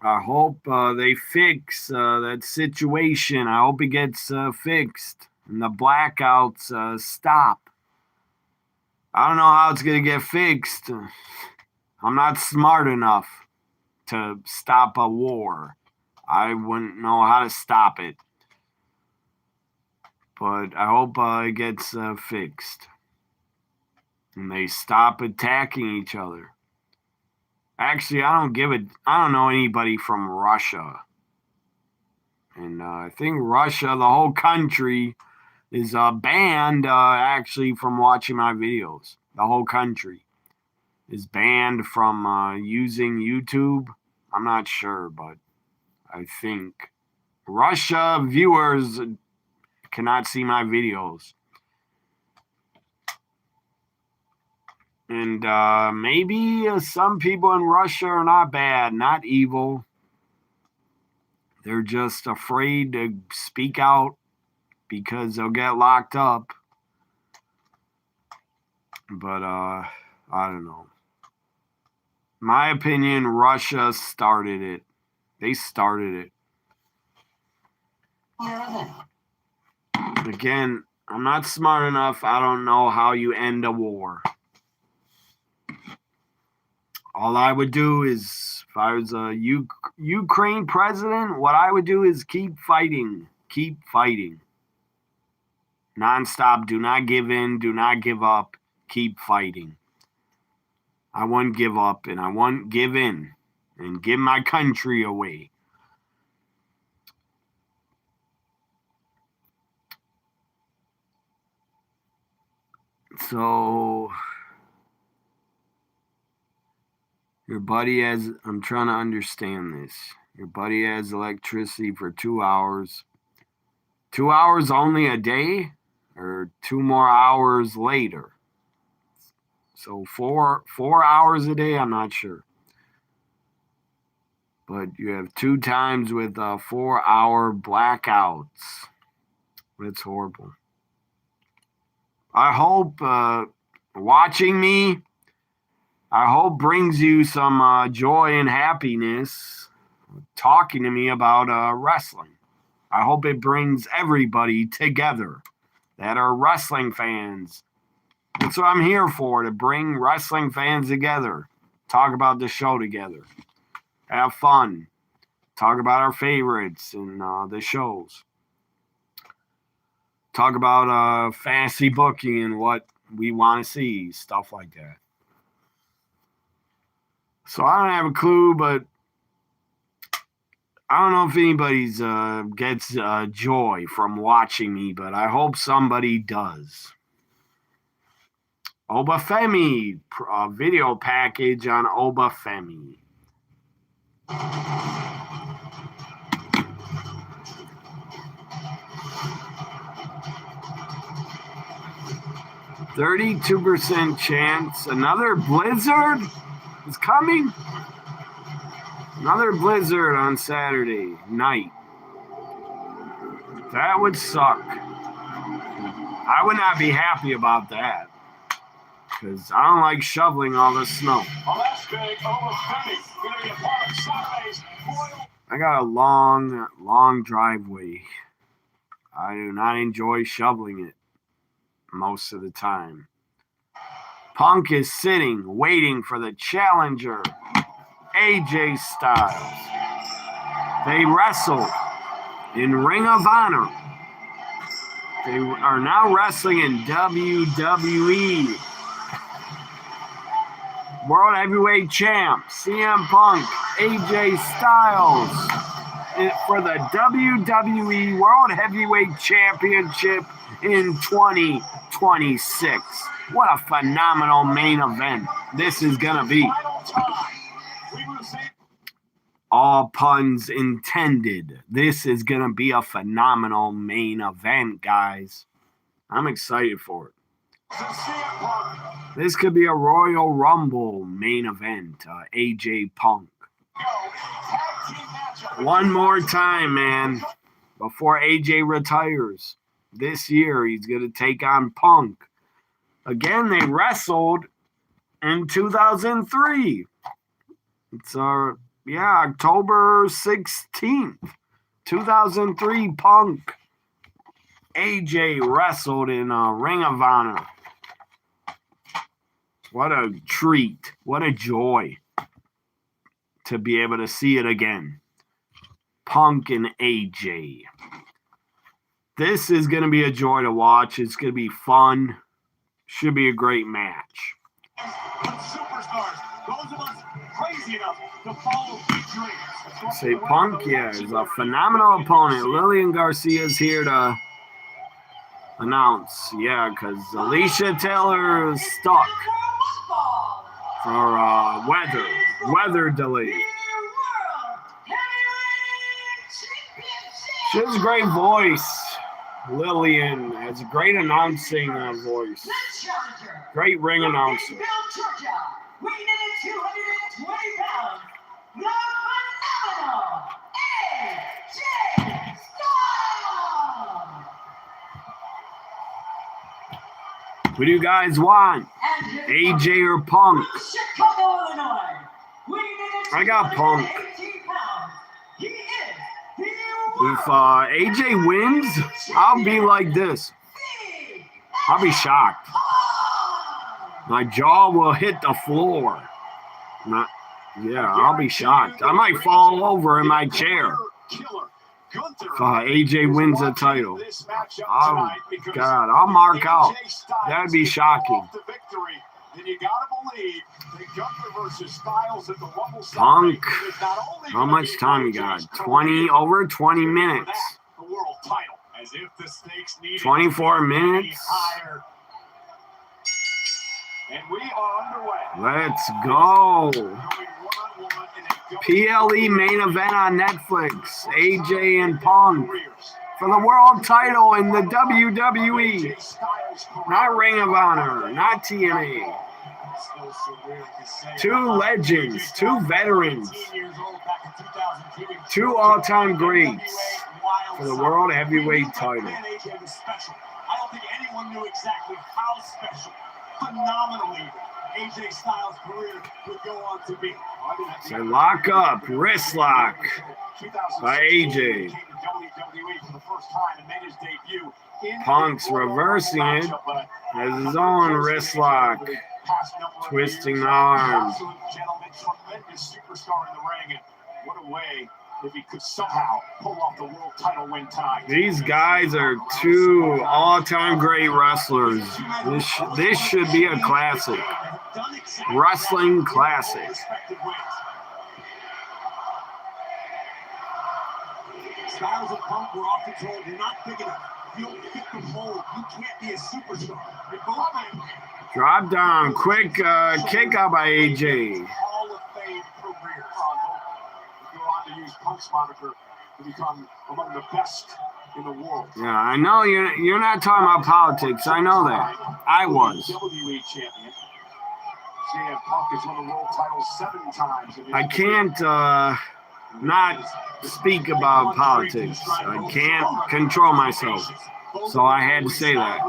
I hope they fix that situation. I hope it gets fixed and the blackouts stop. I don't know how it's going to get fixed. I'm not smart enough to stop a war. I wouldn't know how to stop it. But I hope it gets fixed. And they stop attacking each other. Actually, I don't know anybody from Russia. And I think Russia, the whole country, is banned actually from watching my videos. The whole country is banned from using YouTube. I'm not sure, but I think Russia viewers cannot see my videos. And maybe some people in Russia are not bad, not evil. They're just afraid to speak out because they'll get locked up. But I don't know. My opinion, Russia started it. They started it. Again, I'm not smart enough. I don't know how you end a war. All I would do is, if I was a Ukraine president, what I would do is keep fighting. Keep fighting. Nonstop. Do not give in. Do not give up. Keep fighting. I wouldn't give up and I wouldn't give in and give my country away. So your buddy has, I'm trying to understand this. Your buddy has electricity for 2 hours. 2 hours only a day or 2 more hours later? So four hours a day, I'm not sure. But you have 2 times with 4-hour blackouts. That's horrible. I hope watching me, I hope brings you some joy and happiness talking to me about wrestling. I hope it brings everybody together that are wrestling fans. That's what I'm here for, to bring wrestling fans together. Talk about the show together. Have fun. Talk about our favorites and the shows. Talk about fantasy booking and what we want to see. Stuff like that. So I don't have a clue, but I don't know if anybody gets joy from watching me, but I hope somebody does. Obafemi, video package on Obafemi. %32 chance another blizzard is coming. Another blizzard on Saturday night. That would suck. I would not be happy about that. Because I don't like shoveling all the snow. I got a long driveway. I do not enjoy shoveling it most of the time. Punk is sitting, waiting for the challenger, AJ Styles. They wrestled in Ring of Honor. They are now wrestling in WWE. World Heavyweight Champ, CM Punk, AJ Styles for the WWE World Heavyweight Championship in 2026. What a phenomenal main event this is going to be. All puns intended. This is going to be a phenomenal main event, guys. I'm excited for it. This could be a Royal Rumble main event. AJ Punk. One more time, man, before AJ retires. This year, he's going to take on Punk. Again, they wrestled in 2003. It's October 16th, 2003. Punk. AJ wrestled in Ring of Honor. What a treat. What a joy to be able to see it again. Punk and AJ. This is going to be a joy to watch. It's going to be fun. Should be a great match. Superstars, those of us crazy enough to follow big dreams. Say Punk, yeah, is a phenomenal opponent. Lillian Garcia is here to announce, because Alicia Taylor is stuck for weather delay. She has a great voice. Lillian has a great announcing voice. Great ring announcer. Weighing in at 220 pounds, the phenomenal AJ Styles. Who do you guys want? AJ or Punk? Chicago, Illinois. Weighing in at I got Punk. 218 pounds, he is the If AJ wins, I'll be like this. I'll be shocked. My jaw will hit the floor. I'll be shocked. I might fall over in my chair. If AJ wins the title. Oh, God, I'll mark out. That'd be shocking. Punk, how much time you got? 20, over 20 minutes. 24 minutes. And we are underway. Let's go. PLE main event on Netflix. AJ and Punk for the world title in the WWE. Not Ring of Honor, not TNA. Two legends, two veterans, two all-time greats for the world heavyweight title. I don't think anyone knew exactly how special, phenomenally AJ Styles' career would go on to be. So lock up, wrist lock by AJ. Punk's reversing it as his own wrist lock, twisting the arms. Tremendous superstar in the ring, and what a way if he could somehow pull off the world title win tonight. These guys are two all-time great wrestlers. This should be a classic. Wrestling classic. Styles and Punk were often told, you're not big enough. You don't fit the mold. You can't be a superstar. Drop down, quick kick out by AJ. Hall of Fame careers. Go on to use Punk's moniker to become among the best in the world. Yeah, I know you're not talking about politics. I know that. I was. WWE champion. CM Punk has won the world title 7 times. I can't not speak about politics. I can't control myself. So I had to say that.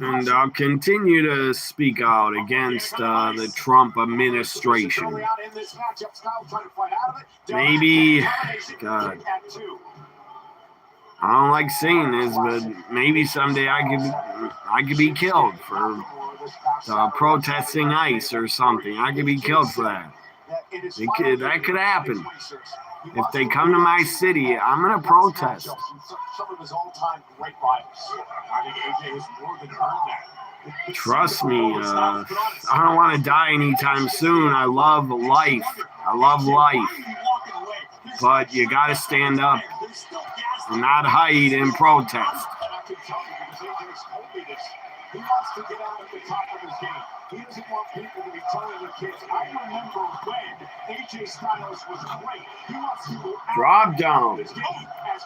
And I'll continue to speak out against the Trump administration. Maybe, God, I don't like saying this, but maybe someday I could be killed for protesting ICE or something. I could be killed for that. That could happen. If they come to my city, I'm going to protest. Some of his all-time great rivals. I think AJ has more than earned that. Trust me, I don't want to die anytime soon. I love life. But you got to stand up and not hide and protest. He wants to get out at the top of his game. He doesn't want people to be telling the kids, I remember when AJ Styles was great. He wants to go out Drop down. as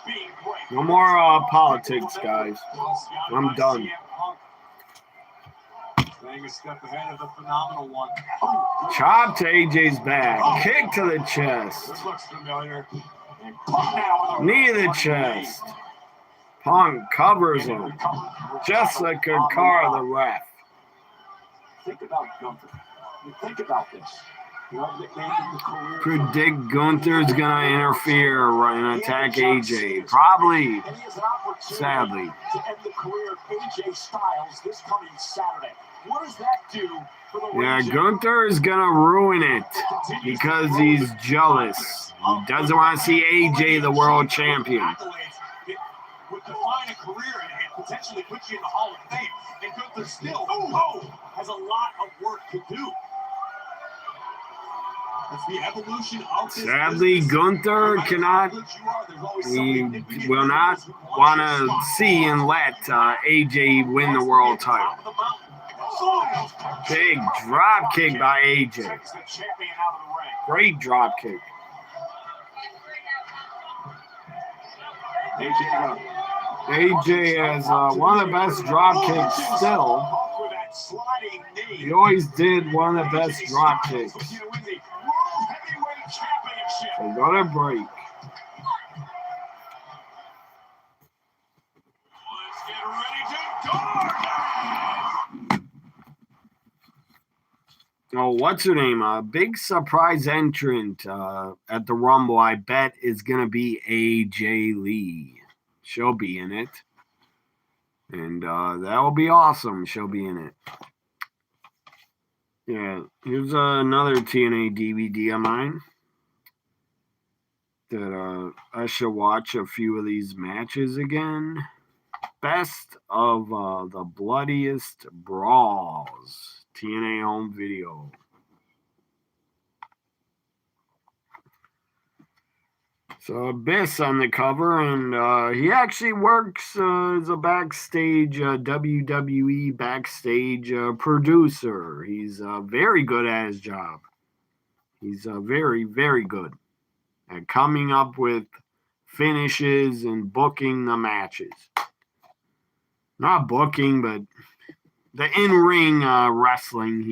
being great. No more politics, guys. I'm done. Staying a step ahead of the phenomenal one. Chop to AJ's back. Kick to the chest. This looks familiar. Knee to the chest. Punk covers him. Just like a car, the ref. Think about Gunther. Think about this. Predict Gunther's gonna interfere and attack AJ. Probably. Sadly. To end the career of AJ Styles this coming Saturday. What does that do for the Yeah, Gunther is gonna ruin it because he's jealous. He doesn't want to see AJ the world champion. Would define a career and potentially put you in the Hall of Fame. And Gunther still has a lot of work to do. It's the evolution of this Sadly, business. Gunther cannot. He will not want to see and let AJ win the world title. Big drop kick by AJ. Great drop kick. AJ has one of the best drop kicks still. He always did one of the best drop kicks. So go to break. Let's get ready to go. Oh, what's her name? A big surprise entrant at the Rumble, I bet, is going to be AJ Lee. She'll be in it. And that will be awesome. She'll be in it. Yeah, here's another TNA DVD of mine that I should watch a few of these matches again. Best of the Bloodiest Brawls. TNA home video. So Abyss on the cover, and he actually works as a backstage WWE backstage producer. He's very good at his job. He's very, very good at coming up with finishes and booking the matches. Not booking, but the in-ring wrestling.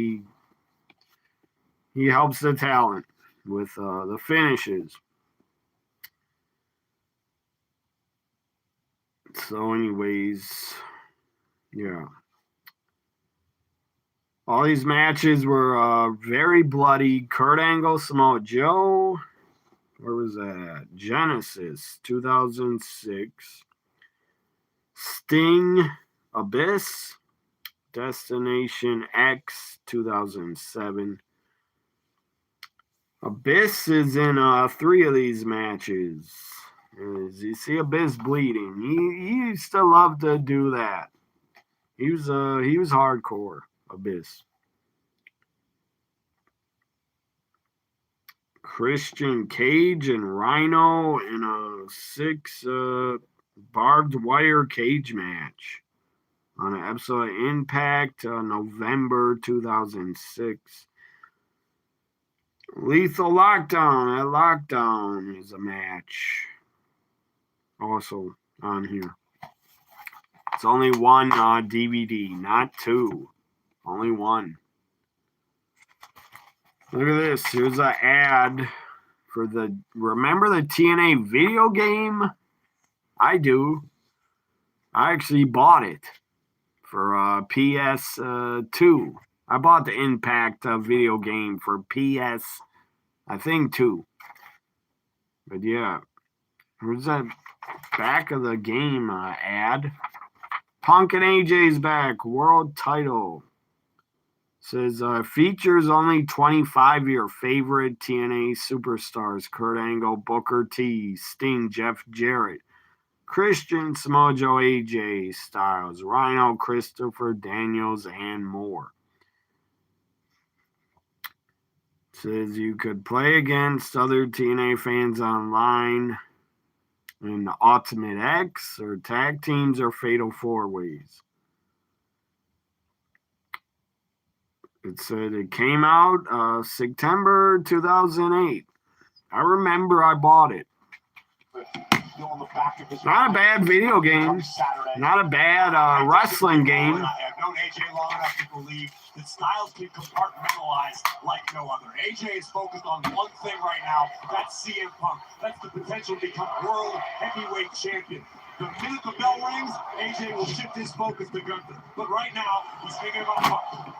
He helps the talent with the finishes. So anyways, yeah. All these matches were very bloody. Kurt Angle, Samoa Joe. Where was that? Genesis, 2006. Sting, Abyss. Destination X, 2007. Abyss is in 3 of these matches. As you see Abyss bleeding. He used to love to do that. He was hardcore, Abyss. Christian Cage and Rhino in a 6 barbed wire cage match on an episode of Impact, November 2006. Lethal Lockdown at Lockdown is a match. Also on here. It's only one DVD, not 2. Only one. Look at this. Here's an ad for remember the TNA video game? I do. I actually bought it for PS2. I bought the Impact video game for PS, I think, 2. But yeah. Here's that back of the game ad. Punk and AJ's back. World title. Says features only 25 of your favorite TNA superstars. Kurt Angle, Booker T, Sting, Jeff Jarrett, Christian, Samoa Joe, AJ Styles, Rhino, Christopher Daniels, and more. Says you could play against other TNA fans online in the Ultimate X or tag teams or Fatal 4-Ways. It said it came out September 2008. I remember I bought it. Not a bad video game. Not a bad wrestling game. I've known AJ long enough to believe that Styles can compartmentalize like no other. AJ is focused on one thing right now. That's CM Punk. That's the potential to become world heavyweight champion. The minute the bell rings, AJ will shift his focus to Gunther. But right now, he's thinking about Punk.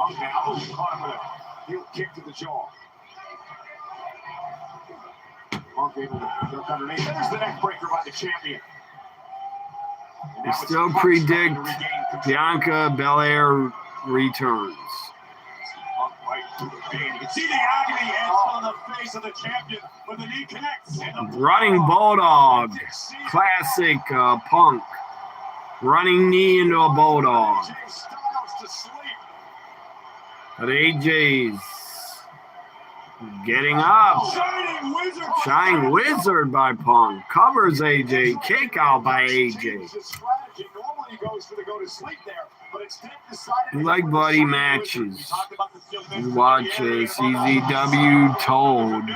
Okay, I hope you caught him with a heel kick to the jaw. Punk able to duck underneath. There's the neck breaker by the champion. We still predict Bianca Belair returns. Punk right to the vein. You can see the agony edge on the face of the champion, but the knee connects. Running Bulldog. Classic Punk. Running knee into a Bulldog. But AJ's getting up. Shining Wizard by Punk. Covers AJ. Kick out by AJ. You like bloody matches. You watch CZW Told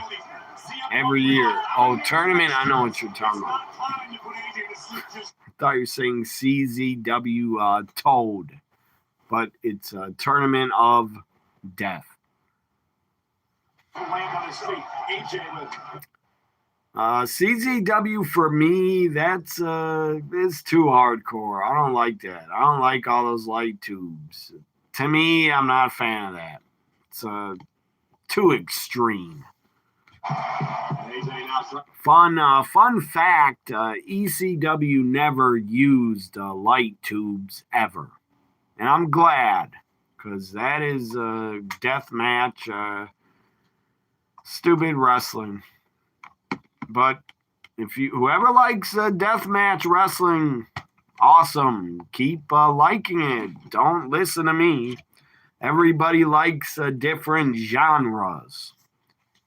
every year. Oh, tournament? I know what you're talking about. I thought you were saying CZW Told. But it's a Tournament of Death. CZW for me, that's it's too hardcore. I don't like that. I don't like all those light tubes. To me, I'm not a fan of that. It's too extreme. Fun fact, ECW never used light tubes ever. And I'm glad, because that is a death match, stupid wrestling. But whoever likes death match wrestling, awesome. Keep liking it. Don't listen to me. Everybody likes different genres.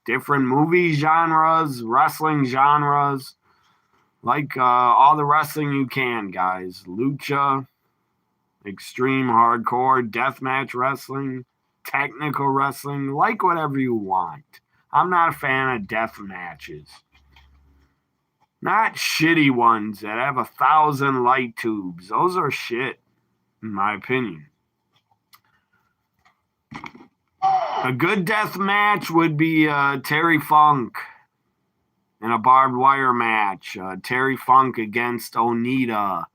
Different movie genres, wrestling genres. Like all the wrestling you can, guys. Lucha, extreme hardcore, deathmatch wrestling, technical wrestling. Like whatever you want. I'm not a fan of death matches. Not shitty ones that have 1,000 light tubes. Those are shit, in my opinion. A good death match would be Terry Funk in a barbed wire match. Terry Funk against Onita.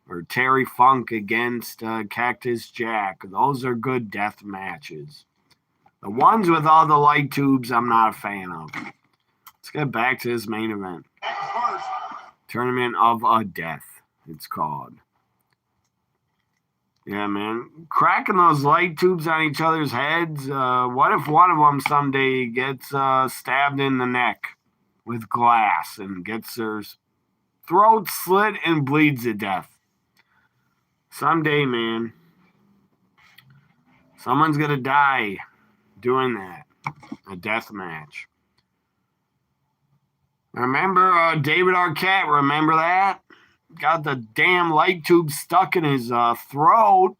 Or Terry Funk against Cactus Jack. Those are good death matches. The ones with all the light tubes, I'm not a fan of. Let's get back to this main event. Tournament of a Death, it's called. Yeah, man. Cracking those light tubes on each other's heads. What if one of them someday gets stabbed in the neck with glass and gets their throat slit and bleeds to death? Someday, man. Someone's going to die doing that. A death match. Remember David Arquette? Remember that? Got the damn light tube stuck in his throat,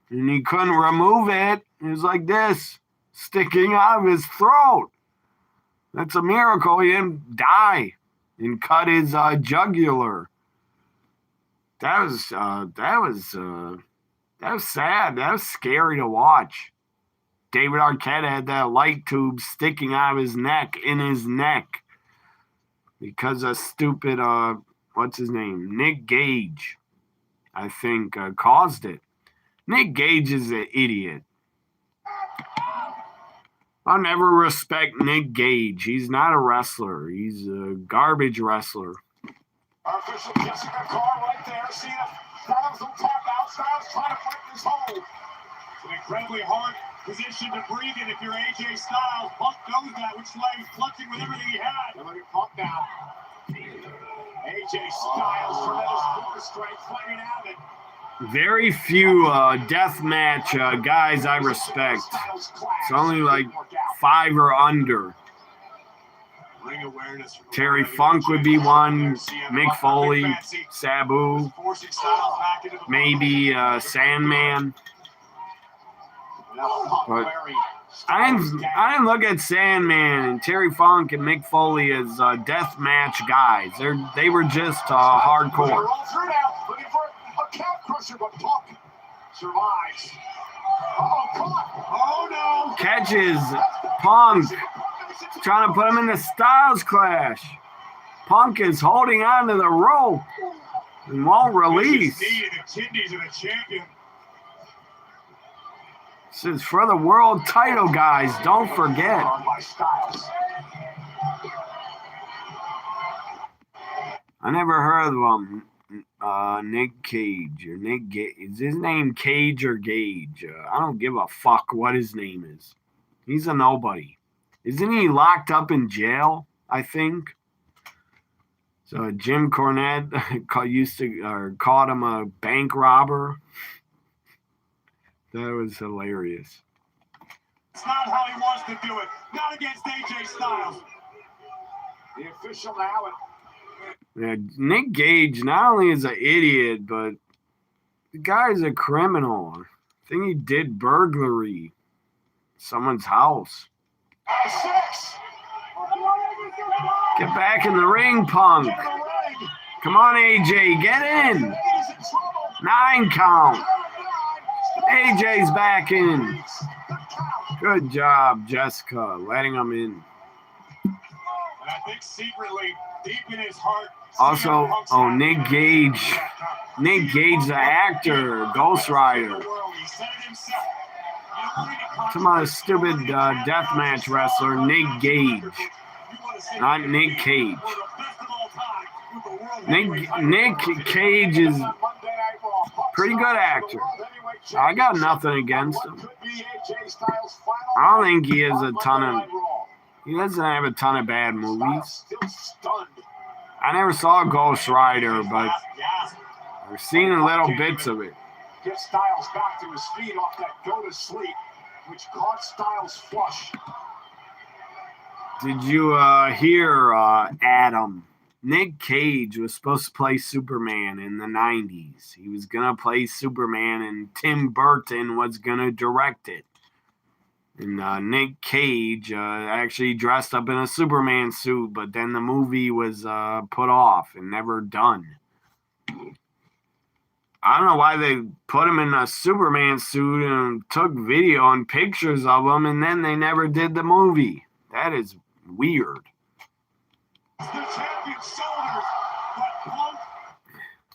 and he couldn't remove it. It was like this, sticking out of his throat. That's a miracle he didn't die and cut his jugular. That was sad. That was scary to watch. David Arquette had that light tube sticking out of his neck, in his neck, because of stupid what's his name? Nick Gage, I think, caused it. Nick Gage is an idiot. I'll never respect Nick Gage. He's not a wrestler. He's a garbage wrestler. Our official Jessica Carr right there. See it. Styles will tap out. Styles trying to break this hold. It's an incredibly hard position to breathe in if you're AJ Styles. Buck knows that, which leg clutching with everything he had. Look at Buck now. AJ Styles, tremendous core strength, fighting out of it. Very few death match guys I respect. It's only like 5 or under. Terry Funk would be one. Mick Foley, Sabu, maybe Sandman. But I didn't look at Sandman and Terry Funk and Mick Foley as death match guys. They were just hardcore. Catches Punk, trying to put him in the Styles Clash. Punk is holding on to the rope and won't release. This is for the world title, guys. Don't forget. I never heard of him. Nick Cage or Nick Gage. Is his name Cage or Gage? I don't give a fuck what his name is. He's a nobody. Isn't he locked up in jail? I think. So Jim Cornette caught him a bank robber. That was hilarious. It's not how he wants to do it. Not against AJ Styles. The official now. Yeah, Nick Gage not only is an idiot, but the guy's a criminal. I think he did burglary in someone's house. 6. Get back in the ring, Punk. Come on, AJ, get in. 9 count. AJ's back in. Good job, Jessica, letting him in. I think secretly, deep in his heart. Also, Nick Gage. Nick Gage, the actor, Ghost Rider. He said it himself. Talking about a stupid deathmatch wrestler, Nick Gage. Not Nick Cage. Nick Cage is a pretty good actor. I got nothing against him. I don't think he has he doesn't have a ton of bad movies. I never saw Ghost Rider, but I've seen little bits of it. Get Styles back to his feet off that go to sleep, which caught Styles flush. Did you hear, Adam? Nick Cage was supposed to play Superman in the 90s. He was going to play Superman, and Tim Burton was going to direct it. And Nick Cage actually dressed up in a Superman suit, but then the movie was put off and never done. I don't know why they put him in a Superman suit and took video and pictures of him, and then they never did the movie. That is weird.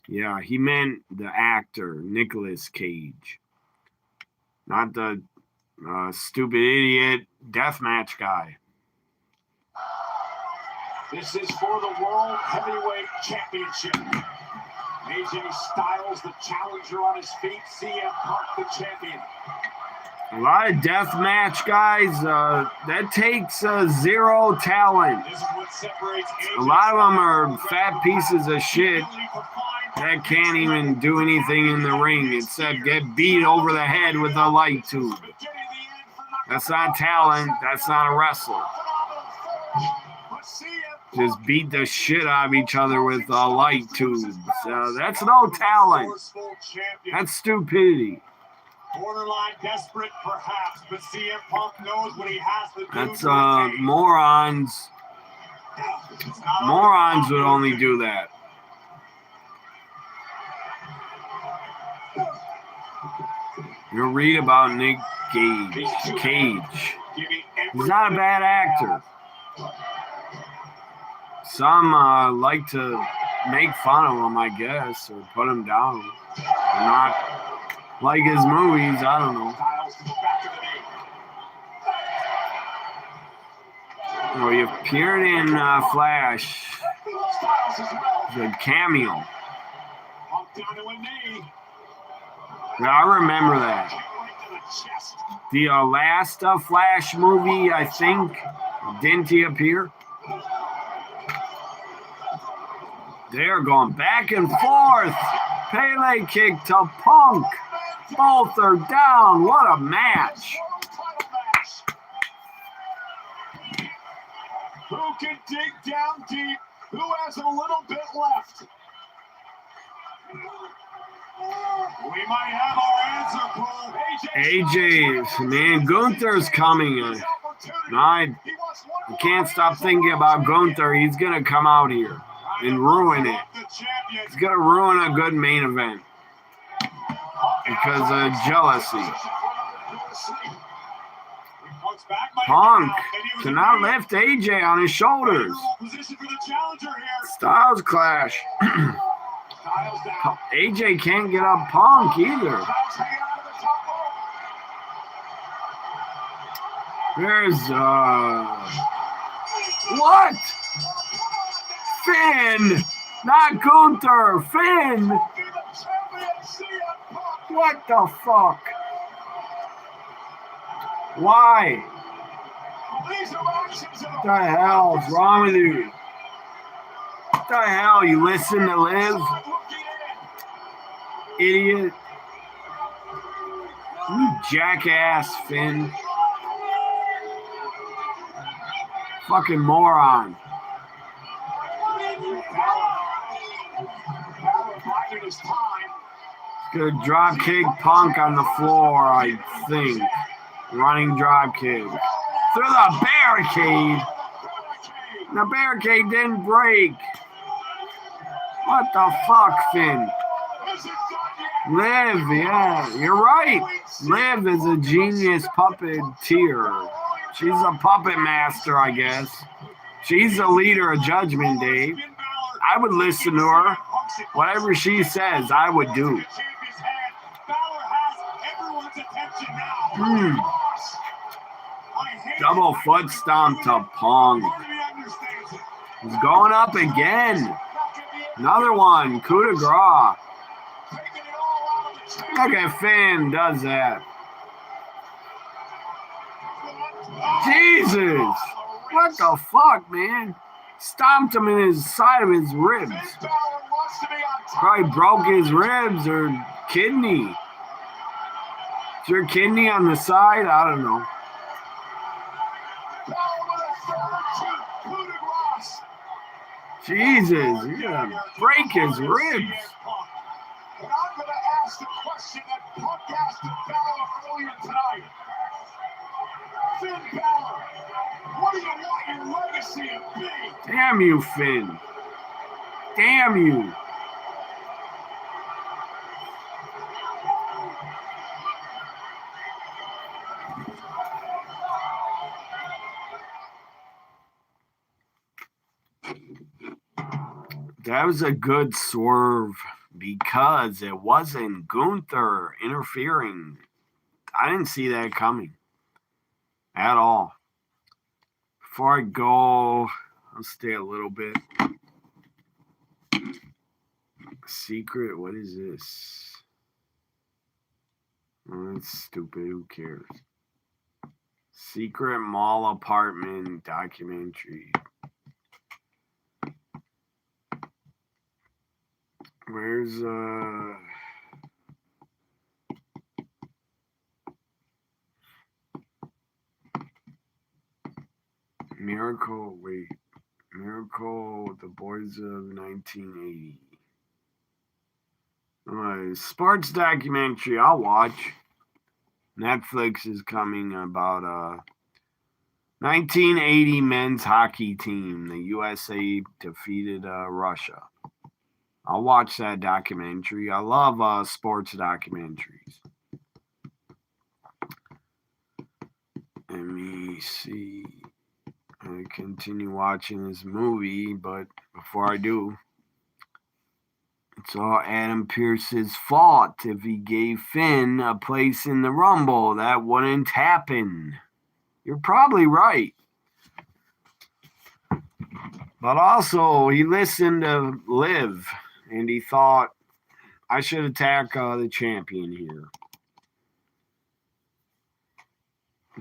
Yeah, he meant the actor, Nicolas Cage. Not the stupid idiot deathmatch guy. This is for the World Heavyweight Championship. AJ Styles, the challenger on his feet. CM Punk, the champion. A lot of deathmatch guys, that takes zero talent. A lot of them are fat pieces of shit that can't even do anything in the ring except get beat over the head with a light tube. That's not talent. That's not a wrestler. Just beat the shit out of each other with a light tube. So that's no talent. That's stupidity. Borderline desperate, perhaps, but CM Punk knows what he has to do. That's morons. Morons would only do that. You'll read about Nick Cage. He's not a bad actor. Some like to make fun of him, I guess, or put him down. Or not like his movies, I don't know. Oh, he appeared in Flash. It's a cameo. Yeah, I remember that. The last Flash movie, I think, didn't he appear? They're going back and forth. Pele kick to Punk. Both are down. What a match. Who can dig down deep? Who has a little bit left? We might have our answer, Paul. AJ, man, Gunther's coming. I can't stop thinking about Gunther. He's going to come out here and ruin it. He's going to ruin a good main event because of jealousy. Punk cannot lift AJ on his shoulders. Styles clash. AJ can't get up Punk either. There's what? Finn, not Gunther. Finn. What the fuck? Why? What the hell is wrong with you? What the hell? You listen to Liv? Idiot. You jackass, Finn. Fucking moron. Gonna drop kick Punk on the floor, I think. Running drop kick. Through the barricade. The barricade didn't break. What the fuck, Finn? Liv, yeah, you're right. Liv is a genius puppeteer. She's a puppet master, I guess. She's the leader of Judgment Day. I would listen to her. Whatever she says, I would do. Double foot stomp to Punk. He's going up again. Another one. Coup de grace. Look at Finn does that. Jesus. What the fuck, man? Stomped him in his side of his ribs. Probably broke his ribs or kidney. Is your kidney on the side? I don't know. Jesus, you're gonna break his ribs. And I'm going to ask the question that Punk asked of Balor earlier tonight. Finn Balor, what do you want your legacy to be? Damn you, Finn. Damn you. That was a good swerve because it wasn't Gunther interfering. I didn't see that coming at all. Before I go, I'll stay a little bit. Secret, what is this? Oh, that's stupid. Who cares? Secret mall apartment documentary. Where's Miracle? Wait, Miracle, the boys of 1980. Sports documentary. I'll watch. Netflix is coming about 1980 men's hockey team. The USA defeated Russia. I'll watch that documentary. I love sports documentaries. Let me see. I continue watching this movie, but before I do, it's all Adam Pearce's fault. If he gave Finn a place in the Rumble, that wouldn't happen. You're probably right. But also, he listened to Liv, and he thought, I should attack the champion here.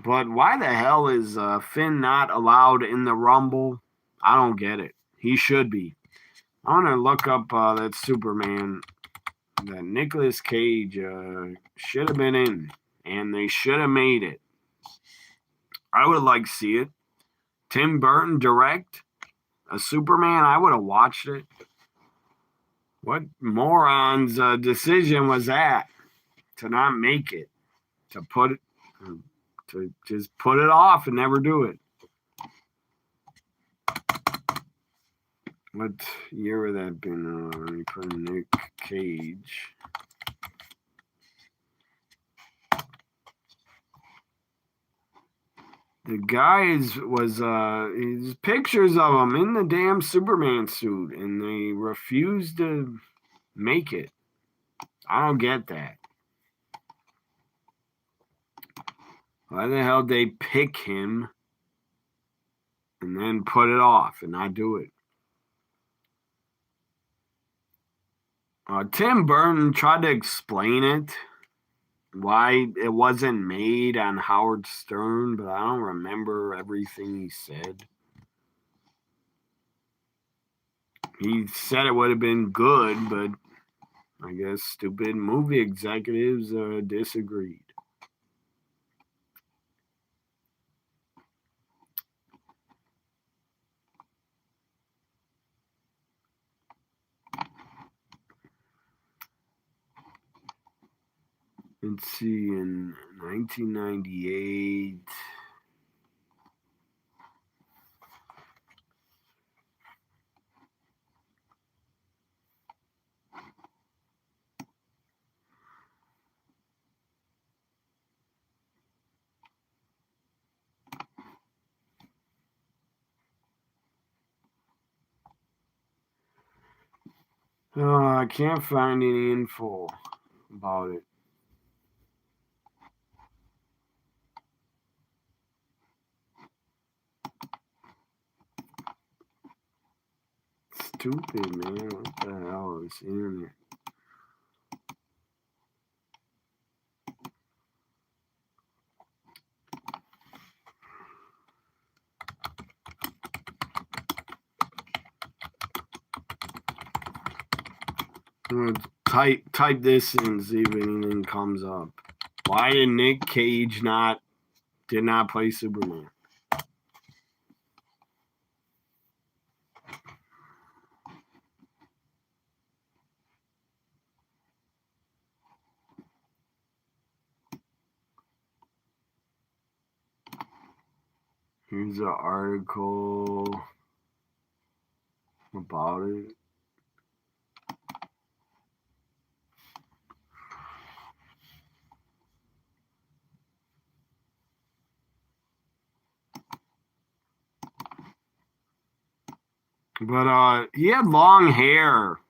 But why the hell is Finn not allowed in the Rumble? I don't get it. He should be. I want to look up that Superman that Nicolas Cage should have been in, and they should have made it. I would like to see it. Tim Burton direct a Superman. I would have watched it. What moron's decision was that to not make it, to just put it off and never do it? What year would that have been? Let me put Nick Cage. The guy was pictures of him in the damn Superman suit, and they refused to make it. I don't get that. Why the hell they pick him and then put it off and not do it? Tim Burton tried to explain it, why it wasn't made on Howard Stern, but I don't remember everything he said. He said it would have been good, but I guess stupid movie executives disagreed. Let's see, in 1998, I can't find any info about it. stupid, man. What the hell is internet? I'm gonna type this in, see if anything comes up. Why did Nick Cage did not play Superman? Here's an article about it. But he had long hair.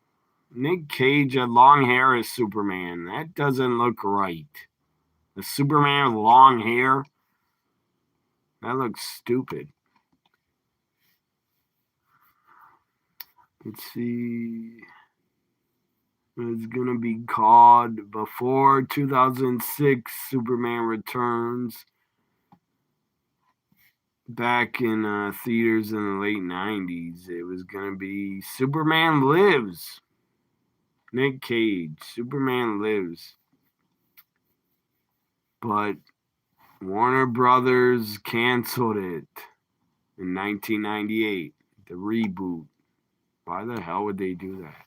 Nick Cage had long hair as Superman. That doesn't look right. A Superman with long hair? That looks stupid. Let's see. It's going to be called before 2006 Superman Returns. Back in theaters in the late 90s. It was going to be Superman Lives. Nick Cage. Superman Lives. But Warner Brothers canceled it in 1998. The reboot. Why the hell would they do that?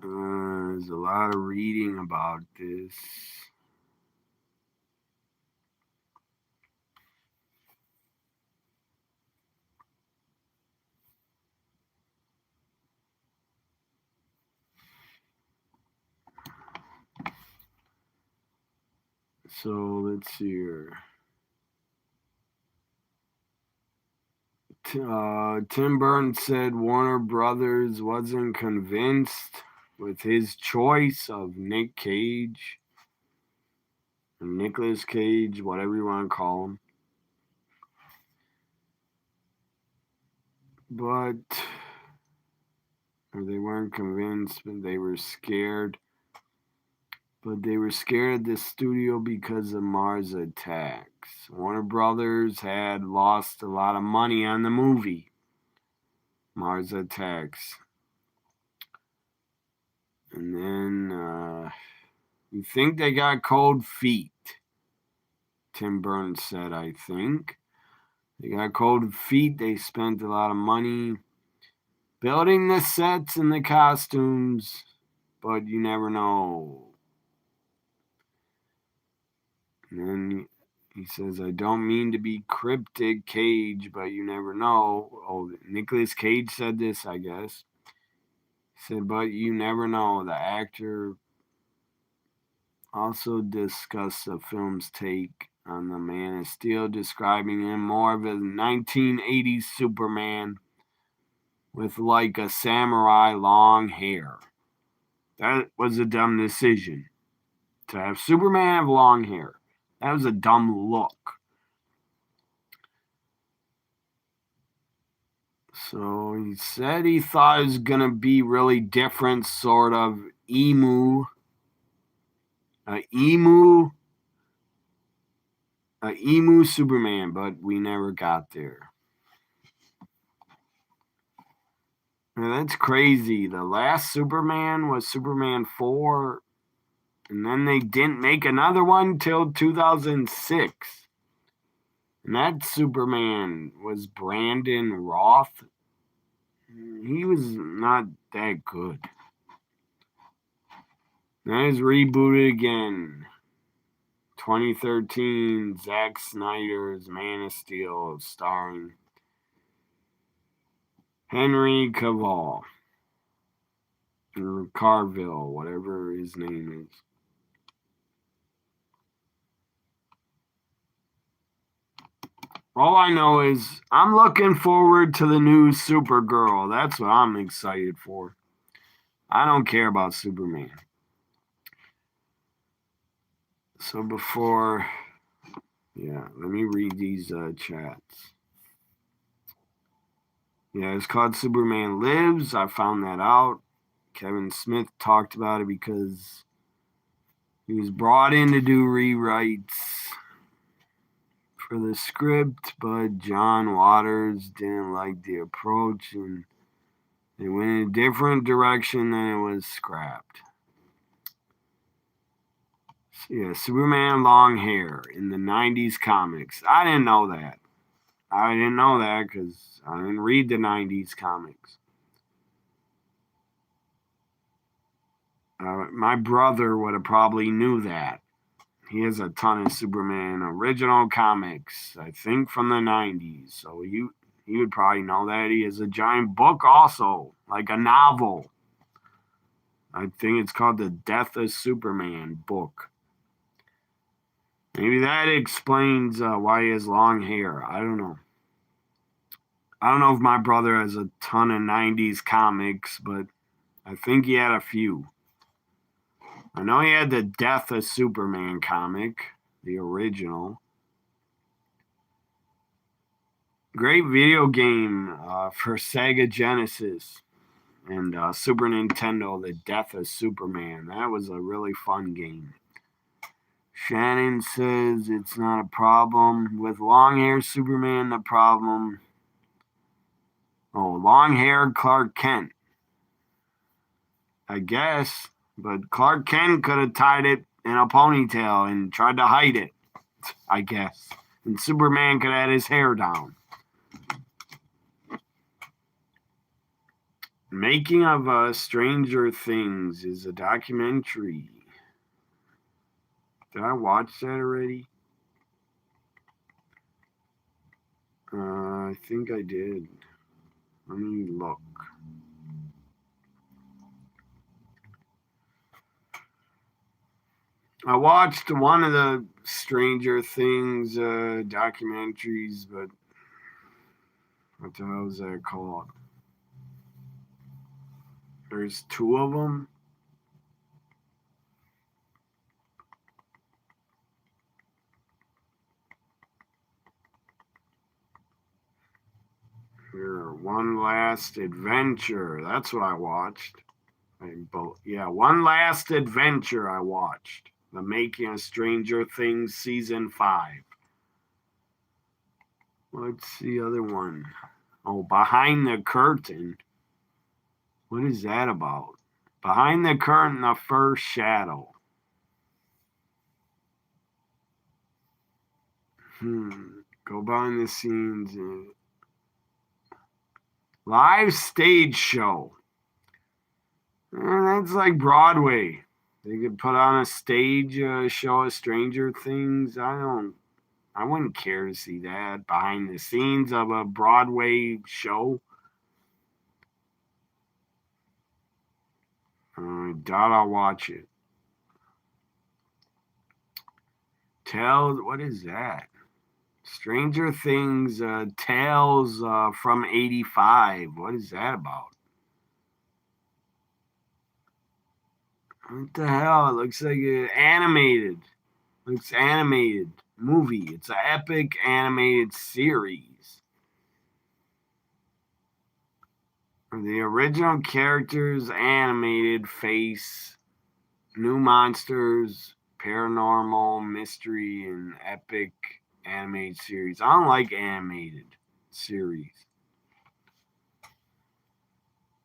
There's a lot of reading about this. So let's see here. Tim Burton said Warner Brothers wasn't convinced with his choice of Nick Cage, or Nicolas Cage, whatever you want to call him. But they weren't convinced, but they were scared. But they were scared of the studio because of Mars Attacks. Warner Brothers had lost a lot of money on the movie, Mars Attacks. And then you think they got cold feet, Tim Burton said, I think. They got cold feet. They spent a lot of money building the sets and the costumes, but you never know. And then he says, I don't mean to be cryptic, Cage, but you never know. Oh, Nicolas Cage said this, I guess. He said, but you never know. The actor also discussed the film's take on the Man of Steel, describing him more of a 1980s Superman with like a samurai long hair. That was a dumb decision. To have Superman have long hair. That was a dumb look. So he said he thought it was going to be really different, sort of emu Superman, but we never got there. Now, that's crazy. The last Superman was Superman 4, and then they didn't make another one till 2006. And that Superman was Brandon Roth. He was not that good. Then it's rebooted again. 2013, Zack Snyder's Man of Steel, starring Henry Cavill, or Carville, whatever his name is. All I know is I'm looking forward to the new Supergirl. That's what I'm excited for. I don't care about Superman. So before Yeah, let me read these chats. Yeah, it's called Superman Lives. I found that out. Kevin Smith talked about it because he was brought in to do rewrites for the script, but John Waters didn't like the approach and they went in a different direction and it was scrapped. Yeah, Superman long hair in the 90s comics. I didn't know that. I didn't know that because I didn't read the 90s comics. My brother would have probably knew that. He has a ton of Superman original comics, I think from the 90s. So he would probably know that. He has a giant book also, like a novel. I think it's called The Death of Superman book. Maybe that explains why he has long hair. I don't know. I don't know if my brother has a ton of 90s comics, but I think he had a few. I know he had the Death of Superman comic, the original. Great video game for Sega Genesis and Super Nintendo, the Death of Superman. That was a really fun game. Shannon says it's not a problem. With long-haired Superman, the problem... Oh, long-haired Clark Kent. I guess. But Clark Kent could have tied it in a ponytail and tried to hide it, I guess. And Superman could have had his hair down. Making of Stranger Things is a documentary. Did I watch that already? I think I did. Let me look. I watched one of the Stranger Things documentaries, but what the hell is that called? There's two of them. Here, One Last Adventure. That's what I watched. One Last Adventure I watched. The Making of Stranger Things Season 5. What's the other one? Oh, Behind the Curtain. What is that about? Behind the Curtain, the First Shadow. Go behind the scenes. Live stage show. That's like Broadway. They could put on a stage show of Stranger Things. I wouldn't care to see that. Behind the scenes of a Broadway show. I doubt I'll watch it. What is that? Stranger Things Tales from 85. What is that about? What the hell? It looks like an animated. It's animated movie. It's an epic animated series. The original characters animated face new monsters, paranormal, mystery, and epic animated series. I don't like animated series.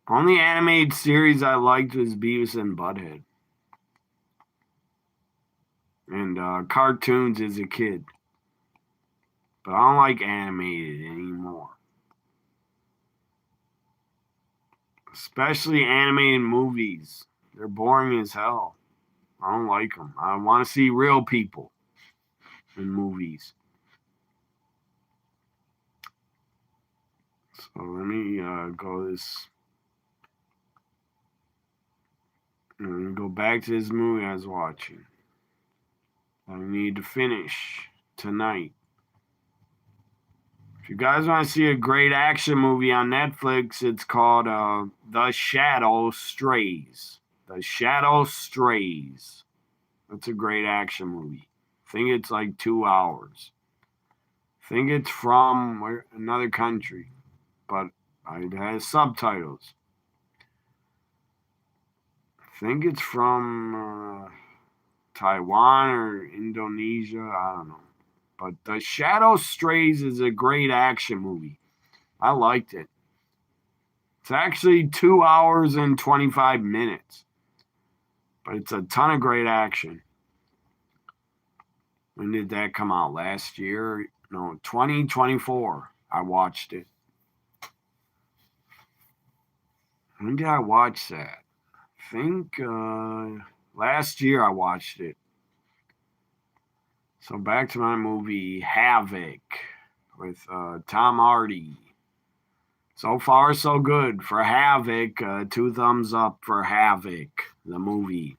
Only animated series I liked was Beavis and Butthead. And cartoons as a kid. But I don't like animated anymore. Especially animated movies. They're boring as hell. I don't like them. I want to see real people in movies. So let me go back to this movie I was watching. I need to finish tonight. If you guys want to see a great action movie on Netflix, it's called The Shadow Strays. The Shadow Strays. That's a great action movie. I think it's like 2 hours. I think it's from another country, but it has subtitles. I think it's from Taiwan or Indonesia. I don't know. But The Shadow Strays is a great action movie. I liked it. It's actually 2 hours and 25 minutes. But it's a ton of great action. When did that come out? Last year? No, 2024. I watched it. When did I watch that? I think last year I watched it. So back to my movie Havoc with Tom Hardy. So far, so good for Havoc. 2 thumbs up for Havoc, the movie.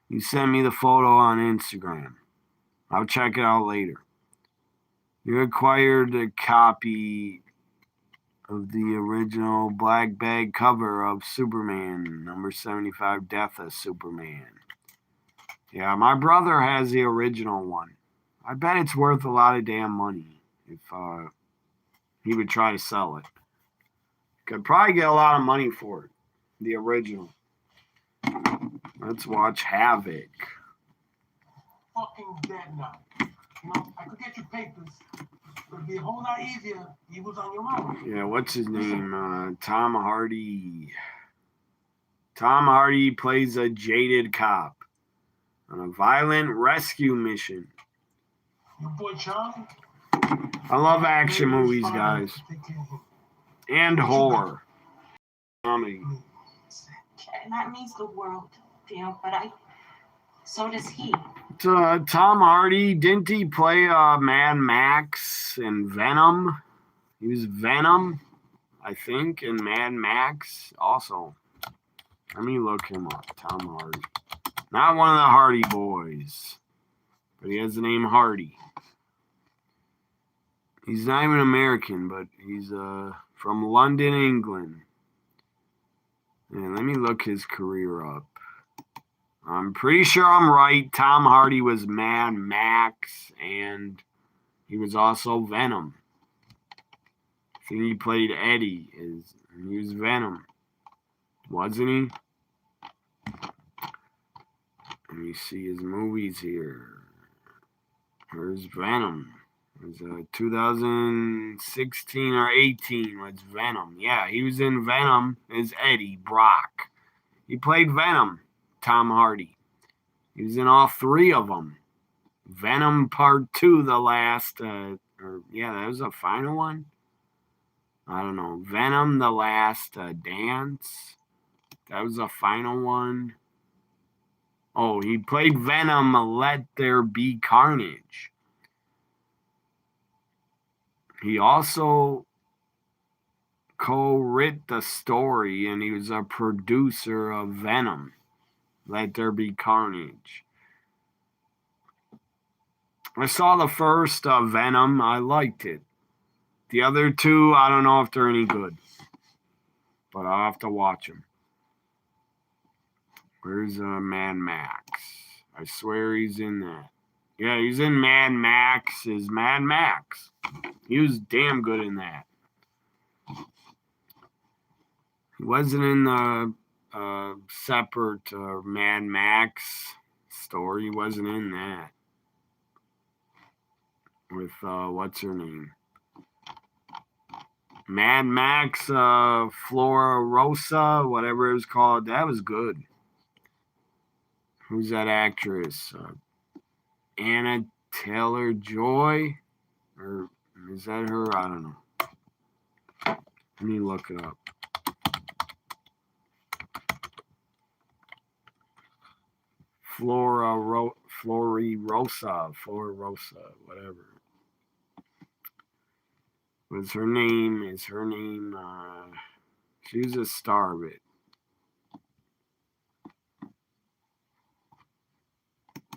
You send me the photo on Instagram. I'll check it out later. You acquired a copy of the original black bag cover of Superman, number 75, Death of Superman. Yeah, my brother has the original one. I bet it's worth a lot of damn money if he would try to sell it. Could probably get a lot of money for it, the original. Let's watch Havoc. Fucking dead now. You know, I could get you papers. It'd be a whole lot easier if you was on your own. Yeah, what's his name? Tom Hardy. Tom Hardy plays a jaded cop on a violent rescue mission. Your boy Charlie? I love action movies, guys. And horror. Comedy. And that means the world, but so does he. Tom Hardy, didn't he play Mad Max in Venom? He was Venom, I think, in Mad Max also. Let me look him up, Tom Hardy. Not one of the Hardy boys, but he has the name Hardy. He's not even American, but he's from London, England. And let me look his career up. I'm pretty sure I'm right. Tom Hardy was Mad Max, and he was also Venom. I think he played Eddie. He was Venom, wasn't he? Let me see his movies here. Here's Venom. It was 2016 or 18 was Venom. Yeah, he was in Venom as Eddie Brock. He played Venom, Tom Hardy. He was in all 3 of them. Venom Part 2, the last, that was the final one. I don't know. Venom, the Last Dance. That was the final one. Oh, he played Venom, Let There Be Carnage. He also co-wrote the story, and he was a producer of Venom, Let There Be Carnage. I saw the first Venom. I liked it. The other 2, I don't know if they're any good, but I'll have to watch them. Where's Mad Max? I swear he's in that. Yeah, he's in Mad Max as Mad Max. He was damn good in that. He wasn't in the separate Mad Max story. He wasn't in that. With, what's her name? Mad Max, Flora Rosa, whatever it was called. That was good. Who's that actress? Anna Taylor-Joy? Or is that her? I don't know. Let me look it up. Flora Rosa, whatever. Is her name, she's a star of it.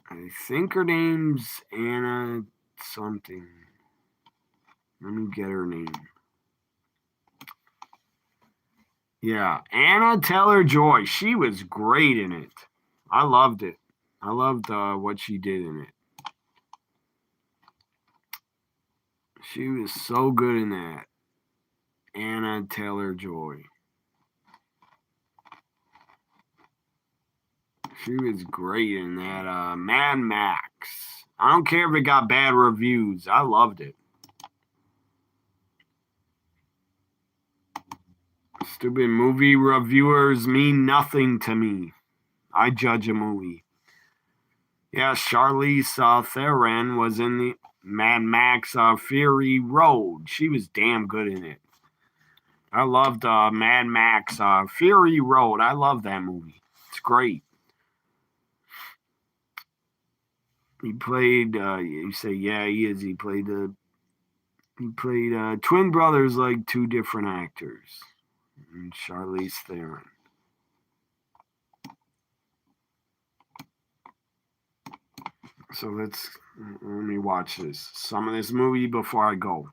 I think her name's Anna something. Let me get her name. Yeah, Anna Taylor-Joy. She was great in it. I loved it. I loved what she did in it. She was so good in that. Anna Taylor-Joy. She was great in that Mad Max. I don't care if it got bad reviews. I loved it. Stupid movie reviewers mean nothing to me. I judge a movie. Yeah, Charlize Theron was in the Mad Max Fury Road. She was damn good in it. I loved Mad Max Fury Road. I love that movie. It's great. He played. You say, yeah, he is. He played twin brothers, like two different actors. And Charlize Theron. So let me watch some of this movie before I go.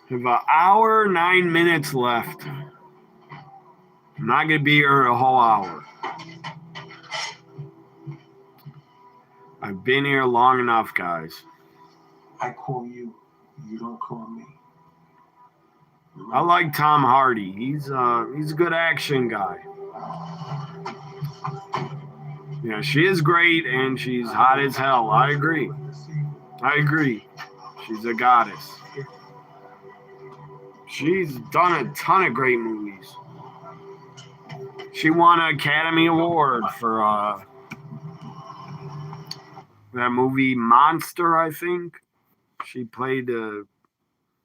We have an hour, 9 minutes left. I'm not going to be here a whole hour. I've been here long enough, guys. I call you, you don't call me. I like Tom Hardy. He's a good action guy. Yeah, she is great, and she's hot as hell. I agree. She's a goddess. She's done a ton of great movies. She won an Academy Award for that movie Monster, I think. She played a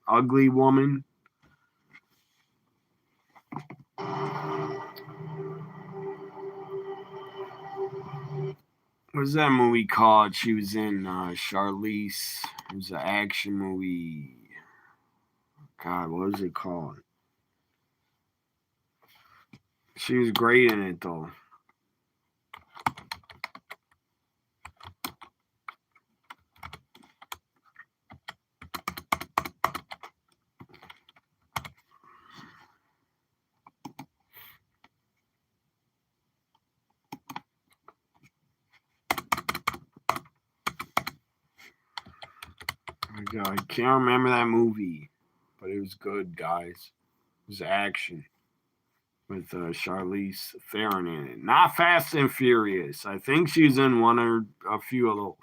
ugly woman. What's that movie called? She was in Charlize. It was an action movie. God, what was it called? She was great in it, though. I can't remember that movie, but it was good, guys. It was action with Charlize Theron in it. Not Fast and Furious. I think she was in one or a few of those.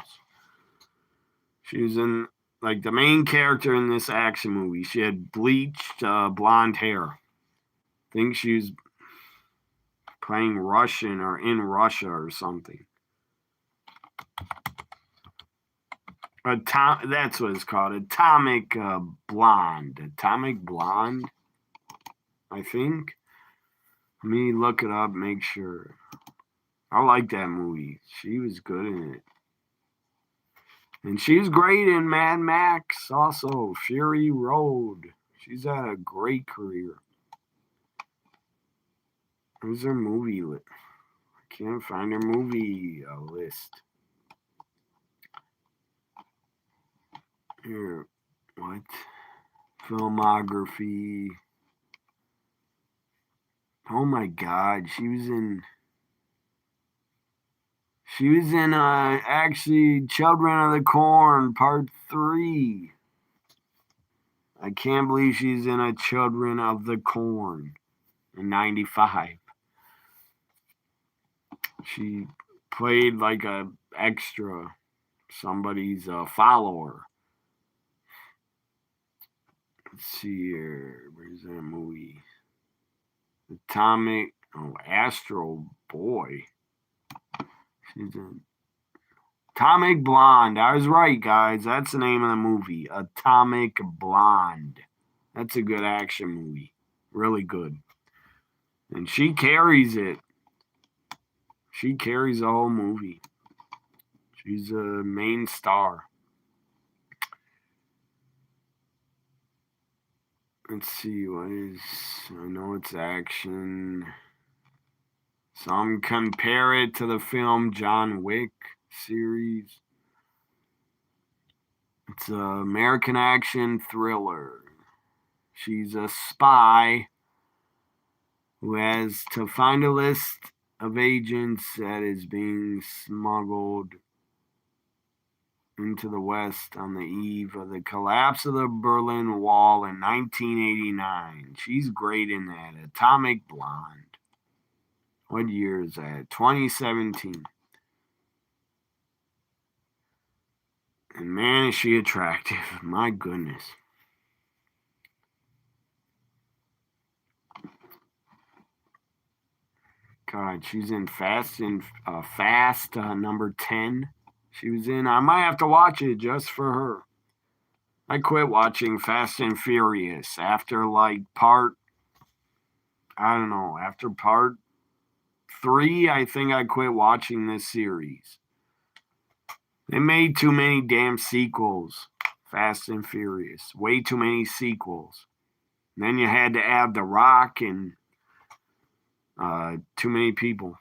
She was in, like, the main character in this action movie. She had bleached blonde hair. I think she was playing Russian or in Russia or something. That's what it's called. Atomic Blonde. Atomic Blonde, I think. Let me look it up, make sure. I like that movie. She was good in it. And she's great in Mad Max also. Fury Road. She's had a great career. Where's her movie list? I can't find her movie list. Here. What? Filmography. Oh my God. She was in actually Children of the Corn Part 3. I can't believe she's in a Children of the Corn in 95. She played like a extra, somebody's follower. Let's see here. Where's that movie? Astro Boy. She's in Atomic Blonde. I was right, guys. That's the name of the movie. Atomic Blonde. That's a good action movie. Really good. And she carries it. She carries the whole movie. She's a main star. Let's see, I know it's action. Some compare it to the film John Wick series. It's an American action thriller. She's a spy who has to find a list of agents that is being smuggled into the West on the eve of the collapse of the Berlin Wall in 1989. She's great in that. Atomic Blonde. What year is that? 2017. And man, is she attractive. My goodness. God, she's in Fast number 10. She was in. I might have to watch it just for her. I quit watching Fast and Furious after after part 3. I think I quit watching this series. They made too many damn sequels. Fast and Furious. Way too many sequels. And then you had to add The Rock and too many people.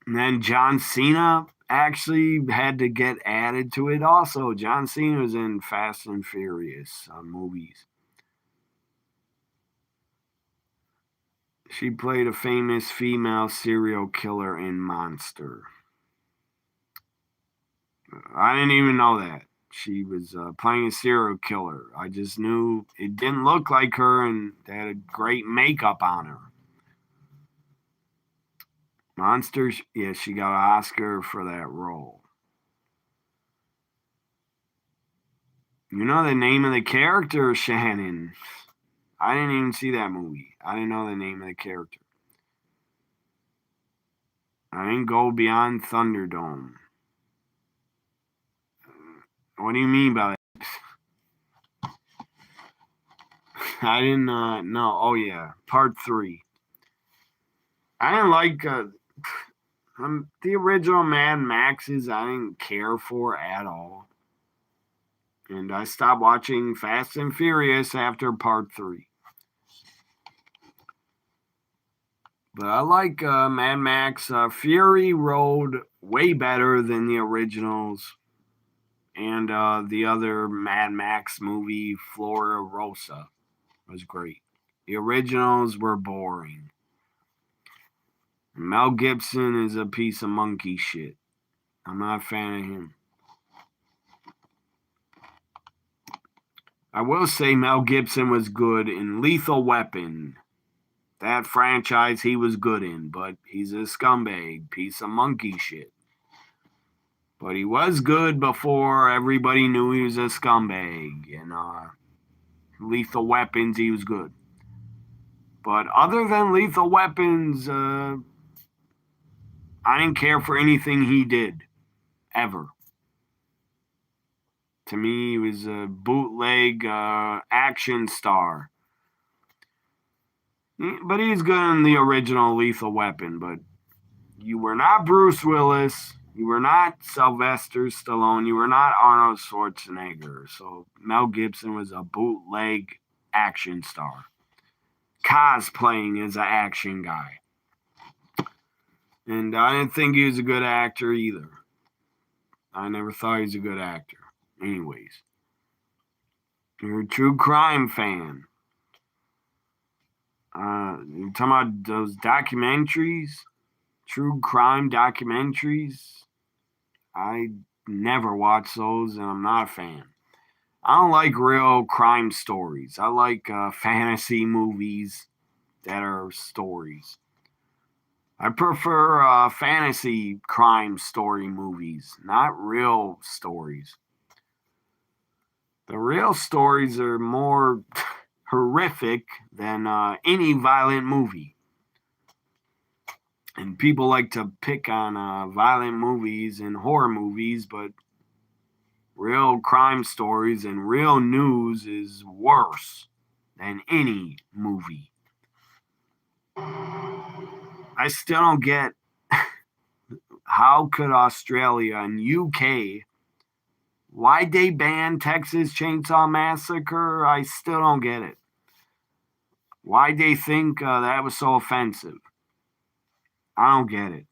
And then John Cena actually had to get added to it also. John Cena was in Fast and Furious movies. She played a famous female serial killer in Monster. I didn't even know that. She was playing a serial killer. I just knew it didn't look like her, and they had a great makeup on her. Monster, yeah, she got an Oscar for that role. You know the name of the character, Shannon? I didn't even see that movie. I didn't know the name of the character. I didn't go beyond Thunderdome. What do you mean by that? I didn't know. Oh, yeah. Part 3. I didn't like the original Mad Maxes. I didn't care for at all. And I stopped watching Fast and Furious after Part 3. But I like Mad Max. Fury Road way better than the originals. And the other Mad Max movie, Florida Rosa, was great. The originals were boring. Mel Gibson is a piece of monkey shit. I'm not a fan of him. I will say Mel Gibson was good in Lethal Weapon. That franchise he was good in, but he's a scumbag, piece of monkey shit. But he was good before everybody knew he was a scumbag. And Lethal Weapons, he was good. But other than Lethal Weapons, I didn't care for anything he did. Ever. To me, he was a bootleg action star. But he's good in the original Lethal Weapon. But you were not Bruce Willis. You were not Sylvester Stallone. You were not Arnold Schwarzenegger. So Mel Gibson was a bootleg action star. Cosplaying as an action guy. And I didn't think he was a good actor either. I never thought he was a good actor. Anyways. You're a true crime fan. You're talking about those documentaries? True crime documentaries? I never watch those, and I'm not a fan. I don't like real crime stories. I like fantasy movies that are stories. I prefer fantasy crime story movies, not real stories. The real stories are more horrific than any violent movie. And people like to pick on violent movies and horror movies, but real crime stories and real news is worse than any movie. I still don't get how could Australia and UK, why'd they ban Texas Chainsaw Massacre? I still don't get it. Why'd they think that was so offensive? I don't get it.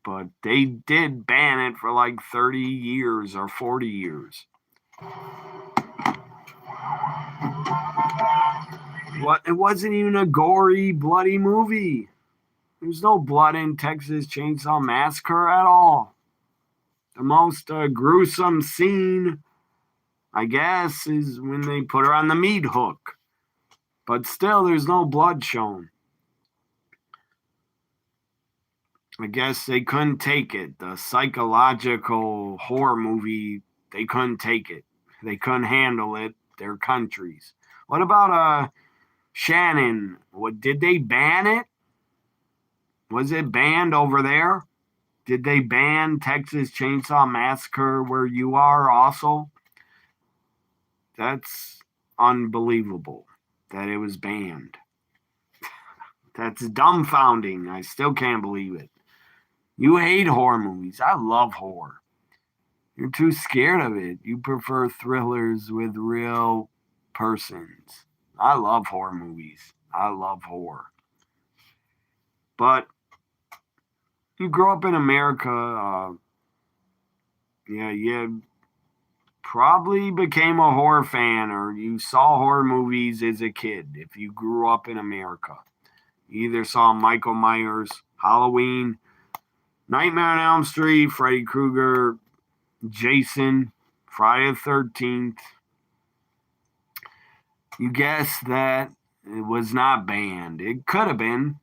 But they did ban it for like 30 years or 40 years. What? It wasn't even a gory, bloody movie. There's no blood in Texas Chainsaw Massacre at all. The most gruesome scene, I guess, is when they put her on the meat hook. But still, there's no blood shown. I guess they couldn't take it. The psychological horror movie, they couldn't take it. They couldn't handle it. Their countries. What about Shannon? What did they ban it? Was it banned over there? Did they ban Texas Chainsaw Massacre where you are also? That's unbelievable that it was banned. That's dumbfounding. I still can't believe it. You hate horror movies. I love horror. You're too scared of it. You prefer thrillers with real persons. I love horror movies. I love horror. But you grow up in America, you probably became a horror fan or you saw horror movies as a kid if you grew up in America. You either saw Michael Myers, Halloween, Nightmare on Elm Street, Freddy Krueger, Jason, Friday the 13th. You guess that it was not banned. It could have been.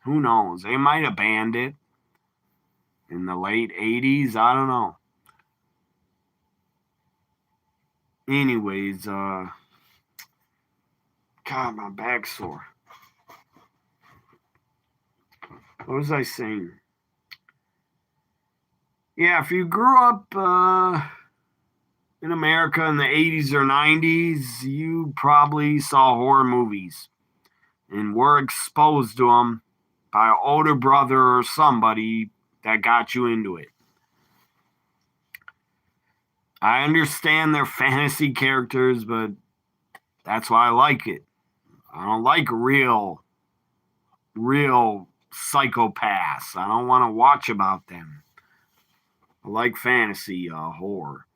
Who knows? They might have banned it in the late 80s. I don't know. Anyways, God, my back's sore. What was I saying? Yeah, if you grew up in America in the 80s or 90s, you probably saw horror movies and were exposed to them by an older brother or somebody that got you into it. I understand they're fantasy characters, but that's why I like it. I don't like real psychopaths. I don't want to watch about them. I like fantasy horror.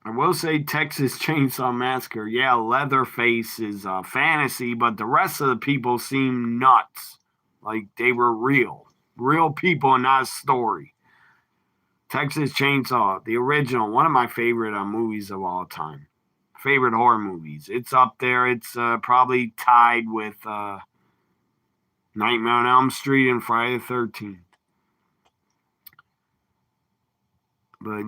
I will say Texas Chainsaw Massacre. Yeah, Leatherface is fantasy, but the rest of the people seem nuts. Like they were real. Real people, not a story. Texas Chainsaw, the original, one of my favorite movies of all time. Favorite horror movies. It's up there. It's probably tied with Nightmare on Elm Street and Friday the 13th. But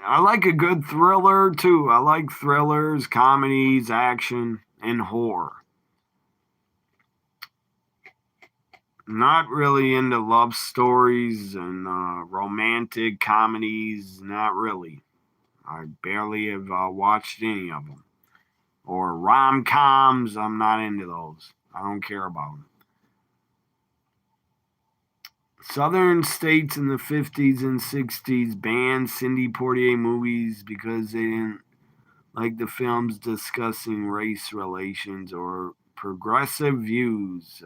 I like a good thriller too. I like thrillers, comedies, action, and horror. Not really into love stories and romantic comedies. Not really. I barely have watched any of them. Or rom-coms. I'm not into those. I don't care about them. Southern states in the 50s and 60s banned Sidney Poitier movies because they didn't like the films discussing race relations or progressive views.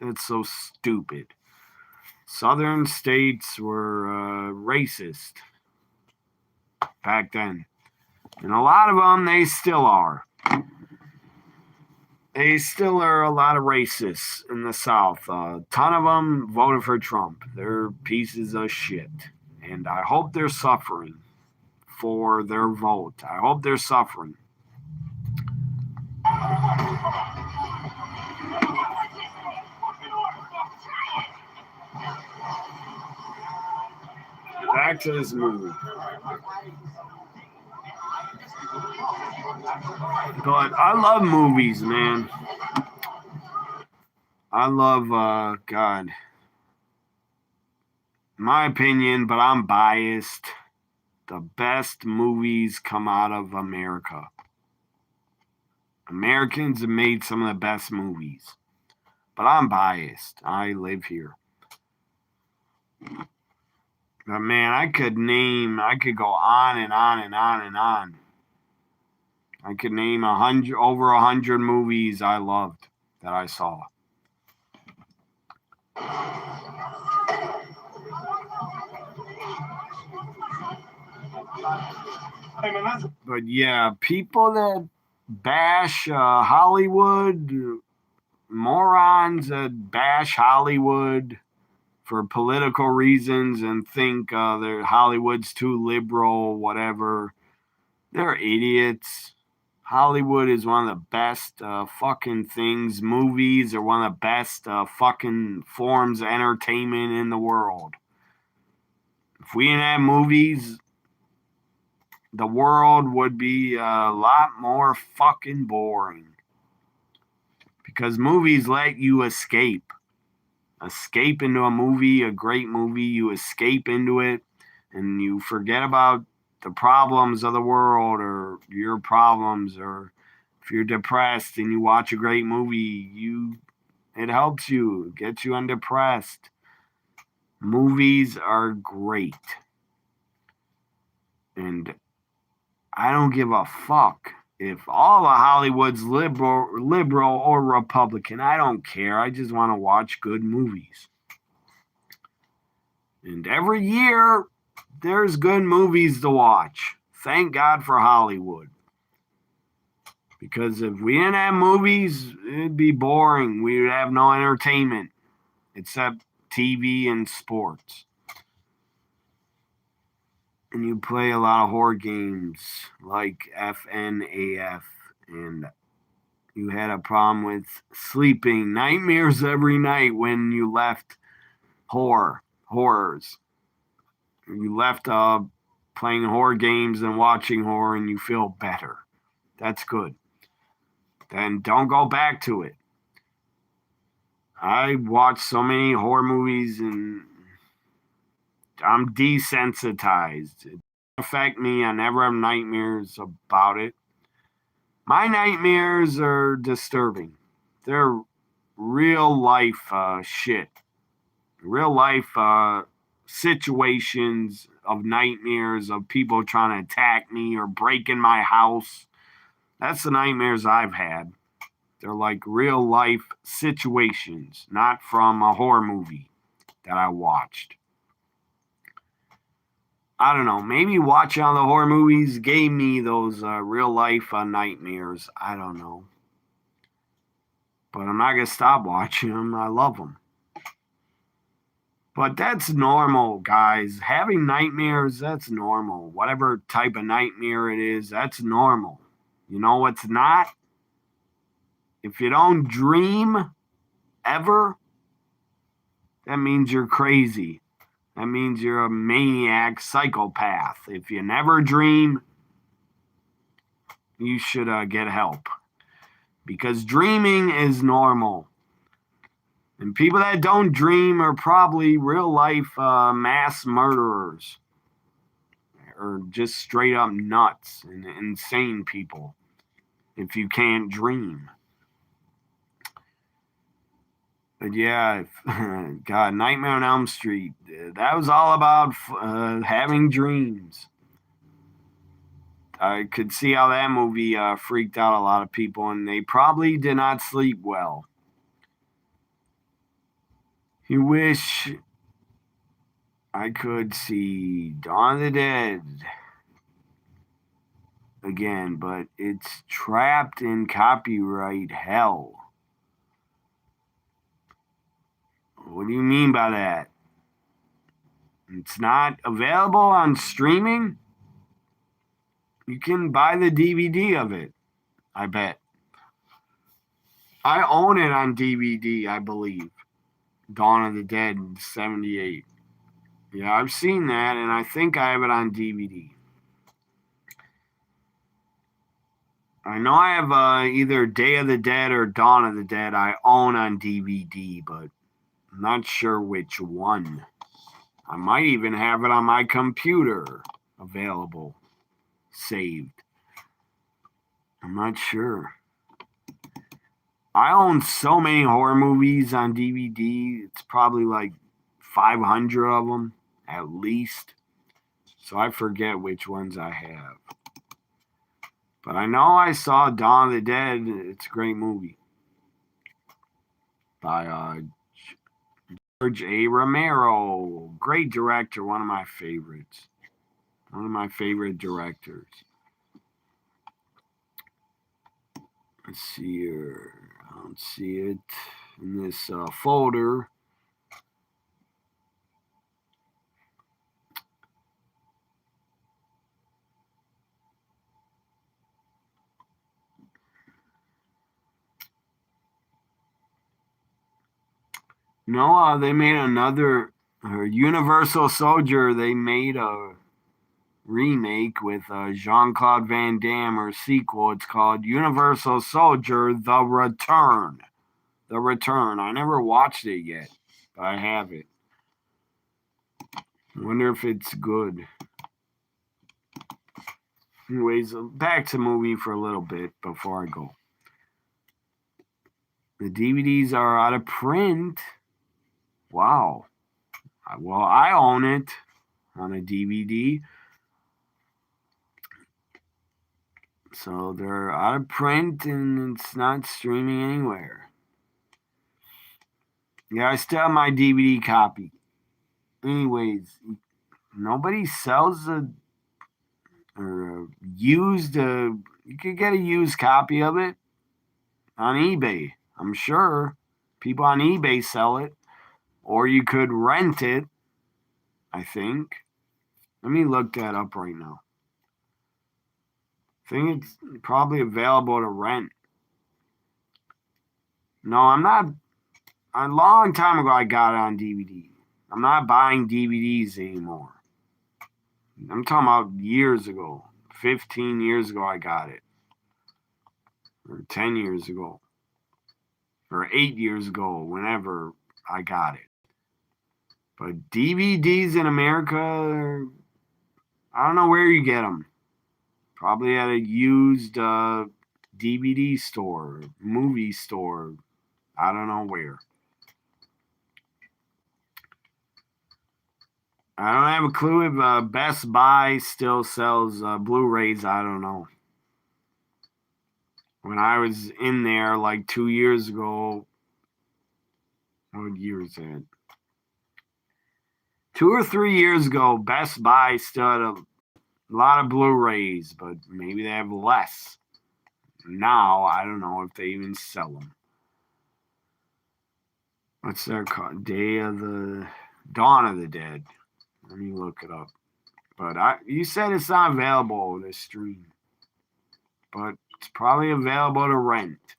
That's so stupid. Southern states were racist back then. And a lot of them, they still are. They still are a lot of racists in the South. A ton of them voted for Trump. They're pieces of shit. And I hope they're suffering for their vote. I hope they're suffering. Back to this movie. But I love movies, man. I love, God. My opinion, but I'm biased. The best movies come out of America. Americans have made some of the best movies. But I'm biased. I live here. But man, I could go on and on and on and on. I could name over 100 movies I loved that I saw. But yeah, people that bash Hollywood morons that bash Hollywood for political reasons and think Hollywood's too liberal, whatever. They're idiots. Hollywood is one of the best fucking things. Movies are one of the best fucking forms of entertainment in the world. If we didn't have movies, the world would be a lot more fucking boring. Because movies let you escape. Escape into a movie, a great movie. You escape into it and you forget about the problems of the world or your problems. Or if you're depressed and you watch a great movie, it helps you, gets you undepressed. Movies are great. And I don't give a fuck if all of Hollywood's liberal or Republican. I don't care. I just want to watch good movies. And every year, there's good movies to watch. Thank God for Hollywood. Because if we didn't have movies, it'd be boring. We would have no entertainment except TV and sports. And you play a lot of horror games like FNAF, and you had a problem with sleeping, nightmares every night when you left horrors. You left playing horror games and watching horror and you feel better. That's good. Then don't go back to it. I watched so many horror movies and I'm desensitized. It doesn't affect me. I never have nightmares about it. My nightmares are disturbing. They're real life shit. Real life situations of nightmares of people trying to attack me or break in my house. That's the nightmares I've had. They're like real life situations, not from a horror movie that I watched. I don't know. Maybe watching all the horror movies gave me those real life nightmares. I don't know. But I'm not going to stop watching them. I love them. But that's normal, guys. Having nightmares, that's normal. Whatever type of nightmare it is, that's normal. You know what's not? If you don't dream ever, that means you're crazy. That means you're a maniac psychopath. If you never dream, you should get help. Because dreaming is normal. And people that don't dream are probably real life mass murderers. Or just straight up nuts and insane people. If you can't dream. But yeah, God, Nightmare on Elm Street, that was all about having dreams. I could see how that movie freaked out a lot of people, and they probably did not sleep well. You wish I could see Dawn of the Dead again, but it's trapped in copyright hell. What do you mean by that? It's not available on streaming? You can buy the DVD of it, I bet. I own it on DVD, I believe. Dawn of the Dead, 78. Yeah, I've seen that, and I think I have it on DVD. I know I have either Day of the Dead or Dawn of the Dead I own on DVD, but I'm not sure which one. I might even have it on my computer available, saved. I'm not sure. I own so many horror movies on DVD. It's probably like 500 of them, at least. So I forget which ones I have. But I know I saw Dawn of the Dead. It's a great movie. By Wwe Raw. Great director, one of my favorites. One of my favorite directors. Let's see here. I don't see it in this folder. No, they made another Universal Soldier. They made a remake with Jean-Claude Van Damme, or sequel. It's called Universal Soldier: The Return. The Return. I never watched it yet, but I have it. I wonder if it's good. Anyways, back to movie for a little bit before I go. The DVDs are out of print. Wow. Well, I own it on a DVD. So they're out of print and it's not streaming anywhere. Yeah, I still have my DVD copy. Anyways, nobody sells a used. You could get a used copy of it on eBay. I'm sure people on eBay sell it, or you could rent it. I think. Let me look that up right now. I think it's probably available to rent. No, I'm not. A long time ago, I got it on DVD. I'm not buying DVDs anymore. I'm talking about years ago. 15 years ago, I got it. Or 10 years ago. Or 8 years ago, whenever I got it. But DVDs in America, I don't know where you get them. Probably at a used DVD store, movie store. I don't know where. I don't have a clue if Best Buy still sells Blu-rays. I don't know. When I was in there like 2 years ago, what year is that? 2 or 3 years ago, Best Buy still had a lot of Blu-rays, but maybe they have less. Now, I don't know if they even sell them. What's that called? Dawn of the Dead. Let me look it up. But you said it's not available to stream. But it's probably available to rent.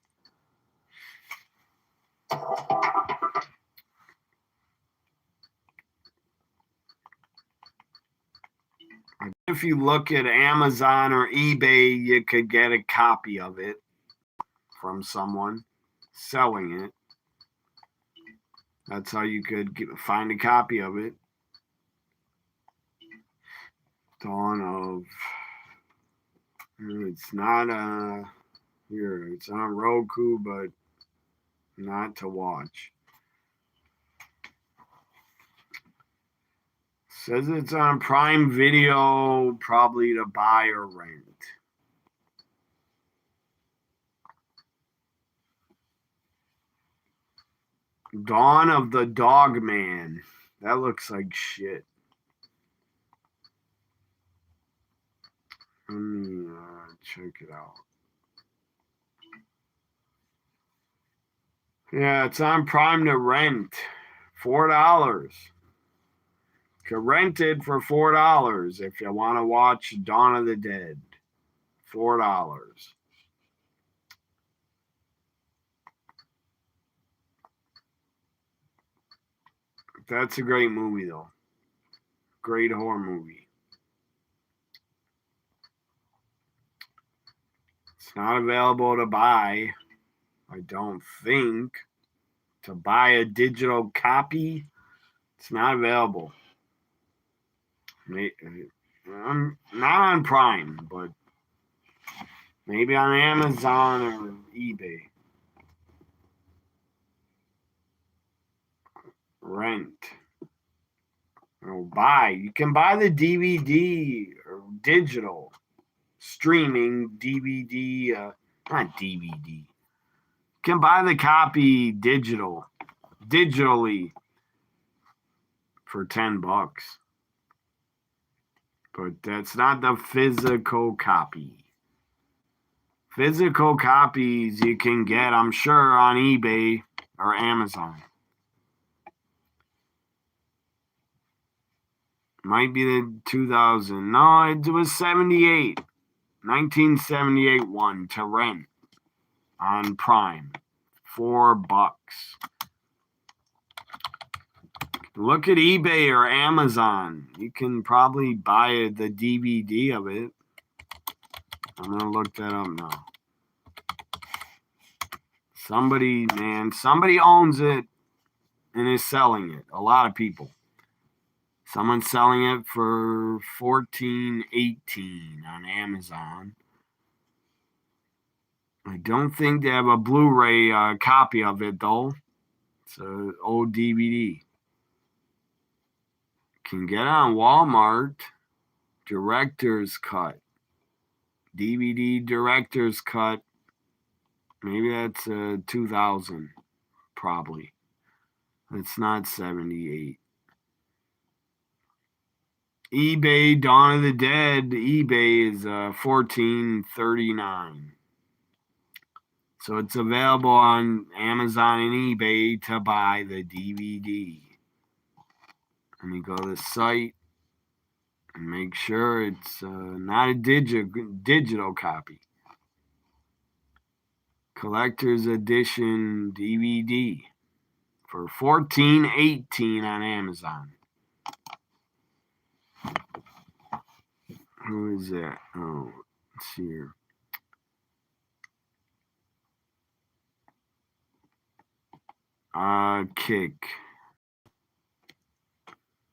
If you look at Amazon or eBay, you could get a copy of it from someone selling it. That's how you could find a copy of it. Dawn of... It's not here. It's on Roku, but not to watch. Says it's on Prime Video, probably to buy or rent. Dawn of the Dog Man. That looks like shit. Let me check it out. Yeah, it's on Prime to rent. $4. You can rent it for $4 if you want to watch Dawn of the Dead. $4. That's a great movie, though. Great horror movie. It's not available to buy, I don't think. To buy a digital copy, it's not available. I'm not on Prime, but maybe on Amazon or eBay. Rent. Or buy. You can buy the DVD or digital. Streaming DVD. Not DVD. You can buy the copy digitally for $10. But that's not the physical copy. Physical copies you can get, I'm sure, on eBay or Amazon. Might be the 2000. No, it was 78. 1978 one to rent on Prime. $4. Look at eBay or Amazon. You can probably buy the DVD of it. I'm going to look that up now. Somebody owns it and is selling it. A lot of people. Someone's selling it for $14.18 on Amazon. I don't think they have a Blu-ray copy of it, though. It's an old DVD. Can get it on Walmart. Director's Cut. DVD Director's Cut. Maybe that's 2000. Probably. It's not 78. eBay Dawn of the Dead. eBay is $14.39. So it's available on Amazon and eBay to buy the DVD. And you go to the site and make sure it's not a digital copy. Collector's Edition DVD for $14.18 on Amazon. Who is that? Oh, let's see here. Kick.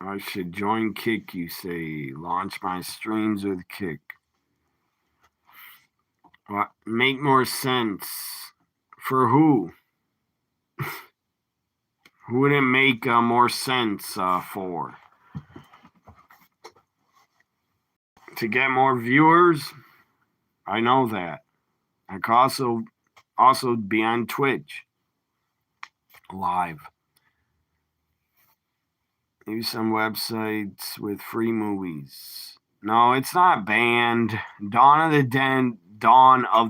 I should join Kick, you say. Launch my streams with Kick. What? Make more sense. For who? Who would it make more sense for? To get more viewers? I know that. I could also be on Twitch. Live. Maybe some websites with free movies. No, it's not banned. Dawn of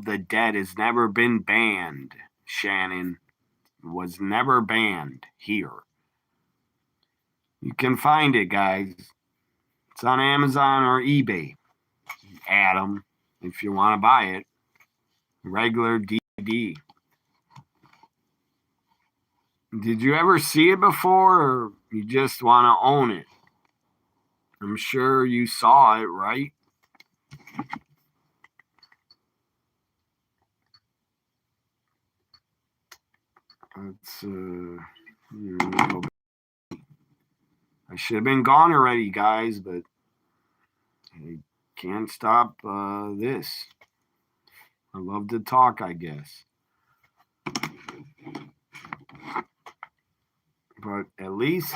the Dead has never been banned, Shannon. It was never banned here. You can find it, guys. It's on Amazon or eBay. Adam, if you want to buy it. Regular DVD. Did you ever see it before, or you just want to own it? I'm sure you saw it, right? Let's I should have been gone already, guys, but I can't stop this. I love to talk, I guess. But at least,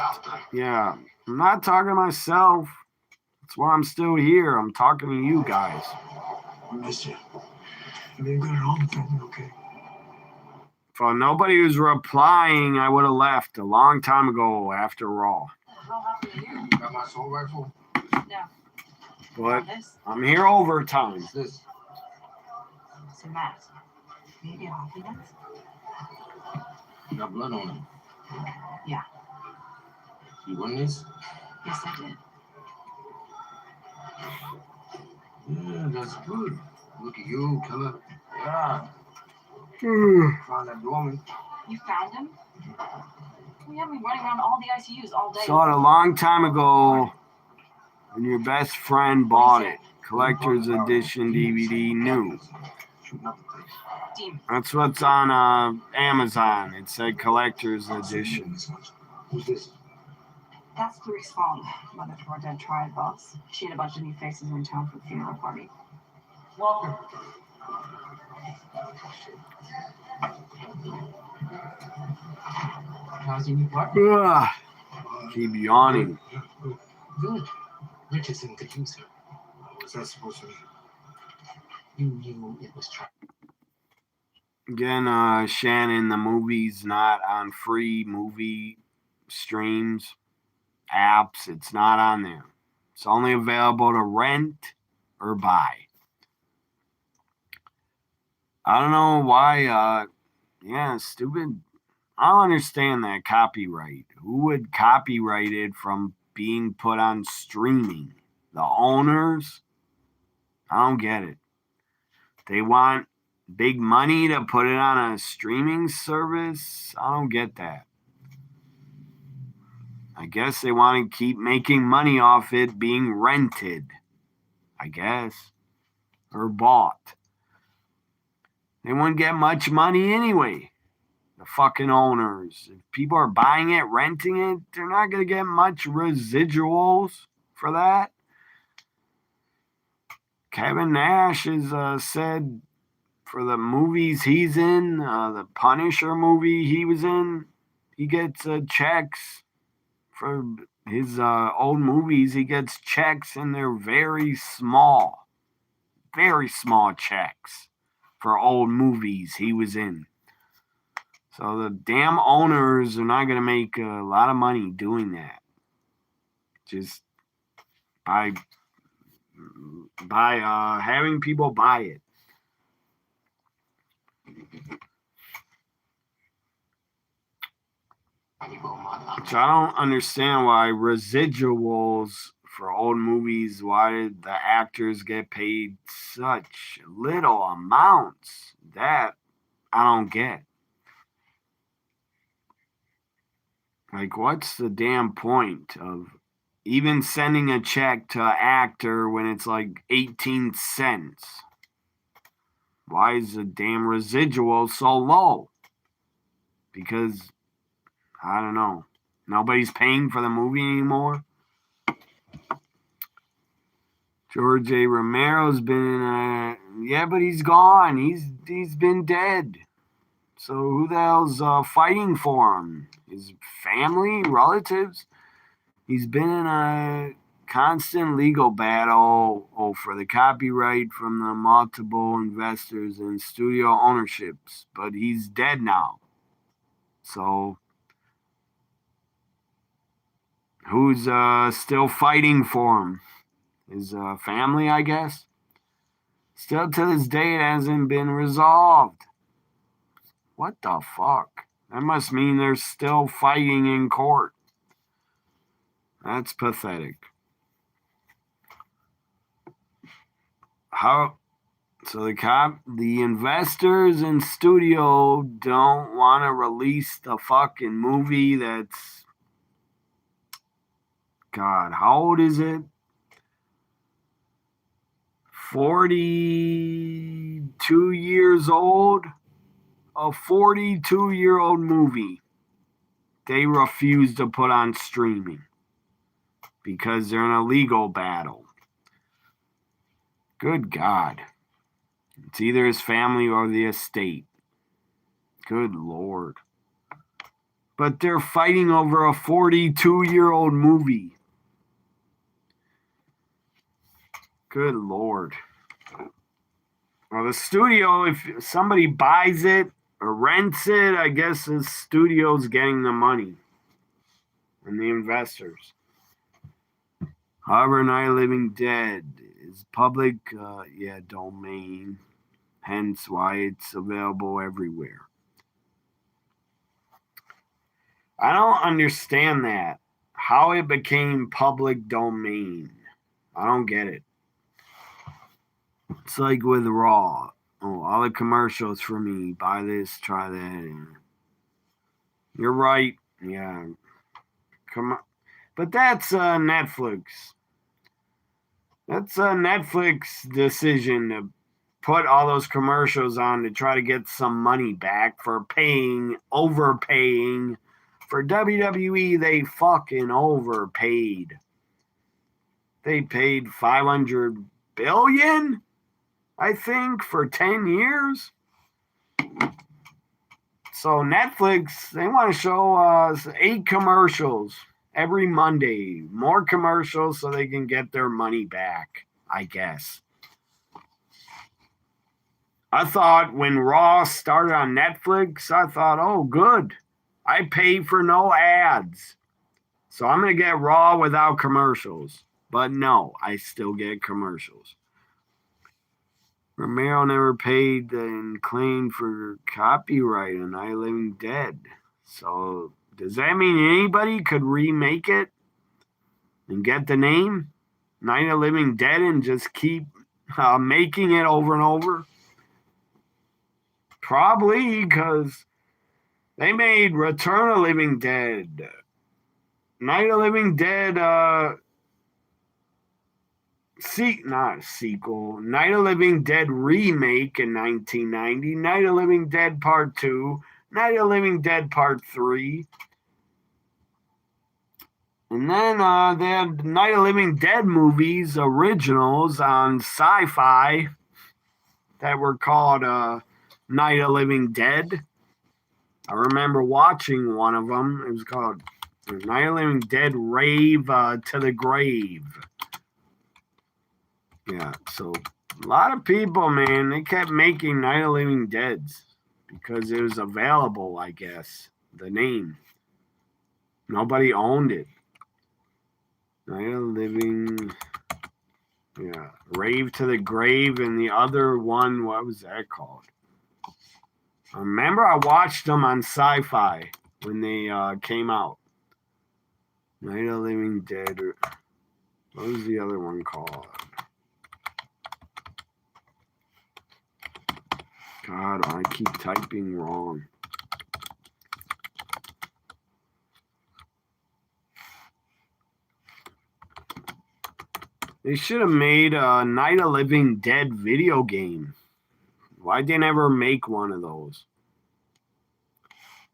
yeah, I'm not talking to myself. That's why I'm still here. I'm talking to you guys. I miss you. You been good at home, family, okay? If nobody was replying, I would have left a long time ago after Raw. How happy are you? Got my assault rifle? No. But This. I'm here overtime. What's this? It's a mask. Maybe a hockey mask? You got blood on it. Yeah. You won this? Yes, I did. Yeah, that's good. Look at you, killer. Yeah. Found that woman. You found him? You have me running around all the ICUs all day. Saw it a long time ago when your best friend bought it. Collector's Edition DVD new. Demon. That's what's on Amazon. It said Collector's Edition. Who's this? That's Clarice Fong, mother to our dead triad boss. She had a bunch of new faces in town for the funeral party. Welcome. How's your new partner? Ugh, keep yawning. Good. Richardson could use her. What's that supposed to mean? You knew it was trying. Again, Shannon, the movie's not on free movie streams, apps. It's not on there. It's only available to rent or buy. I don't know why. Stupid. I don't understand that copyright. Who would copyright it from being put on streaming? The owners? I don't get it. They want big money to put it on a streaming service? I don't get that. I guess they want to keep making money off it being rented, I guess, or bought. They wouldn't get much money anyway. The fucking owners. If people are buying it, renting it, they're not going to get much residuals for that. Kevin Nash has said for the movies he's in, the Punisher movie he was in, he gets checks for his old movies. He gets checks, and they're very small checks for old movies he was in. So the damn owners are not going to make a lot of money doing that. Just by having people buy it. So I don't understand why residuals for old movies, why did the actors get paid such little amounts? That I don't get. Like, what's the damn point of even sending a check to an actor when it's like 18 cents? Why is the damn residual so low? Because, I don't know, nobody's paying for the movie anymore? George A. Romero's been but he's gone. He's been dead. So who the hell's fighting for him? His family, relatives? He's been in a constant legal battle for the copyright from the multiple investors and studio ownerships, but he's dead now. So who's still fighting for him? His family, I guess. Still to this day, it hasn't been resolved. What the fuck? That must mean they're still fighting in court. That's pathetic. So the investors and studio don't want to release the fucking movie that's, God, how old is it? 42 years old? A 42-year-old movie they refuse to put on streaming because they're in a legal battle. Good God. It's either his family or the estate. Good Lord. But they're fighting over a 42-year-old movie. Good Lord. Well, the studio, if somebody buys it or rents it, I guess the studio's getting the money and the investors. However, Night of the Living Dead is public domain, hence why it's available everywhere. I don't understand that. How it became public domain. I don't get it. It's like with Raw. Oh, all the commercials for me. Buy this, try that. You're right. Yeah. Come on. But that's Netflix. That's a Netflix decision to put all those commercials on to try to get some money back for overpaying. For WWE, they fucking overpaid. They paid $500 billion, I think, for 10 years. So Netflix, they want to show us 8 commercials every Monday. More commercials so they can get their money back, I guess. I thought when Raw started on Netflix, I thought, oh, good. I pay for no ads. So I'm going to get Raw without commercials. But no, I still get commercials. Romero never paid and claimed for copyright on Night of the Living Dead. So does that mean anybody could remake it and get the name Night of the Living Dead and just keep making it over and over? Probably, because they made Return of the Living Dead, Night of the Living Dead, not a sequel, Night of the Living Dead remake in 1990, Night of the Living Dead Part 2, Night of the Living Dead Part 3. And then they had Night of the Living Dead movies, originals on Sci-Fi that were called Night of the Living Dead. I remember watching one of them. It was called Night of the Living Dead Rave to the Grave. Yeah, so a lot of people, man, they kept making Night of the Living Deads because it was available, I guess, the name. Nobody owned it. Night of the Living, yeah, Rave to the Grave, and the other one, what was that called? I remember I watched them on Sci-Fi when they came out. Night of the Living Dead. What was the other one called? God, I keep typing wrong. They should have made a Night of the Living Dead video game. Why'd they never make one of those?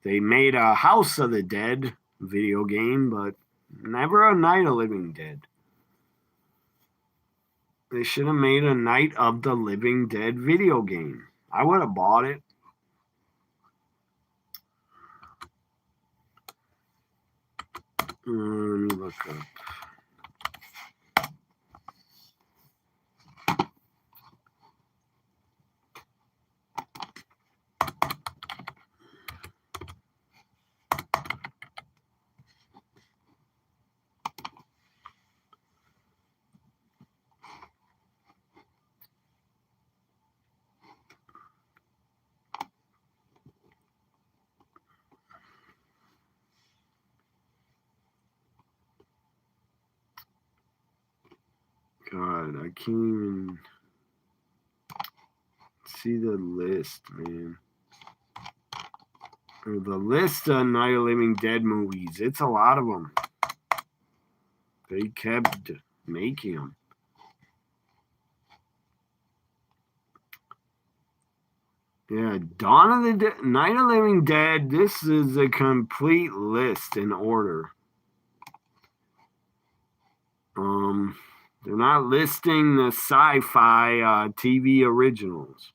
They made a House of the Dead video game, but never a Night of the Living Dead. They should have made a Night of the Living Dead video game. I would have bought it. Let me look up. God, I can't even see the list, man. Or the list of Night of the Living Dead movies. It's a lot of them. They kept making them. Yeah, Dawn of the Dead, Night of the Living Dead. This is a complete list in order. They're not listing the Sci-Fi TV originals.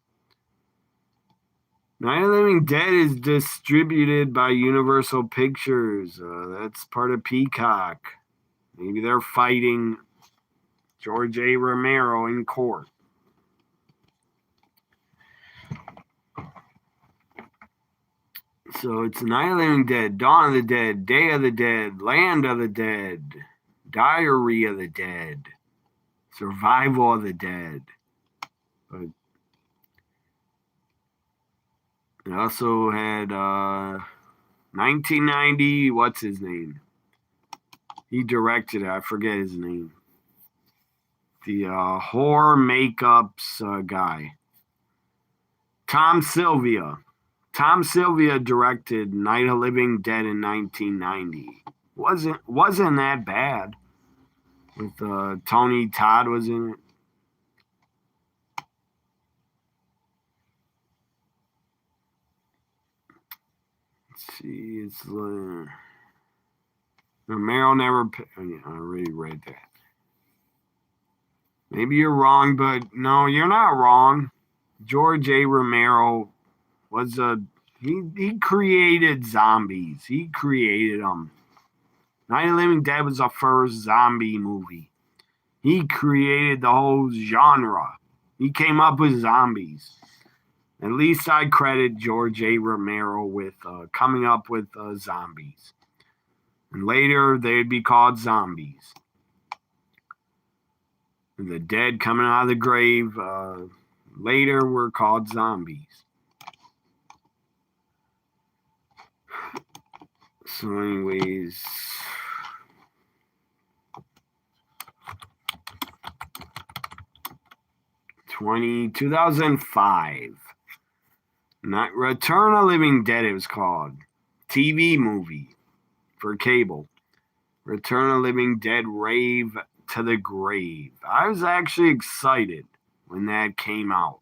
Night of the Living Dead is distributed by Universal Pictures. That's part of Peacock. Maybe they're fighting George A. Romero in court. So it's Night of the Living Dead, Dawn of the Dead, Day of the Dead, Land of the Dead, Diary of the Dead, Survival of the Dead. But it also had 1990, what's his name? He directed it, I forget his name. The horror makeups guy. Tom Sylvia. Tom Sylvia directed Night of the Living Dead in 1990. Wasn't that bad. With Tony Todd was in it. Let's see, it's Romero never. I already read that. Maybe you're wrong, but no, you're not wrong. George A. Romero was he created zombies. He created them. Night of the Living Dead was the first zombie movie. He created the whole genre. He came up with zombies. At least I credit George A. Romero with coming up with zombies. And later they'd be called zombies. The dead coming out of the grave. Later were called zombies. So anyways, 2005. Not Return of the Living Dead, it was called. TV movie for cable. Return of the Living Dead, Rave to the Grave. I was actually excited when that came out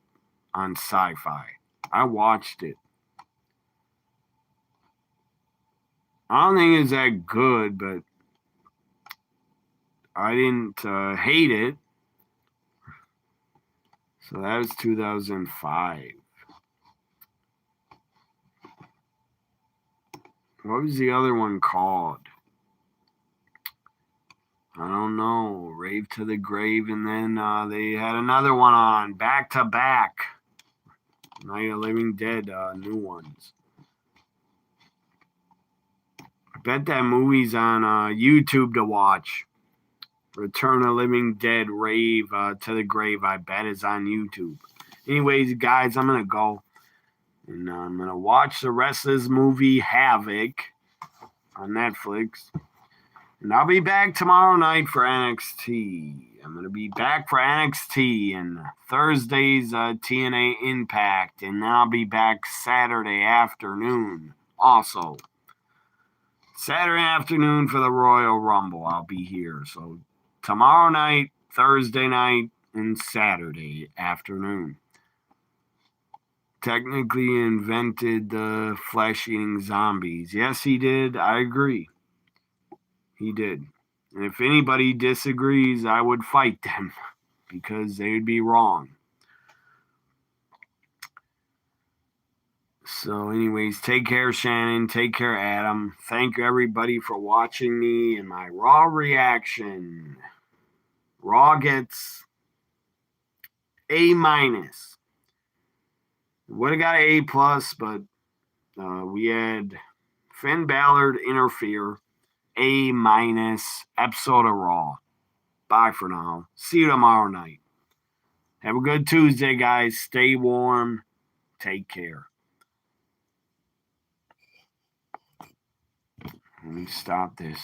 on Sci-Fi. I watched it. I don't think it's that good, but I didn't hate it. So that was 2005. What was the other one called? I don't know. Rave to the Grave, and then they had another one on back to back. Night of the Living Dead, new ones. I bet that movie's on YouTube to watch. Return of the Living Dead, Rave to the Grave, I bet is on YouTube. Anyways, guys, I'm going to go. And I'm going to watch the rest of this movie, Havoc, on Netflix. And I'll be back tomorrow night for NXT. I'm going to be back for NXT and Thursday's TNA Impact. And then I'll be back Saturday afternoon also. Saturday afternoon for the Royal Rumble. I'll be here. So tomorrow night, Thursday night, and Saturday afternoon. Technically invented the flesh-eating zombies. Yes, he did. I agree. He did. And if anybody disagrees, I would fight them because they would be wrong. So anyways, take care, Shannon. Take care, Adam. Thank you, everybody, for watching me and my Raw reaction. Raw gets A-. Would have got an A+, but we had Finn Balor interfere. A- episode of Raw. Bye for now. See you tomorrow night. Have a good Tuesday, guys. Stay warm. Take care. Let me stop this.